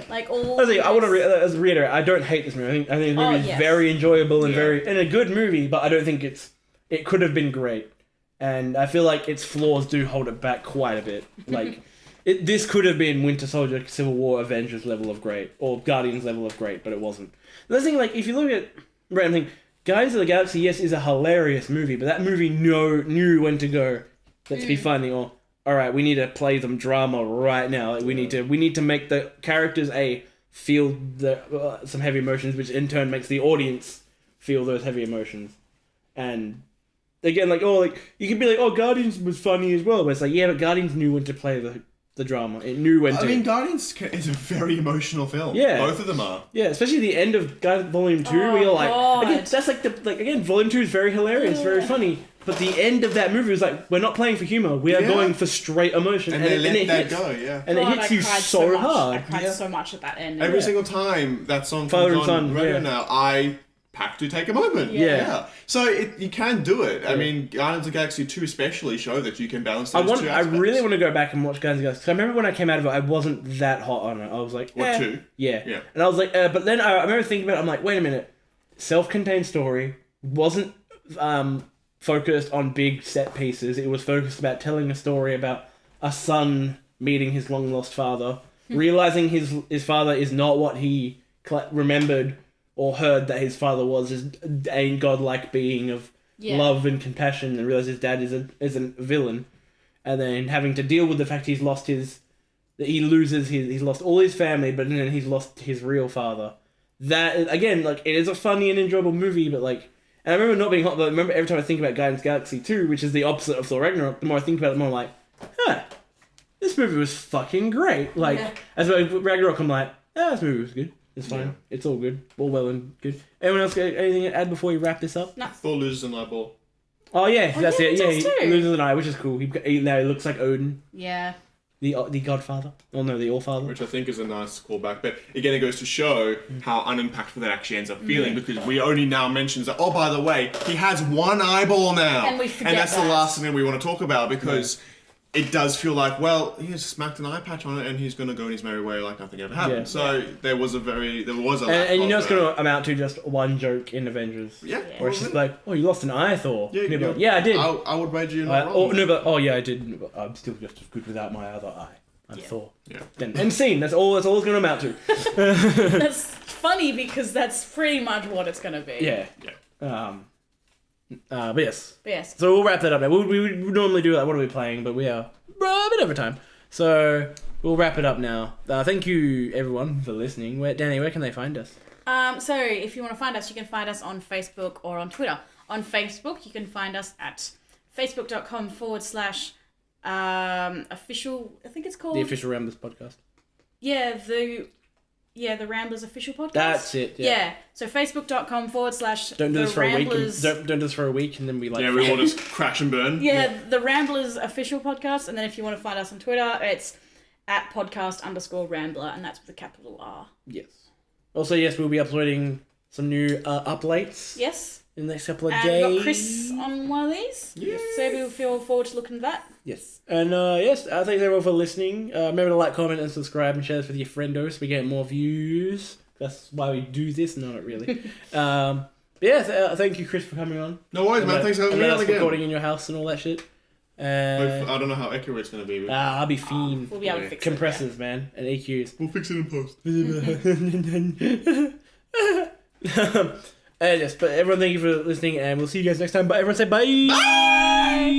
like all. I want to reiterate. I don't hate this movie. I think the movie is very enjoyable and and a good movie, but I don't think it could have been great. And I feel like its flaws do hold it back quite a bit. Like this could have been Winter Soldier, Civil War, Avengers level of great, or Guardians level of great, but it wasn't. The thing, like, if you look at random thing, Guardians of the Galaxy, yes, is a hilarious movie, but that movie knew when to go. Let's be funny, or all right, we need to play them drama right now. Like, we need to make the characters feel some heavy emotions, which in turn makes the audience feel those heavy emotions. And again, you could be like, oh, Guardians was funny as well, but it's like, yeah, but Guardians knew when to play the drama. It knew when to. I mean, Guardians is a very emotional film. Yeah, both of them are. Yeah, especially the end of Guardians Volume 2, where you're like, again, that's again, Volume 2 is very hilarious, very funny. But the end of that movie was like, we're not playing for humor. We are going for straight emotion. And it hits. And it hits you so hard. I cried so much at that end. Every single time that song Father comes on and Son, radio now, I have to take a moment. Yeah. So you can do it. I mean, Guardians of the Galaxy 2 especially show that you can balance those two aspects. I really want to go back and watch Guardians of the Galaxy. Because I remember when I came out of it, I wasn't that hot on it. I was like, what, 2? Yeah. And I was like, but then I remember thinking about it, I'm like, wait a minute. Self-contained story, wasn't focused on big set pieces. It was focused about telling a story about a son meeting his long lost father, realizing his father is not what he remembered or heard that his father was, is a godlike being of love and compassion, and realize his dad is a villain, and then having to deal with the fact he's lost he's lost all his family, but then he's lost his real father. That again, like, it is a funny and enjoyable movie, but like. And I remember not being hot, but I remember every time I think about Guardians of the Galaxy 2, which is the opposite of Thor Ragnarok, the more I think about it, the more I'm like, this movie was fucking great. Like, as well, Ragnarok, I'm like, this movie was good. It's fine. Yeah. It's all good. All well and good. Anyone else got anything to add before we wrap this up? No. Thor loses an eyeball. Oh, yeah, that's it. Yeah, he loses an eye, which is cool. He now looks like Odin. Yeah. The Godfather. Oh, no, the Allfather. Which I think is a nice callback. But again, it goes to show how unimpactful that actually ends up feeling, because we only now mention that, oh, by the way, he has one eyeball now. And we forget that's the last thing that we want to talk about, because it does feel like, well, he just smacked an eye patch on it and he's going to go in his merry way like nothing ever happened. Yeah. So there was a and you know it's going to amount to just one joke in Avengers. Yeah. Where it's just like, oh, you lost an eye, Thor. Yeah, yeah, I did. I would wager you're not wrong. Yeah, I did. But I'm still just as good without my other eye. I'm Thor. Yeah. And scene. That's all it's going to amount to. That's funny because that's pretty much what it's going to be. Yeah. But yes. So we'll wrap that up now. We would normally do like, what are we playing? But we are a bit over time. So we'll wrap it up now. Thank you, everyone, for listening. Danny, where can they find us? So if you want to find us, you can find us on Facebook or on Twitter. On Facebook, you can find us at facebook.com/official, I think it's called... The Official Ramblers podcast. Yeah, the Ramblers official podcast. That's it. Yeah. So facebook.com/ Don't do this for Ramblers... a week. Don't do this for a week, and then we like. Yeah, we will just crash and burn. Yeah, the Ramblers official podcast, and then if you want to find us on Twitter, it's at @podcast_Rambler, and that's with a capital R. Yes. Also, yes, we'll be uploading some new updates. Yes. In the next couple of And days. we've got Chris on one of these. Yes. So we'll feel forward to looking at that. Yes. And yes, thanks everyone for listening. Remember to like, comment, and subscribe, and share this with your friendos. We get more views. That's why we do this. No, not really. But yeah, thank you, Chris, for coming on. No worries, man. Thanks for having me on again. Recording in your house and all that shit. I don't know how accurate it's going to be. I'll be fiend. We'll be able to fix compressors, man, and EQs. We'll fix it in post. Yes, but everyone, thank you for listening, and we'll see you guys next time. But everyone say bye. Bye!